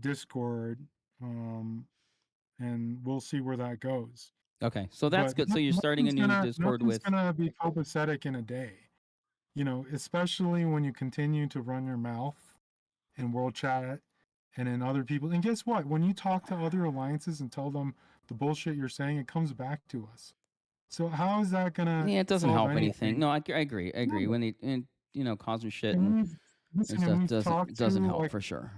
Discord, and we'll see where that goes. Okay, so that's But good. So you're starting a new Discord nothing's with. gonna be copacetic in a day. Especially when you continue to run your mouth in World Chat and in other people. And guess what? When you talk to other alliances and tell them the bullshit you're saying, it comes back to us. So how is that gonna Yeah, it doesn't solve help anything. anything? No, I agree. I agree. No. When they causing shit And and we've and listen, and stuff we've talked to doesn't help like for sure.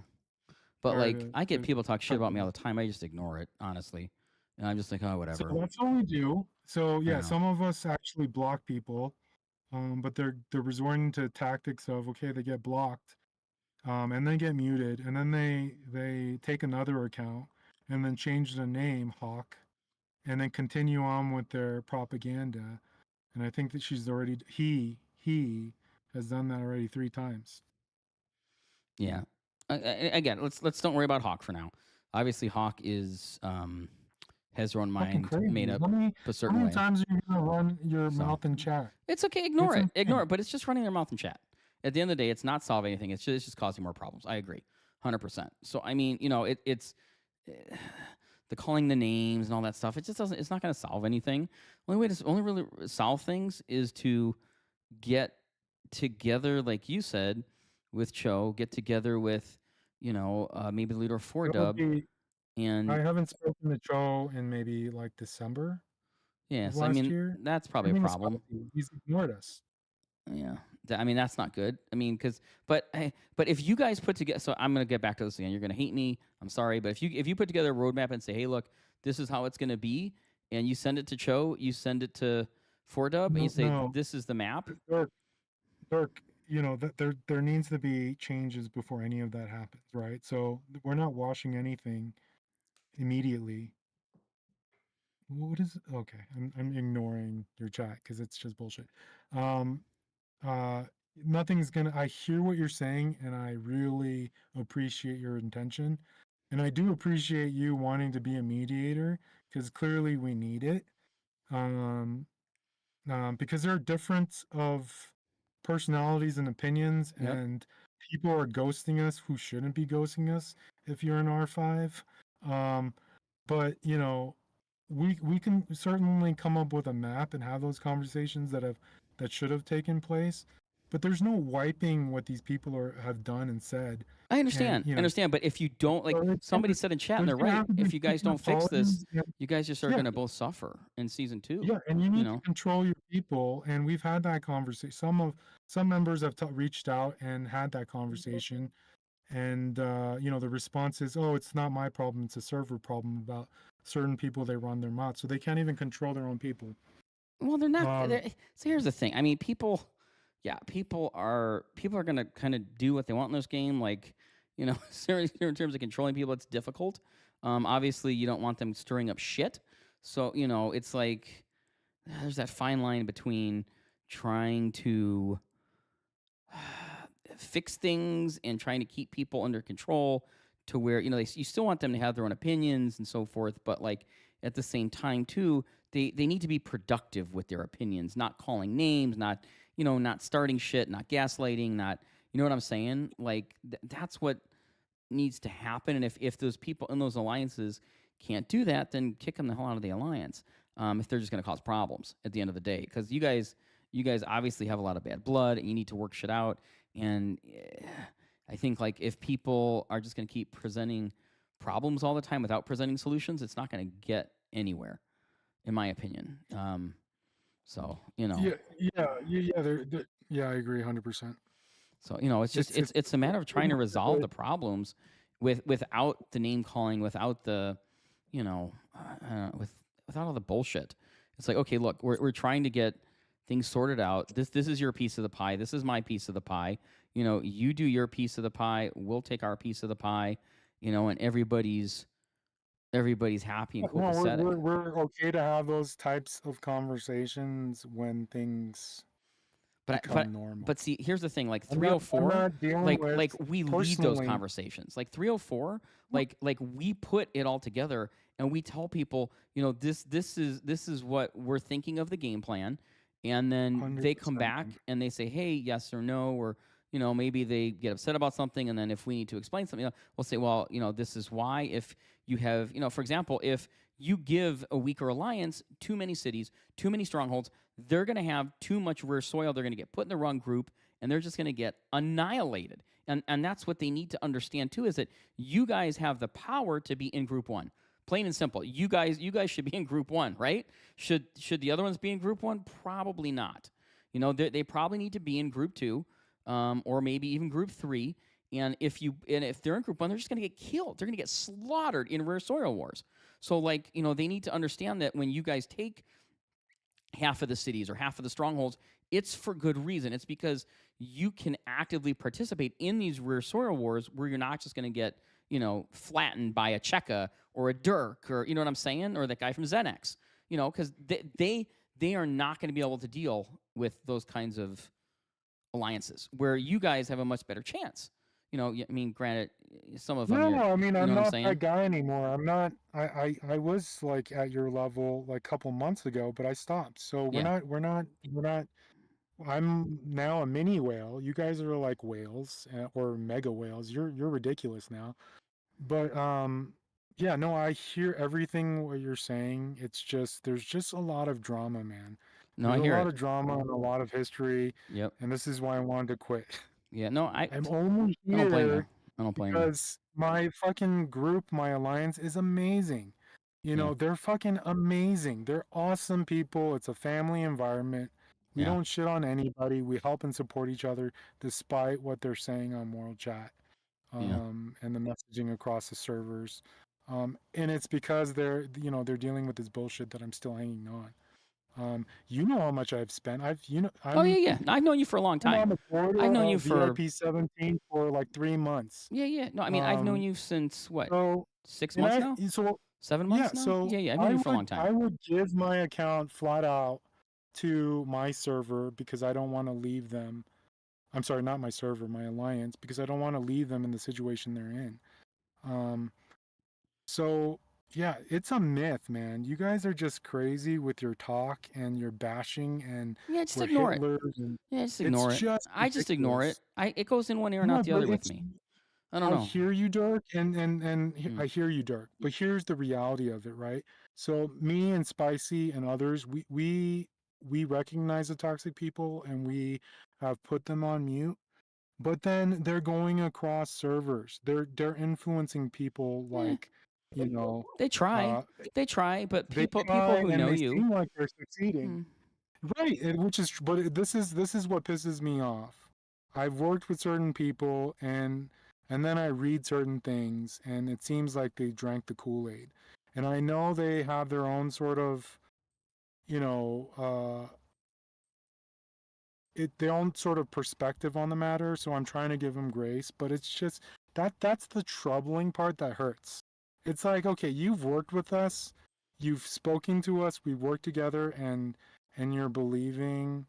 But Sorry like, I get to people talk shit cut about you me all off. the time. I just ignore it, honestly, and I'm just like, oh, So whatever. that's what we do. So I yeah, know. some of us actually block people, but they're resorting to tactics of okay, they get blocked, and they get muted, and then they take another account and then change the name Hawk, and then continue on with their propaganda. And I think that she's already he has done that already 3 times. Yeah. Again, let's don't worry about Hawk for now. Obviously, Hawk has her own Fucking mind made crazy. up How many a how certain many way. times are you gonna run your So mouth in chat? it's okay. It's Ignore insane. it. It's just running their mouth in chat. At the end of the day, it's not solving anything. It's just causing more problems. I agree, 100%. So I mean, it's the calling the names and all that stuff. It just doesn't. It's not going to solve anything. Only really solve things is to get together, like you said, with Cho. Get together with, maybe leader four That would dub, be I and haven't spoken to Joe in maybe like December of yes, I last mean year. that's probably a Everything is problem. salty. He's ignored us. Yeah. I mean, that's not good. I mean, but if you guys put together, so I'm gonna get back to this again. You're gonna hate me. I'm sorry, but if you put together a roadmap and say, hey, look, this is how it's gonna be, and you send it to Cho, you send it to 4Dub, and you No, say, no, this is the map. Dirk, Dirk. That there needs to be changes before any of that happens, right? So we're not washing anything immediately. What is okay? I'm ignoring your chat because it's just bullshit. Um, uh, Nothing's gonna. I hear what you're saying, and I really appreciate your intention, and I do appreciate you wanting to be a mediator because clearly we need it. Um, because there are difference of personalities and opinions, Yep. and people are ghosting us who shouldn't be ghosting us if you're an R5. Um, but we can certainly come up with a map and have those conversations that should have taken place. But there's no wiping what these people have done and said, I and understand, but if you don't, like so somebody said in chat, and there's they're gonna right. have to be If you guys freaking don't fix this, apologies. And, you guys just are yeah, gonna both suffer in season two. yeah, and you You need to know. control your people, and we've had that conversation. Some members have reached out and had that conversation, and the response is, "Oh, it's not my problem; it's a server problem about certain people they run their mods, so they can't even control their own people." Well, they're not. Um, So here's the thing. I mean, people. Yeah, people are gonna kind of do what they want in this game. Like, seriously, in terms of controlling people, it's difficult. Obviously, you don't want them stirring up shit. So it's like there's that fine line between trying to fix things and trying to keep people under control to where you still want them to have their own opinions and so forth, but like at the same time too, they need to be productive with their opinions, not calling names, not starting shit, not gaslighting, not, you know what I'm saying, like that's what needs to happen. And if those people in those alliances can't do that, then kick them the hell out of the alliance, if they're just going to cause problems at the end of the day, because you guys obviously have a lot of bad blood and you need to work shit out. And I think like if people are just going to keep presenting problems all the time without presenting solutions, it's not going to get anywhere, in my opinion. So yeah, yeah, I agree 100%. So it's just It's it's a matter of trying to resolve the good. problems without the name calling, without the without all the bullshit. It's like, okay, look, we're trying to get things sorted out. This is your piece of the pie. This is my piece of the pie. You do your piece of the pie. We'll take our piece of the pie. And everybody's happy and No, copacetic. we're okay to have those types of conversations when things But become normal. see, here's the thing. Like I'm 304, not dealing like with we lead those personally. conversations. Like 304, like we put it all together and we tell people, this is what we're thinking of the game plan, and then they come 100%. back and they say, hey, yes or no, or maybe they get upset about something, and then if we need to explain something, we'll say, well, this is why. If you have, for example, if you give a weaker alliance too many cities, too many strongholds, they're going to have too much rare soil. They're going to get put in the wrong group, and they're just going to get annihilated. And that's what they need to understand too, is that you guys have the power to be in group one. Plain and simple. You guys should be in group one, right? Should the other ones be in group one? Probably not. They probably need to be in group two, or maybe even group three. And if they're in Group 1, they're just going to get killed. They're going to get slaughtered in rare soil wars. So, like, they need to understand that when you guys take half of the cities or half of the strongholds, it's for good reason. It's because you can actively participate in these rare soil wars where you're not just going to get, flattened by a Cheka or a Dirk, or, you know what I'm saying? Or that guy from Xenex, because they are not going to be able to deal with those kinds of alliances where you guys have a much better chance. I mean, granted, some of them, No, I you mean, know I'm what I'm not saying? that guy anymore. I'm not. I was like at your level like a couple months ago, but I stopped. So we're Yeah. not. We're not. We're not. I'm now a mini whale. You guys are like whales or mega whales. You're ridiculous now. But yeah, no, I hear everything what you're saying. It's just there's just a lot of drama, man. No, There's I a hear lot it. of drama and a lot of history, Yep. and this is why I wanted to quit. Yeah. No, I'm only I don't blame you. here I don't blame you. because my fucking group, my alliance is amazing. Yeah. They're fucking amazing. They're awesome people. It's a family environment. We Yeah. don't shit on anybody. We help and support each other despite what they're saying on Moral Chat, Yeah. and the messaging across the servers. And it's because they're dealing with this bullshit that I'm still hanging on. You know how much I've spent. Oh I'm yeah, yeah. I've known you for a long I'm time. on the board I've known you of for VIP 17 for like 3 months. yeah, yeah. No, I mean I've known Um, you since what? so 6 months now? so 7 months yeah, now? so Yeah, yeah. I've known I you for a would long time. I would give my account flat out to my server because I don't want to leave them. I'm sorry, not my server, my alliance, because I don't want to leave them in the situation they're in. Um, so yeah, it's a myth, man. You guys are just crazy with your talk and your bashing and Yeah, just we're ignore it. Hitlers and Yeah, just it's ignore it. just I just ignore it. ridiculous. It goes in one ear and No, out the but other with it's me. I don't I know. hear you, Dirk, Mm. I hear you, Dirk. But here's the reality of it, right? So me and Spicy and others, we recognize the toxic people and we have put them on mute. But then they're going across servers. They're influencing people Yeah, like, you know, they try. uh, They try, but they people try who and know they you. seem like they're succeeding. Mm, Right, which is, but this is what pisses me off. I've worked with certain people, and then I read certain things, and it seems like they drank the Kool-Aid. And I know they have their own sort of, you know, their own sort of perspective on the matter. So I'm trying to give them grace, but it's just that's the troubling part that hurts. It's like, okay, you've worked with us, you've spoken to us, we've worked together, and you're believing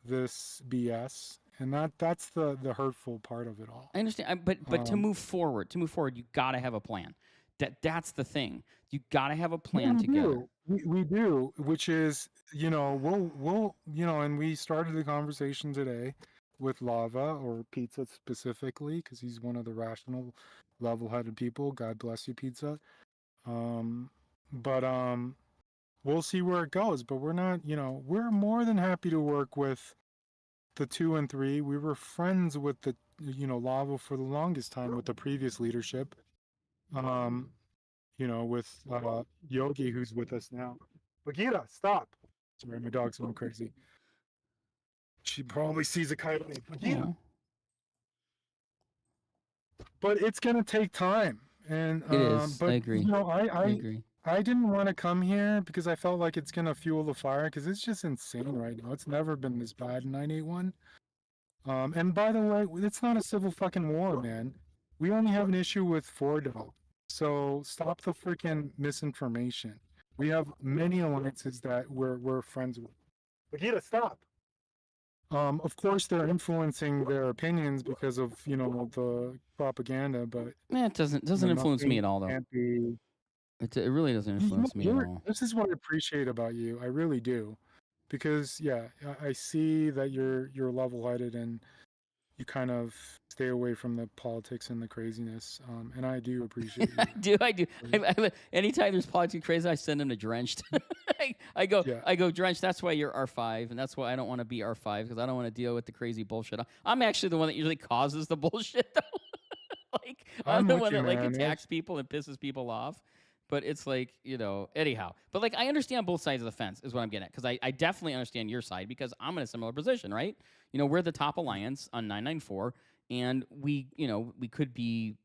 this BS, and that's the hurtful part of it all. I understand, but to Um, move forward, you got to have a plan. That's the thing. You got to have a yeah, plan we together. do, we do, which is we'll and we started the conversation today with Lava or Pizza specifically because he's one of the rational, level-headed people. God bless you, Pizza. Um, but we'll see where it goes. But we're not, we're more than happy to work with the 2 and 3. We were friends with the Lava for the longest time with the previous leadership. Um, with Yogi who's with us now. Bagheera, stop. Sorry, my dog's going crazy. She probably sees a coyote. Bagheera. Oh, But it's gonna take time. And it is. I but agree. I I agree. I didn't want to come here because I felt like it's gonna fuel the fire because it's just insane right now. It's never been this bad in 981. And by the way, it's not a civil fucking war, man. We only have an issue with Fordo. So stop the freaking misinformation. We have many alliances that we're friends with. Bagheera, stop. Of course, they're influencing their opinions because of the propaganda, but It doesn't influence me nothing at all, though. can't be. It really doesn't influence me at all. This is what I appreciate about you. I really do, because yeah, I see that you're level-headed and you kind of stay away from the politics and the craziness. And I do appreciate I you. do. I do. Anytime there's politics crazy, I send him to Drenched. Yeah. I go, Drenched, that's why you're R5, and that's why I don't want to be R5, because I don't want to deal with the crazy bullshit. I'm actually the one that usually causes the bullshit, though. I'm I'm the with one you, that, man. attacks people and pisses people off. But it's like, anyhow. But, I understand both sides of the fence is what I'm getting at, because I definitely understand your side, because I'm in a similar position, right? We're the top alliance on 994, and we could be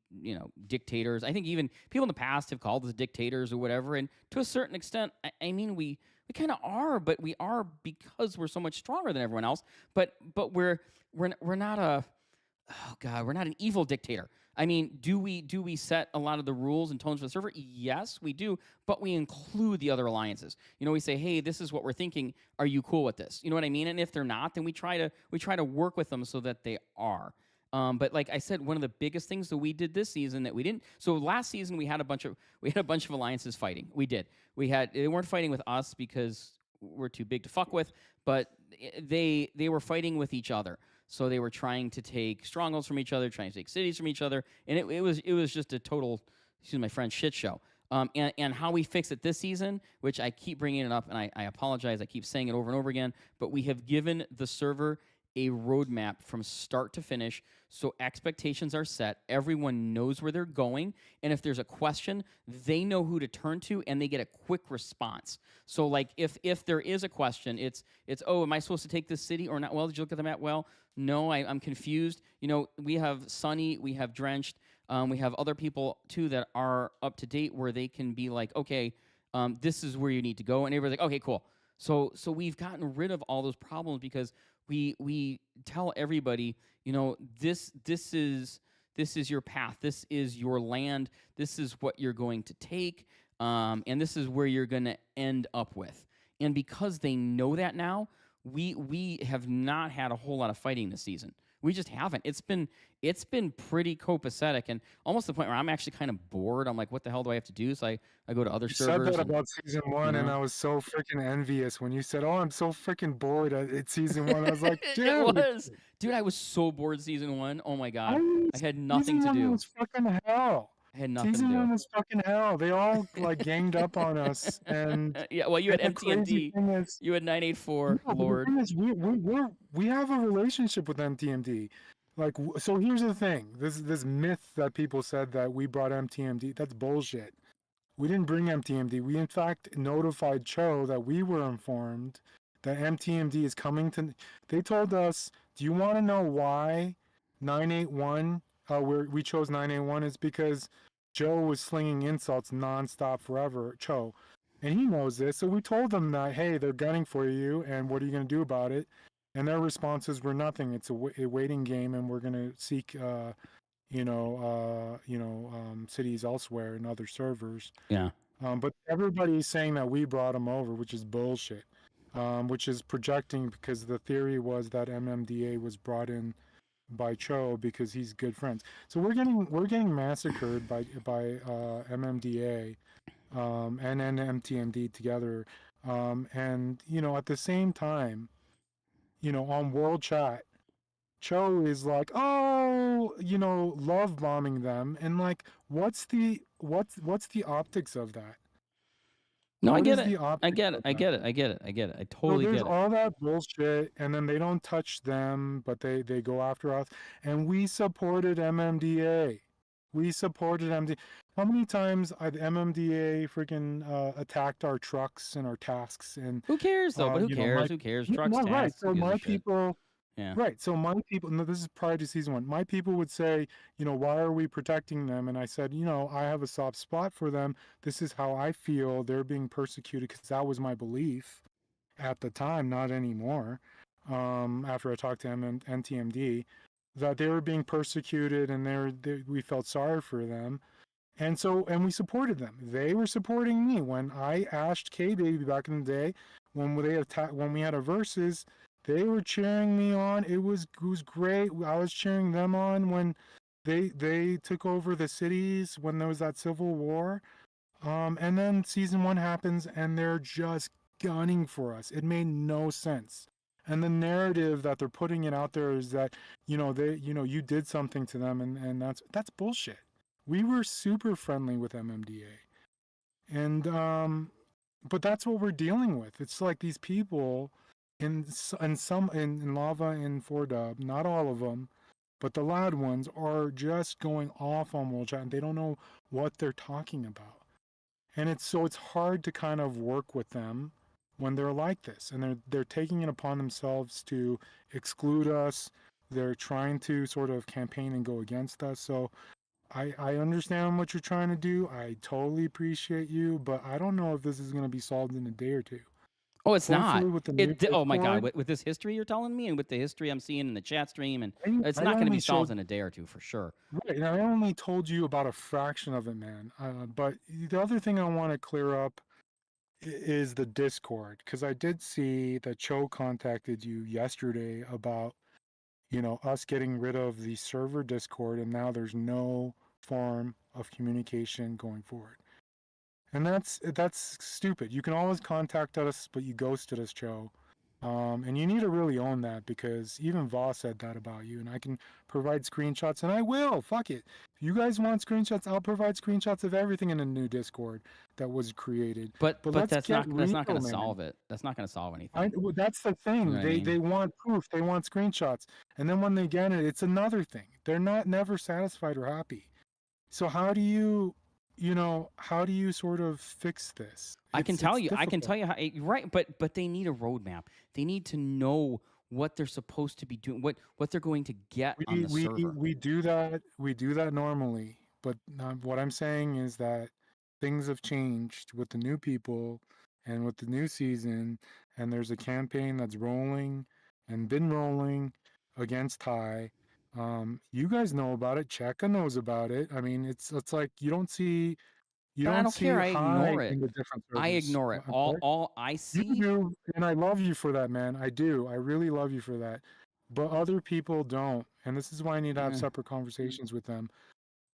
dictators. I think even people in the past have called us dictators or whatever, and to a certain extent, I mean we kind of are, but we are because we're so much stronger than everyone else. But we're not a, oh god, we're not an evil dictator. I mean, do we set a lot of the rules and tones for the server? Yes, we do, but we include the other alliances. We say, hey, this is what we're thinking. Are you cool with this? You know what I mean? And if they're not, then we try to work with them so that they are. But like I said, one of the biggest things that we did this season that we didn't. So last season we had a bunch of alliances fighting. We did. They weren't fighting with us because we're too big to fuck with, but they were fighting with each other. So they were trying to take strongholds from each other, trying to take cities from each other, and it was just a total, excuse my French, shit show. And how we fix it this season, which I keep bringing it up, and I apologize, I keep saying it over and over again, but we have given the server a roadmap from start to finish, so expectations are set. Everyone knows where they're going, and if there's a question, they know who to turn to, and they get a quick response. So, like, if there is a question, it's oh, am I supposed to take this city or not? Well, did you look at the map? Well, no, I'm confused. We have Sunny, we have Drenched, we have other people too that are up to date where they can be like, okay, this is where you need to go, and everybody's like, okay, cool. So we've gotten rid of all those problems because we tell everybody, this is your path, this is your land, this is what you're going to take, and this is where you're going to end up with. And because they know that now, we have not had a whole lot of fighting this season. We just haven't. It's been pretty copacetic, and almost to the point where I'm actually kind of bored. I'm like, what the hell do I have to do? So I go to other servers. You said that about season one, and I was so freaking envious when you said, "Oh, I'm so freaking bored at season one." I was like, dude, I was so bored season one. Oh my god, I had nothing to do. It was fucking hell. I had nothing season to do. one was fucking hell. They all like ganged up on us, and yeah. Well, you had MTMD. You had 984 Lord. The thing is, we have a relationship with MTMD. Like, so here's the thing. This myth that people said that we brought MTMD, that's bullshit. We didn't bring MTMD. We, in fact, notified Cho that we were informed that MTMD is coming to... They told us, do you want to know why 981, we chose 981, is because Joe was slinging insults nonstop forever, Cho. And he knows this, so we told them that, hey, they're gunning for you, and what are you going to do about it? And their responses were nothing. It's a waiting game, and we're going to seek, cities elsewhere and other servers. Yeah. But everybody's saying that we brought them over, which is bullshit. Which is projecting, because the theory was that MMDA was brought in by Cho because he's good friends. So we're getting massacred by MMDA and MTMD together. And at the same time, on World Chat, Cho is like, oh, love bombing them, and like, what's the optics of that? No, I get it. I get it. I totally get it. There's all that bullshit, and then they don't touch them, but they go after us, and we supported MMDA. We supported MMDA. How many times the MMDA freaking attacked our trucks and our tasks? And who cares though? But who cares? Who cares? Trucks, tasks. Right. So my people. Yeah. Right. So my people, no, this is prior to season one. My people would say, why are we protecting them? And I said, I have a soft spot for them. This is how I feel. They're being persecuted, because that was my belief at the time, not anymore. After I talked to NTMD, that they were being persecuted, and we felt sorry for them. And we supported them. They were supporting me. When I asked K-Baby back in the day, when we had a versus, they were cheering me on. It was great. I was cheering them on when they took over the cities, when there was that civil war. And then season one happens, and they're just gunning for us. It made no sense. And the narrative that they're putting it out there is that, you did something to them, and that's bullshit. We were super friendly with MMDA. And but that's what we're dealing with. It's like these people in Lava and 4Dub, not all of them, but the loud ones are just going off on World Chat, and they don't know what they're talking about. And it's hard to kind of work with them when they're like this, and they're taking it upon themselves to exclude us. They're trying to sort of campaign and go against us. So I understand what you're trying to do. I totally appreciate you, but I don't know if this is going to be solved in a day or two. Oh, it's not. Hopefully, with the new Oh my God! Discord, With this history you're telling me, and with the history I'm seeing in the chat stream, and it's I not going to only be solved showed in a day or two for sure. right, and I only told you about a fraction of it, man. But the other thing I want to clear up is the Discord, because I did see that Cho contacted you yesterday about us getting rid of the server Discord, and now there's no form of communication going forward. And that's stupid. You can always contact us, but you ghosted us, Joe. And you need to really own that, because even Voss said that about you. And I can provide screenshots, and I will. Fuck it. If you guys want screenshots, I'll provide screenshots of everything in the new Discord that was created. But let's that's get not going real, to man. solve it. That's not going to solve anything. Well, that's the thing. You know what I mean? They want proof. They want screenshots, and then when they get it, it's another thing. They're never satisfied or happy. So how do you sort of fix this? I can tell you. I can difficult. tell you how. Right, but they need a roadmap. They need to know what they're supposed to be doing. What they're going to get on the server. We do that. We do that normally. But what I'm saying is that things have changed with the new people and with the new season, and there's a campaign that's rolling and been rolling against Thai. You guys know about it. Cheka knows about it. I mean, it's like you don't see But I don't care. I high ignore it. in the different servers. I ignore it. I'm sorry? All I see. You do, and I love you for that, man. I do. I really love you for that. But other people don't, and this is why I need to have separate conversations with them.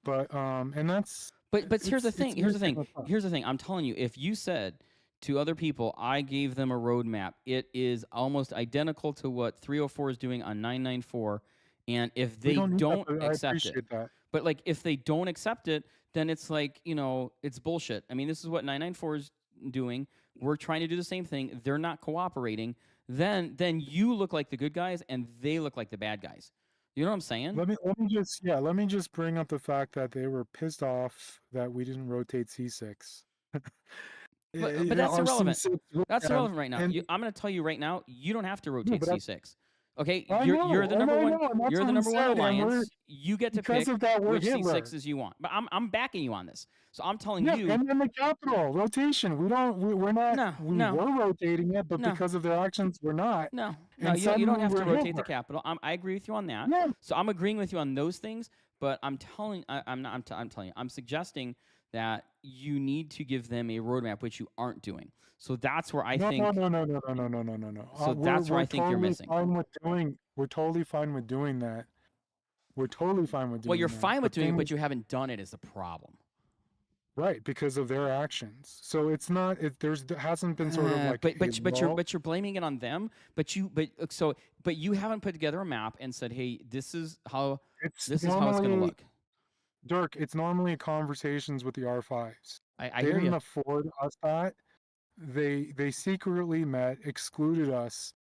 But and that's. But here's the thing. Here's the thing. what's up. Here's the thing. I'm telling you, if you said to other people, I gave them a roadmap, it is almost identical to what 304 is doing on 994. And if We they don't need don't that, but I accept it, appreciate that. but like if they don't accept it, then it's like, it's bullshit. I mean, this is what 994 is doing. We're trying to do the same thing. They're not cooperating. Then you look like the good guys and they look like the bad guys. You know what I'm saying? Let me just bring up the fact that they were pissed off that we didn't rotate C6. But that's Our irrelevant. C6 That's roadmap, irrelevant right now. and- I'm going to tell you right now, you don't have to rotate but that's- C6. Okay, I you're know, the and number I one. know, and that's You're the what number I'm one saying, and alliance. You get to because pick of that, we're which Hitler. C6s you want. But I'm backing you on this. So I'm telling Yeah, you. and then the capital rotation. We're not. No, we no. were rotating it, but No. because of their actions, we're not. No, And you don't suddenly have to we're rotate Hitler. the capital. I agree with you on that. Yeah. So I'm agreeing with you on those things. But I'm telling. I'm not. I'm telling you. I'm suggesting that you need to give them a roadmap, which you aren't doing. So that's where I think. No. So that's where I think you're missing. We're totally fine with doing that. We're totally fine with doing that. Well, you're fine with doing it, thing but you haven't done it is the problem. right, because of their actions. So it's not. There hasn't been sort of like. But you're blaming it on them. But you haven't put together a map and said, hey, this is how it's going to look. Dirk, it's normally conversations with the R5s. I They hear didn't you. afford us that. They secretly met, excluded us,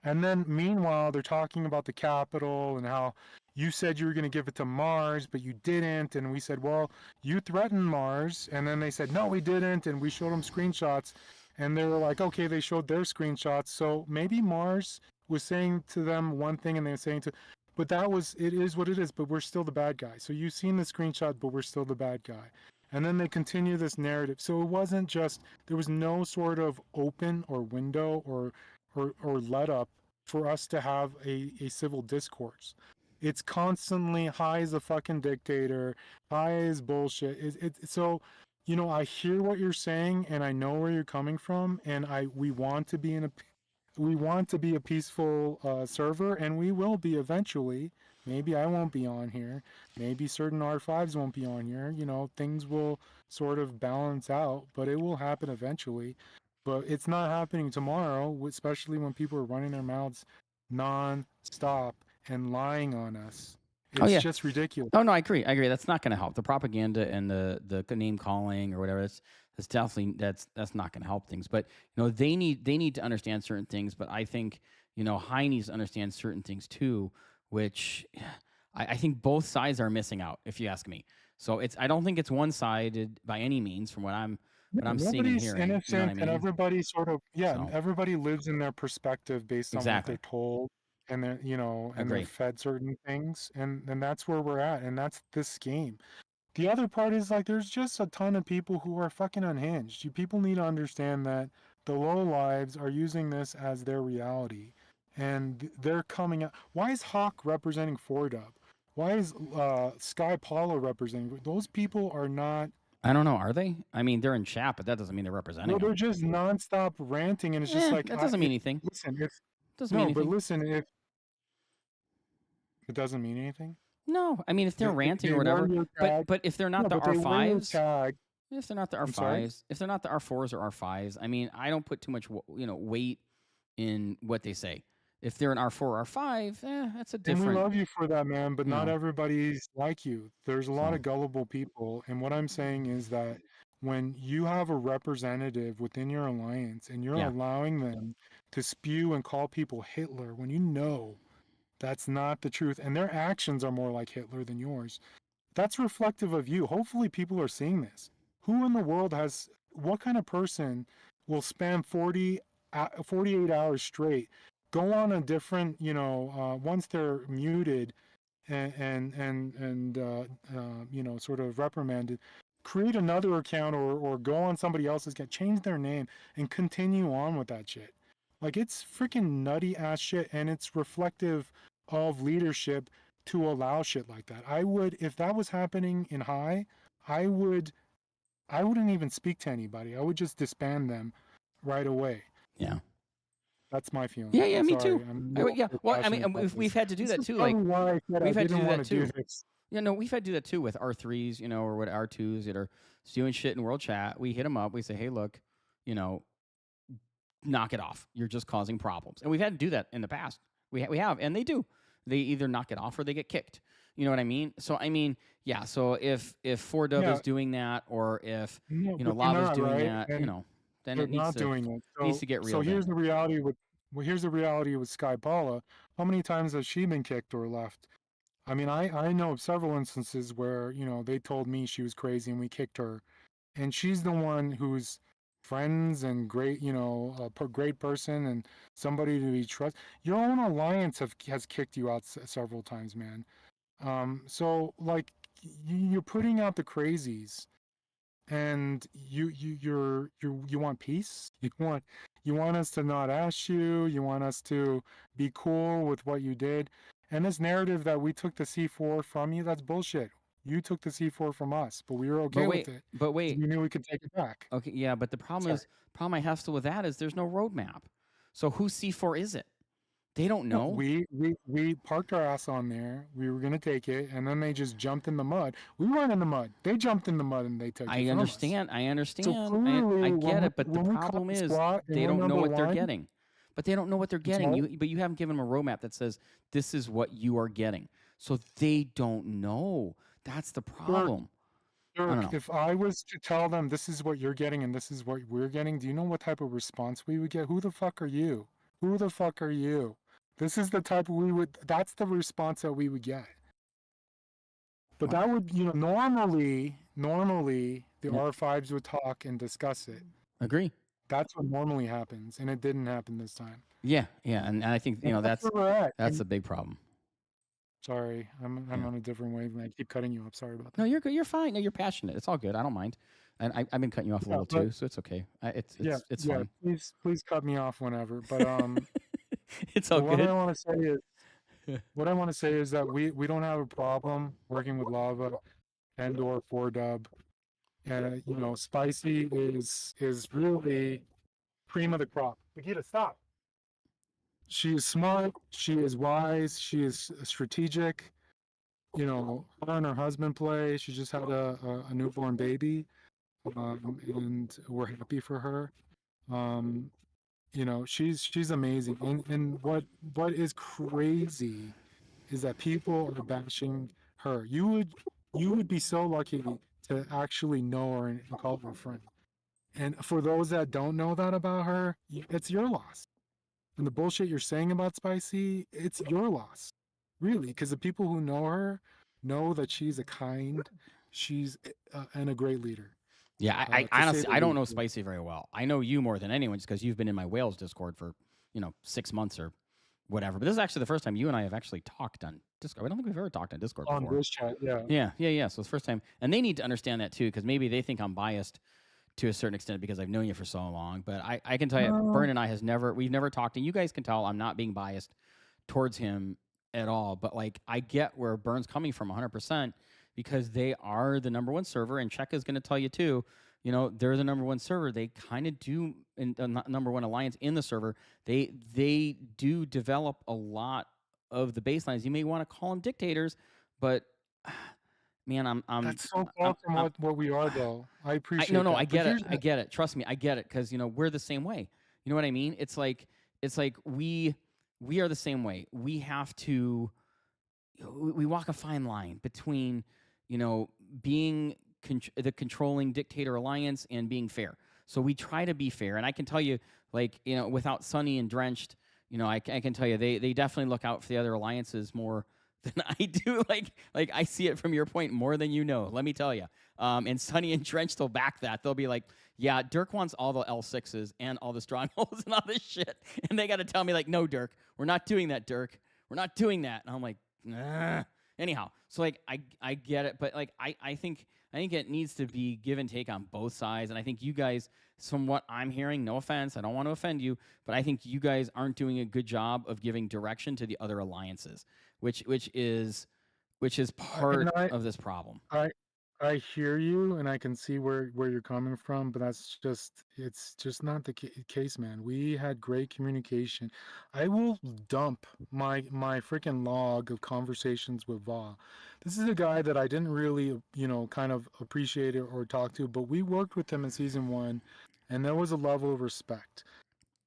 and then meanwhile they're talking about the capital and how you said you were going to give it to Mars, but you didn't, and we said, well, you threatened Mars, and then they said, no, we didn't, and we showed them screenshots, and they were like, okay, they showed their screenshots, so maybe Mars was saying to them one thing and they were saying to, but it is what it is, but we're still the bad guy. So you've seen the screenshot, but we're still the bad guy. And then they continue this narrative. So it wasn't just, there was no sort of open or window or let up for us to have a civil discourse. It's constantly high as a fucking dictator, high as bullshit. So, I hear what you're saying and I know where you're coming from, and we want to be a peaceful server, and we will be eventually. Maybe I won't be on here. Maybe certain R5s won't be on here. Things will sort of balance out, but it will happen eventually. But it's not happening tomorrow, especially when people are running their mouths non-stop and lying on us. It's just ridiculous. Oh no, I agree. That's not going to help. The propaganda and the name calling or whatever. That's definitely that's not going to help things. But they need to understand certain things. But I think High needs to understand certain things too, which I think both sides are missing out, if you ask me. So I don't think it's one-sided by any means from what I'm seeing and hearing. Nobody's innocent, You know what I mean? and everybody sort of everybody lives in their perspective based on what they're told. and they're and they're Agree. fed certain things, and that's where we're at, and that's this game. The other part is like there's just a ton of people who are fucking unhinged. People need to understand that the low lives are using this as their reality, and they're coming out. Why is Hawk representing 4Dub? Why is Sky Paulo representing? Those people are not. I don't know. Are they? I mean, they're in chat, but that doesn't mean they're representing Well, they're them. just nonstop ranting, and it's just like That doesn't mean anything. listen, if Doesn't mean no, but anything. listen, if it doesn't mean anything. No, I mean if they're ranting They or whatever, wear your but tag. if they're not No, the but they wear your R5s, tag. if they're not the I'm sorry? R5s, if they're not the R4s or R5s, I mean, I don't put too much weight in what they say. If they're an R4 or R5, that's a And we different. love you for that, man, but not No. everybody's like you. There's a lot So- of gullible people, and what I'm saying is that when you have a representative within your alliance and you're Yeah. allowing them to spew and call people Hitler when you know that's not the truth, and their actions are more like Hitler than yours, that's reflective of you. Hopefully people are seeing this. Who in the world what kind of person will spend 48 hours straight, go on a different, once they're muted and sort of reprimanded, create another account or go on somebody else's account, change their name and continue on with that shit. Like, it's freaking nutty ass shit, and it's reflective of leadership to allow shit like that. I would, if that was happening in High, I wouldn't even speak to anybody. I would just disband them right away. Yeah. That's my feeling. Yeah, me Sorry, too. I'm Yeah. Well, I mean, passionate about we've this. had to do This that is too. probably Like, why I said we've I had to didn't do want that to do too. this. We've had to do that too with R3s, or what R2s that are doing shit in world chat. We hit them up. We say, hey, look, knock it off. You're just causing problems. And we've had to do that in the past. We have, and they do. They either knock it off or they get kicked. You know what I mean? So I mean, yeah. So if 4Dub Yeah. is doing that, or if No, but they're Lava's not, doing right? that, And then they're it needs not to doing it. needs to get So reeled here's in. the reality with Sky Paula. How many times has she been kicked or left? I mean, I know of several instances where, they told me she was crazy and we kicked her. And she's the one who's friends and great, a great person and somebody to be trust. Your own alliance has kicked you out several times, man. So like you're putting out the crazies, and you want peace. You want us to not ask you. You want us to be cool with what you did. And this narrative that we took the C4 from you, that's bullshit. You took the C4 from us, but we were okay with it. But 'Cause wait. we knew we could take it back. Okay, yeah, but the problem Sorry. problem I have still with that is there's no roadmap. So whose C4 is it? They don't No, know. we parked our ass on there. We were gonna take it, and then they just jumped in the mud. We weren't in the mud. They jumped in the mud and they took it I from us. understand. I understand. So clearly, I when get we, it, but the when we caught problem the is squat and they we're don't know number what they're one, getting. But they don't know what they're getting. all- But you haven't given them a roadmap that says this is what you are getting. So they don't know. That's the problem. don't Dirk, know. if I was to tell them this is what you're getting and this is what we're getting, do you know what type of response we would get? Who the fuck are you? Who the fuck are you? This is the type that's the response that we would get. But that would, normally the Yeah. R5s would talk and discuss it. Agree. That's what normally happens, and it didn't happen this time. Yeah, and I think And that's where we're at. that's And- a big problem. Sorry, I'm Yeah. on a different wave, and I keep cutting you up. Sorry about that. No, you're good. You're fine. No, you're passionate. It's all good. I don't mind. And I've been cutting you off a Yeah, little but- too, so it's okay. It's yeah, fine. Please cut me off whenever. But It's all what good. I want to say is that we don't have a problem working with Lava and or 4Dub. And Spicy is really cream of the crop. Nikita, stop. She is smart. She is wise. She is strategic. Her and her husband play. She just had a newborn baby, and we're happy for her. She's amazing. And what is crazy is that people are bashing her. You would be so lucky to actually know her and call her a friend. And for those that don't know that about her, it's your loss. And the bullshit you're saying about Spicy, it's your loss, really, because the people who know her know that she's a kind, and a great leader. Yeah, to I say honestly the I don't know least. Spicy very well. I know you more than anyone just because you've been in my Wales Discord for 6 months or whatever. But this is actually the first time you and I have actually talked on Discord. I don't think we've ever talked on Discord On before. this chat, yeah. Yeah. So it's the first time, and they need to understand that too, because maybe they think I'm biased to a certain extent because I've known you for so long. But I can tell you, Bern and I we've never talked, and you guys can tell I'm not being biased towards him at all. But like, I get where Bern's coming from 100% because they are the number one server, and Czech is going to tell you too. You know, they're the number one server. They kind of do, number one alliance in the server. They do develop a lot of the baselines. You may want to call them dictators, but man, That's so far from what we are, though. I appreciate no, that. I But get it. here's I get it. Trust me, I get it because we're the same way. You know what I mean? It's like we are the same way. We have to we walk a fine line between being the controlling dictator alliance and being fair. So we try to be fair, and I can tell you, like without Sunny and Drenched, I can tell you they definitely look out for the other alliances more than I do. Like I see it from your point more than you know. Let me tell you. And Sunny and Drenched will back that. They'll be like, yeah, Dirk wants all the L6s and all the strongholds and all this shit, and they got to tell me like, no, Dirk, we're not doing that, Dirk. We're not doing that. And I'm like, nah. Anyhow, so like I get it, but like I think it needs to be give and take on both sides. And I think you guys, from what I'm hearing, no offense, I don't want to offend you, but I think you guys aren't doing a good job of giving direction to the other alliances, which is part of this problem. I hear you, and I can see where you're coming from, but it's just not the case, man. We had great communication. I will dump my freaking log of conversations with Va. This is a guy that I didn't really, kind of appreciate or talk to, but we worked with him in season 1, and there was a level of respect.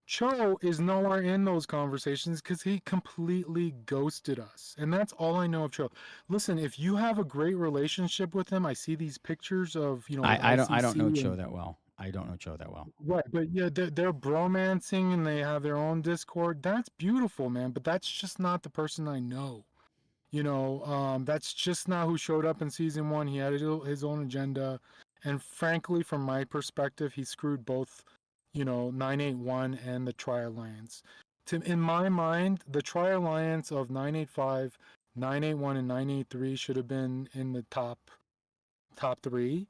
Cho is nowhere in those conversations because he completely ghosted us. And that's all I know of Cho. Listen, if you have a great relationship with him, I see these pictures of, I don't know LCC Cho that well. I don't know Cho that well. Right, but yeah, they're bromancing and they have their own Discord. That's beautiful, man, but that's just not the person I know. That's just not who showed up in season 1. He had his own agenda. And frankly, from my perspective, he screwed both 981 and the Tri Alliance. In my mind, the Tri Alliance of 985, 981, and 983 should have been in the top 3.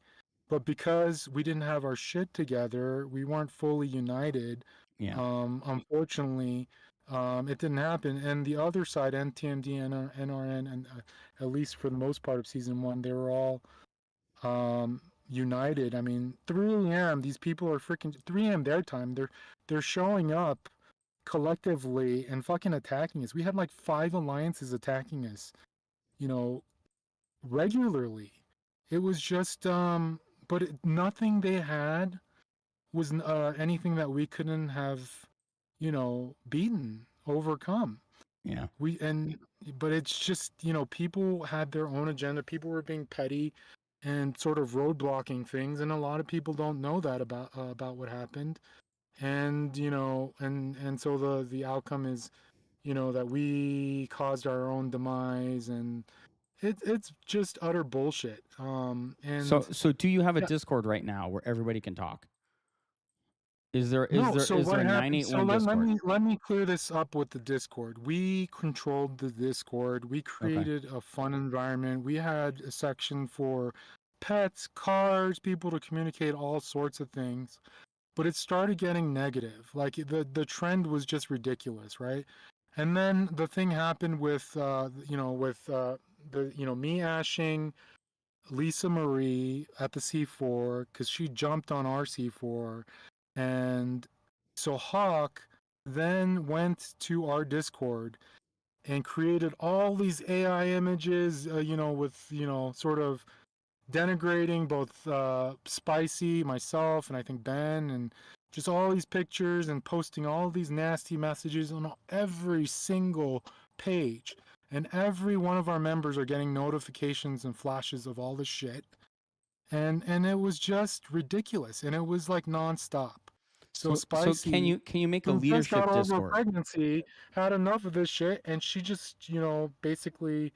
But because we didn't have our shit together, we weren't fully united. Yeah. Unfortunately, it didn't happen. And the other side, NTMD, NRN, and at least for the most part of season 1, they were all united. I mean, 3am, these people are freaking 3am their time. They're showing up collectively and fucking attacking us. We had like 5 alliances attacking us, regularly. It was just nothing they had was anything that we couldn't have, beaten, overcome. Yeah. But it's just, people had their own agenda. People were being petty and sort of roadblocking things, and a lot of people don't know that about what happened. And and so the outcome is, that we caused our own demise, and it's just utter bullshit. And so do you have a Discord right now where everybody can talk? Is there a 981 Discord? Let me clear this up with the Discord. We controlled the Discord. We created a fun environment. We had a section for pets, cars, people to communicate all sorts of things. But it started getting negative. Like the trend was just ridiculous, right? And then the thing happened with me ashing Lisa Marie at the C4 because she jumped on our C4. And so Hawk then went to our Discord and created all these AI images, with, sort of denigrating both Spicy, myself, and I think Ben, and just all these pictures and posting all these nasty messages on every single page. And every one of our members are getting notifications and flashes of all this shit. And it was just ridiculous. And it was like nonstop. So Spicy, so can you make a leadership got Discord? Over pregnancy, had enough of this shit, and she just basically,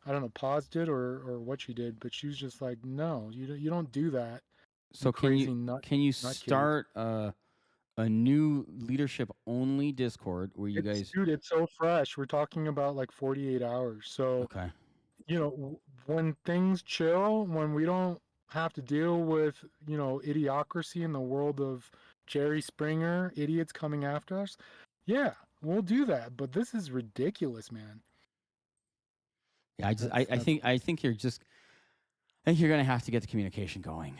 I don't know, paused it or what she did, but she was just like, no, you don't do that. So can you start a a new leadership only Discord where you guys. Dude, it's so fresh. We're talking about like 48 hours. So, Okay. when things chill, when we don't have to deal with, idiocracy in the world of Jerry Springer, idiots coming after us, yeah, we'll do that. But this is ridiculous, man. Yeah, I think you're just. I think you're gonna have to get the communication going.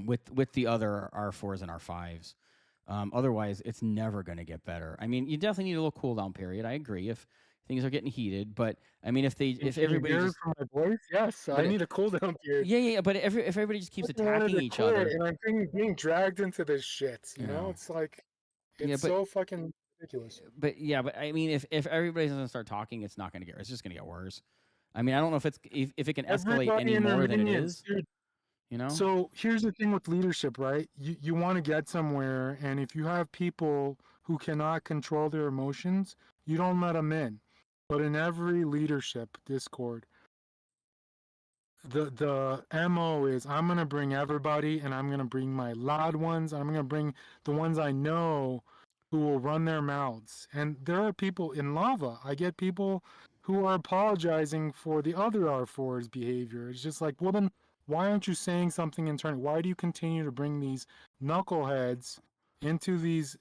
With the other R4s and R5s. Otherwise, it's never going to get better. I mean, you definitely need a little cool down period. I agree if things are getting heated, but I mean, if everybody just from my voice, yes, I need a cool down period. yeah, but if everybody just keeps attacking each other, and I'm being dragged into this shit, it's like so fucking ridiculous. But I mean, if everybody doesn't start talking, it's not going to get. It's just going to get worse. I mean, I don't know if if it can escalate any more than it is. Dude. So here's the thing with leadership, right? You want to get somewhere, and if you have people who cannot control their emotions, you don't let them in. But in every leadership Discord, the MO is I'm gonna bring everybody, and I'm gonna bring my loud ones. I'm gonna bring the ones I know who will run their mouths. And there are people in lava. I get people who are apologizing for the other R4's behavior. It's just like, well then, why aren't you saying something internally? Why do you continue to bring these knuckleheads into these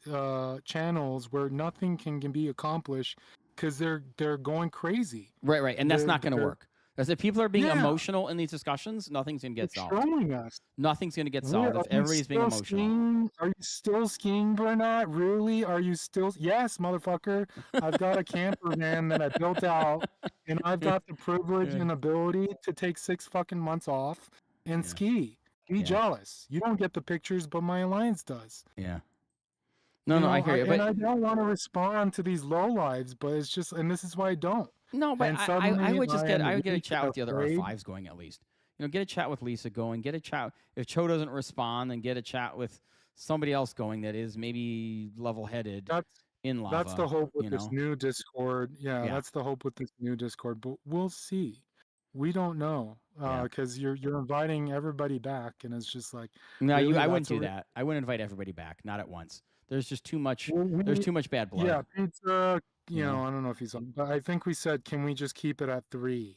channels where nothing can be accomplished because they're going crazy? Right, and that's not going to work. Because if people are being emotional in these discussions, nothing's going to get solved. Trolling us. Nothing's going to get solved if everybody's being emotional. Skiing? Are you still skiing, Bernard? Really? Are you still? Yes, motherfucker. I've got a camper van that I built out, and I've got the privilege and ability to take 6 fucking months off and ski. Be jealous. You don't get the pictures, but my alliance does. Yeah. No, I hear you. And I don't want to respond to these lowlives, but it's just, and this is why I don't. No, but I would get a chat with the other R5s going at least. Get a chat with Lisa going. Get a chat if Cho doesn't respond, then get a chat with somebody else going that is maybe level-headed in lava. That's the hope with this new Discord. Yeah, that's the hope with this new Discord. But we'll see. We don't know because you're inviting everybody back, and it's just like no, really, I wouldn't do that. I wouldn't invite everybody back, not at once. There's just too much. There's too much bad blood. Yeah, pizza. I don't know if he's on, but I think we said, can we just keep it at 3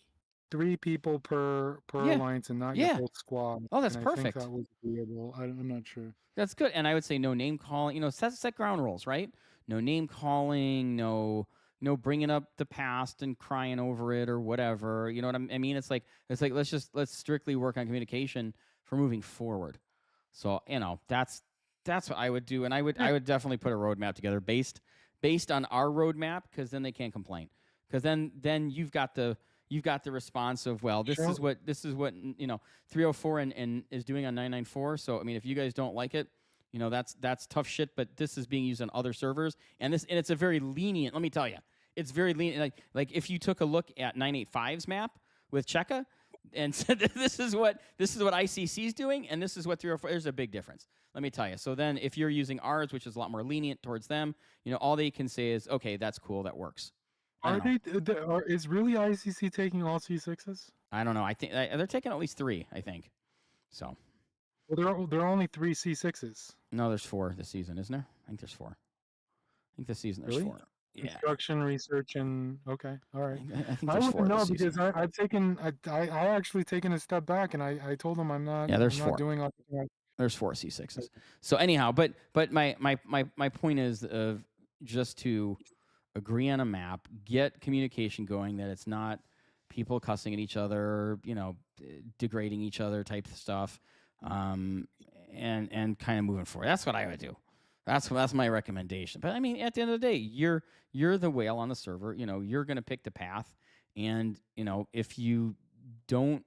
people per alliance and not your whole squad? Oh, that's perfect. I think that was agreeable. I'm not sure. That's good, and I would say no name calling. Set ground rules, right? No name calling. No bringing up the past and crying over it or whatever. You know what I mean? It's like let's strictly work on communication for moving forward. So that's what I would do, and I would definitely put a roadmap together based on our roadmap, because then they can't complain. Because then you've got the response of, well, this is what 304 and is doing on 994. So I mean, if you guys don't like it, that's tough shit. But this is being used on other servers, and it's a very lenient. Let me tell you, it's very lenient. Like if you took a look at 985's map with Shaka and said this is what ICC is doing, and this is what 304. There's a big difference. Let me tell you. So then, if you're using ours, which is a lot more lenient towards them, all they can say is, okay, that's cool, that works. Is really ICC taking all C6s? I don't know. I think they're taking at least 3. I think. So. Well, there are only 3 C6s. No, there's 4 this season, isn't there? I think there's 4. I think this season there's 4. Yeah. Construction, research, and okay, all right. I think there's 4 know because I actually taken a step back, and I told them I'm not. Yeah, there's I'm 4. Not doing all. There's 4 C6s. So anyhow, but my point is of just to agree on a map, get communication going, that it's not people cussing at each other, degrading each other type of stuff, and kind of moving forward. That's what I would do. That's my recommendation. But I mean, at the end of the day, you're the whale on the server. You're going to pick the path, and if you don't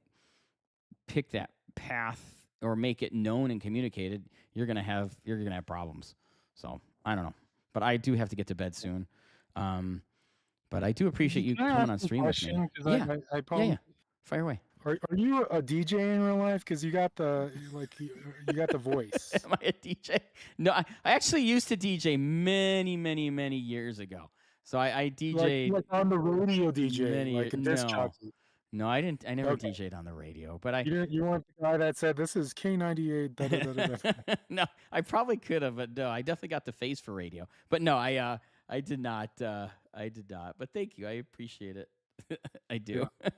pick that path or make it known and communicated, you're gonna have problems. So I don't know, but I do have to get to bed soon. But I do appreciate you coming on stream with me. Yeah. Fire away. Are you a DJ in real life? Because you got the you got the voice. Am I a DJ? No, I actually used to DJ many years ago. So I DJ like on the radio DJ, like a disc jockey. No, I didn't. I never Okay. DJ'd on the radio, but I You weren't the guy that said this is K98. Da, da, da, da, da. no, I probably could have, but no, I definitely got the face for radio. But no, I did not. I did not. But thank you. I appreciate it. I do. Yeah.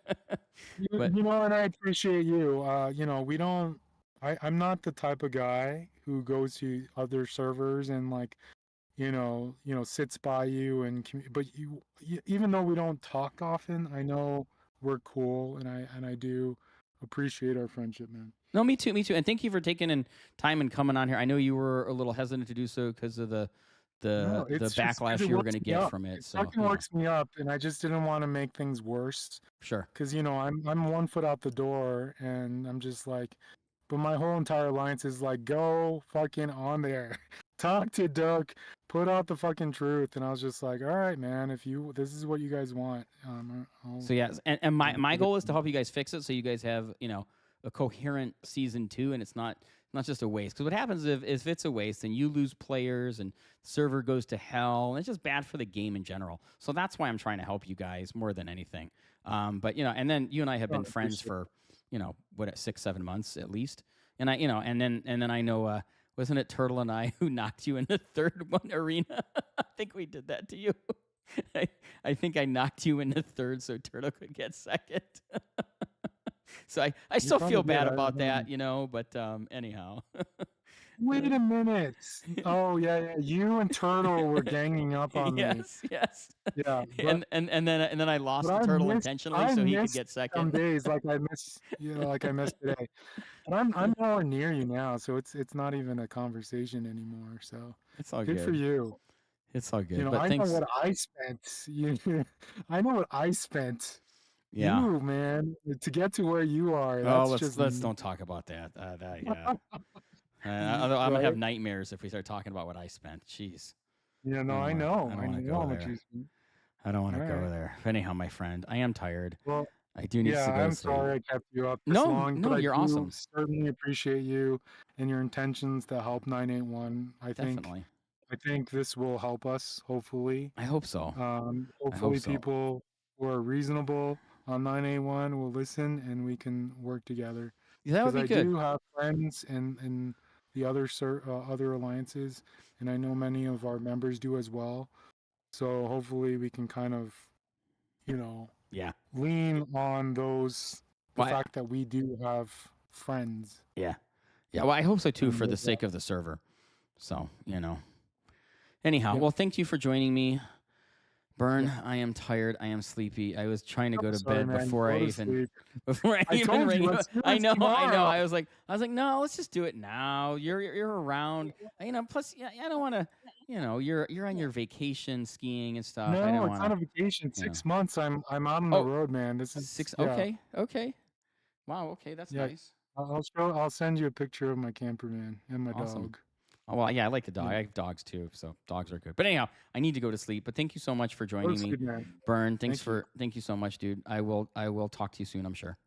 But And I appreciate you. We don't. I'm not the type of guy who goes to other servers and like, sits by you and. But even though we don't talk often, I know we're cool, and I do appreciate our friendship, man. no, me too. Me too. And thank you for taking in time and coming on here. I know you were a little hesitant to do so because of the No, the it's just 'cause backlash it you were works going to me get up. from it. It So fucking works me up, and I just didn't want to make things worse. sure. Because I'm 1 foot out the door, and I'm just like, but my whole entire alliance is like, go fucking on there, talk to Dirk, put out the fucking truth, and I was just like, all right, man, if this is what you guys want, So yeah, and my give it goal is to to you. help you guys fix it, so you guys have a coherent season 2, and it's not just a waste. Because what happens if it's a waste, then you lose players, and server goes to hell, and it's just bad for the game in general. So that's why I'm trying to help you guys more than anything. But and then you and I have been friends for 6-7 months at least, and and then I know. Wasn't it Turtle and I who knocked you in the third one arena? I think we did that to you. I think I knocked you in the third so Turtle could get second. So I still probably feel did, bad I about remember. that, but anyhow. Wait a minute. Oh yeah, you and Turtle were ganging up on me. yes. Yeah, And then I lost but to I Turtle missed intentionally I so he could missed get some second. days like I missed today. But I'm nowhere near you now, so it's not even a conversation anymore. So It's all good for good. you. It's all good. But I know thanks. what I spent. I know what I spent. Yeah. You, man, to get to where you are, Oh, that's let's just let's don't talk about that. Yeah. Although I'm gonna have right. nightmares if we start talking about what I spent. Jeez. No, I don't I want. know. I don't I want to know go how much there. you spent. I don't want All to go right. there. Anyhow, my friend, I am tired. Well, I do need yeah, to go to I'm sleep. sorry I kept you up this No, long, but no, I you're do awesome. certainly appreciate you and your intentions to help 981. Definitely. I think this will help us, hopefully. I hope so. I hope Hopefully so. people who are reasonable on 981 will listen and we can work together. Yeah, that would Because be I good. do have friends in the other alliances, and I know many of our members do as well. So hopefully we can kind of, you know, Yeah. lean on the Well, fact that we do have friends. yeah. Yeah. Well, I hope so too, And for the with that, sake of the server. So. Anyhow, yep. well, thank you for joining me. Burn, Yep. I am tired. I am sleepy. I was trying to go I'm to sorry, bed man. before Go I to even sleep. before I I even told you, rang you. let's do I this know. tomorrow. I was like, no, let's just do it now. You're around. Plus, yeah, I don't want to. You're on your vacation skiing and stuff. I No, don't it's want not to. a vacation. You know. 6 months. I'm out on the Oh, road, man. This is 6. yeah, Okay. Wow. Okay, that's yeah. nice. I'll send you a picture of my camper van and my Awesome. dog. Oh, well, yeah, I like the dog. Yeah. I have dogs too, so dogs are good. But anyhow, I need to go to sleep. But thank you so much for Go joining to me, sleep, man. Burn. Thank you. Thank you so much, dude. I will talk to you soon, I'm sure.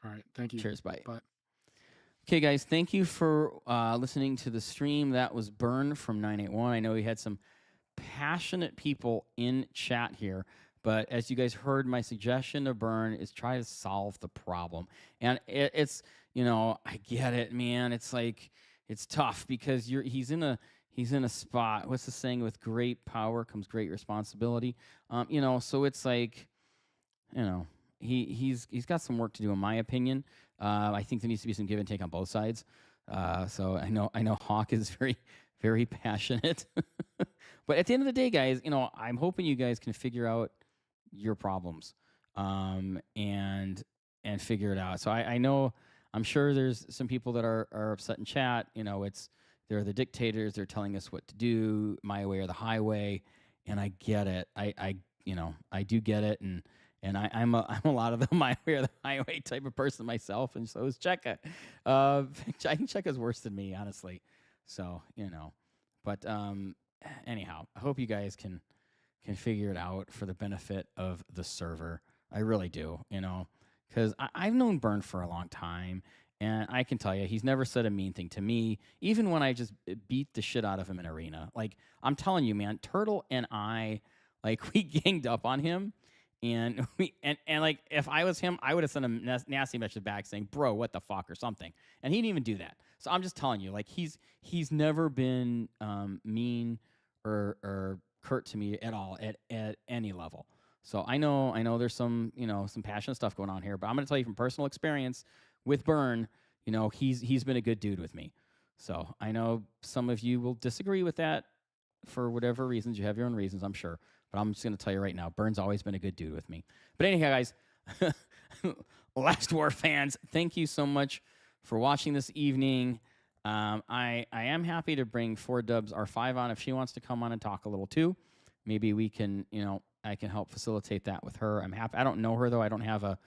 All right. Thank you. Cheers, bye. Bye. Okay, guys, thank you for listening to the stream. That was Burn from 981. I know we had some passionate people in chat here, but as you guys heard, my suggestion to Burn is try to solve the problem. And it's I get it, man. It's like it's tough because he's in a spot. What's the saying? With great power comes great responsibility. So it's like, he's got some work to do, in my opinion. I think there needs to be some give and take on both sides. So I know Hawk is very, very passionate. But at the end of the day, guys, I'm hoping you guys can figure out your problems, and figure it out. So I know, I'm sure there's some people that are upset in chat. They're the dictators. They're telling us what to do, my way or the highway, and I get it. I do get it, and I'm a lot of the my way or the highway type of person myself, and so is Cheka. I think Cheka's worse than me, honestly. So but anyhow, I hope you guys can figure it out for the benefit of the server. I really do, because I've known Burn for a long time, and I can tell you, he's never said a mean thing to me, even when I just beat the shit out of him in arena. Like, I'm telling you, man, Turtle and I, like, we ganged up on him, And like if I was him, I would have sent a nasty message back saying, "Bro, what the fuck," or something. And he didn't even do that. So I'm just telling you, like he's never been mean or curt to me at all at any level. So I know there's some some passionate stuff going on here, but I'm going to tell you from personal experience with Burn, he's been a good dude with me. So I know some of you will disagree with that for whatever reasons. You have your own reasons, I'm sure. But I'm just going to tell you right now, Burn's always been a good dude with me. But anyhow, guys, Last War fans, thank you so much for watching this evening. I am happy to bring 4Dubs R5 on if she wants to come on and talk a little too. Maybe we can, I can help facilitate that with her. I'm happy. I don't know her though. I don't have a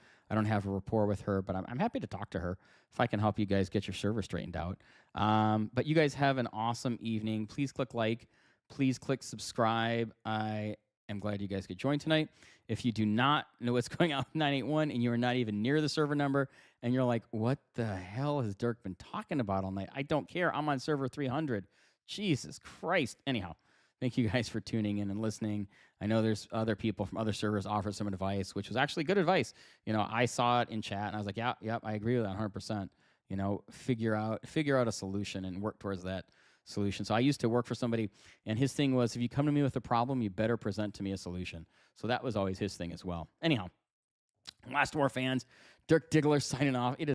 rapport with her, but I'm happy to talk to her if I can help you guys get your server straightened out. But you guys have an awesome evening. Please click like. Please click subscribe. I am glad you guys could join tonight. If you do not know what's going on with 981 and you are not even near the server number and you're like, what the hell has Dirk been talking about all night? I don't care. I'm on server 300. Jesus Christ. Anyhow, thank you guys for tuning in and listening. I know there's other people from other servers offered some advice, which was actually good advice. I saw it in chat and I was like, yep, I agree with that 100%. Figure out a solution and work towards that solution. So I used to work for somebody, and his thing was, if you come to me with a problem, you better present to me a solution. So that was always his thing as well. Anyhow, Last War fans, Dirk Diggler signing off. It is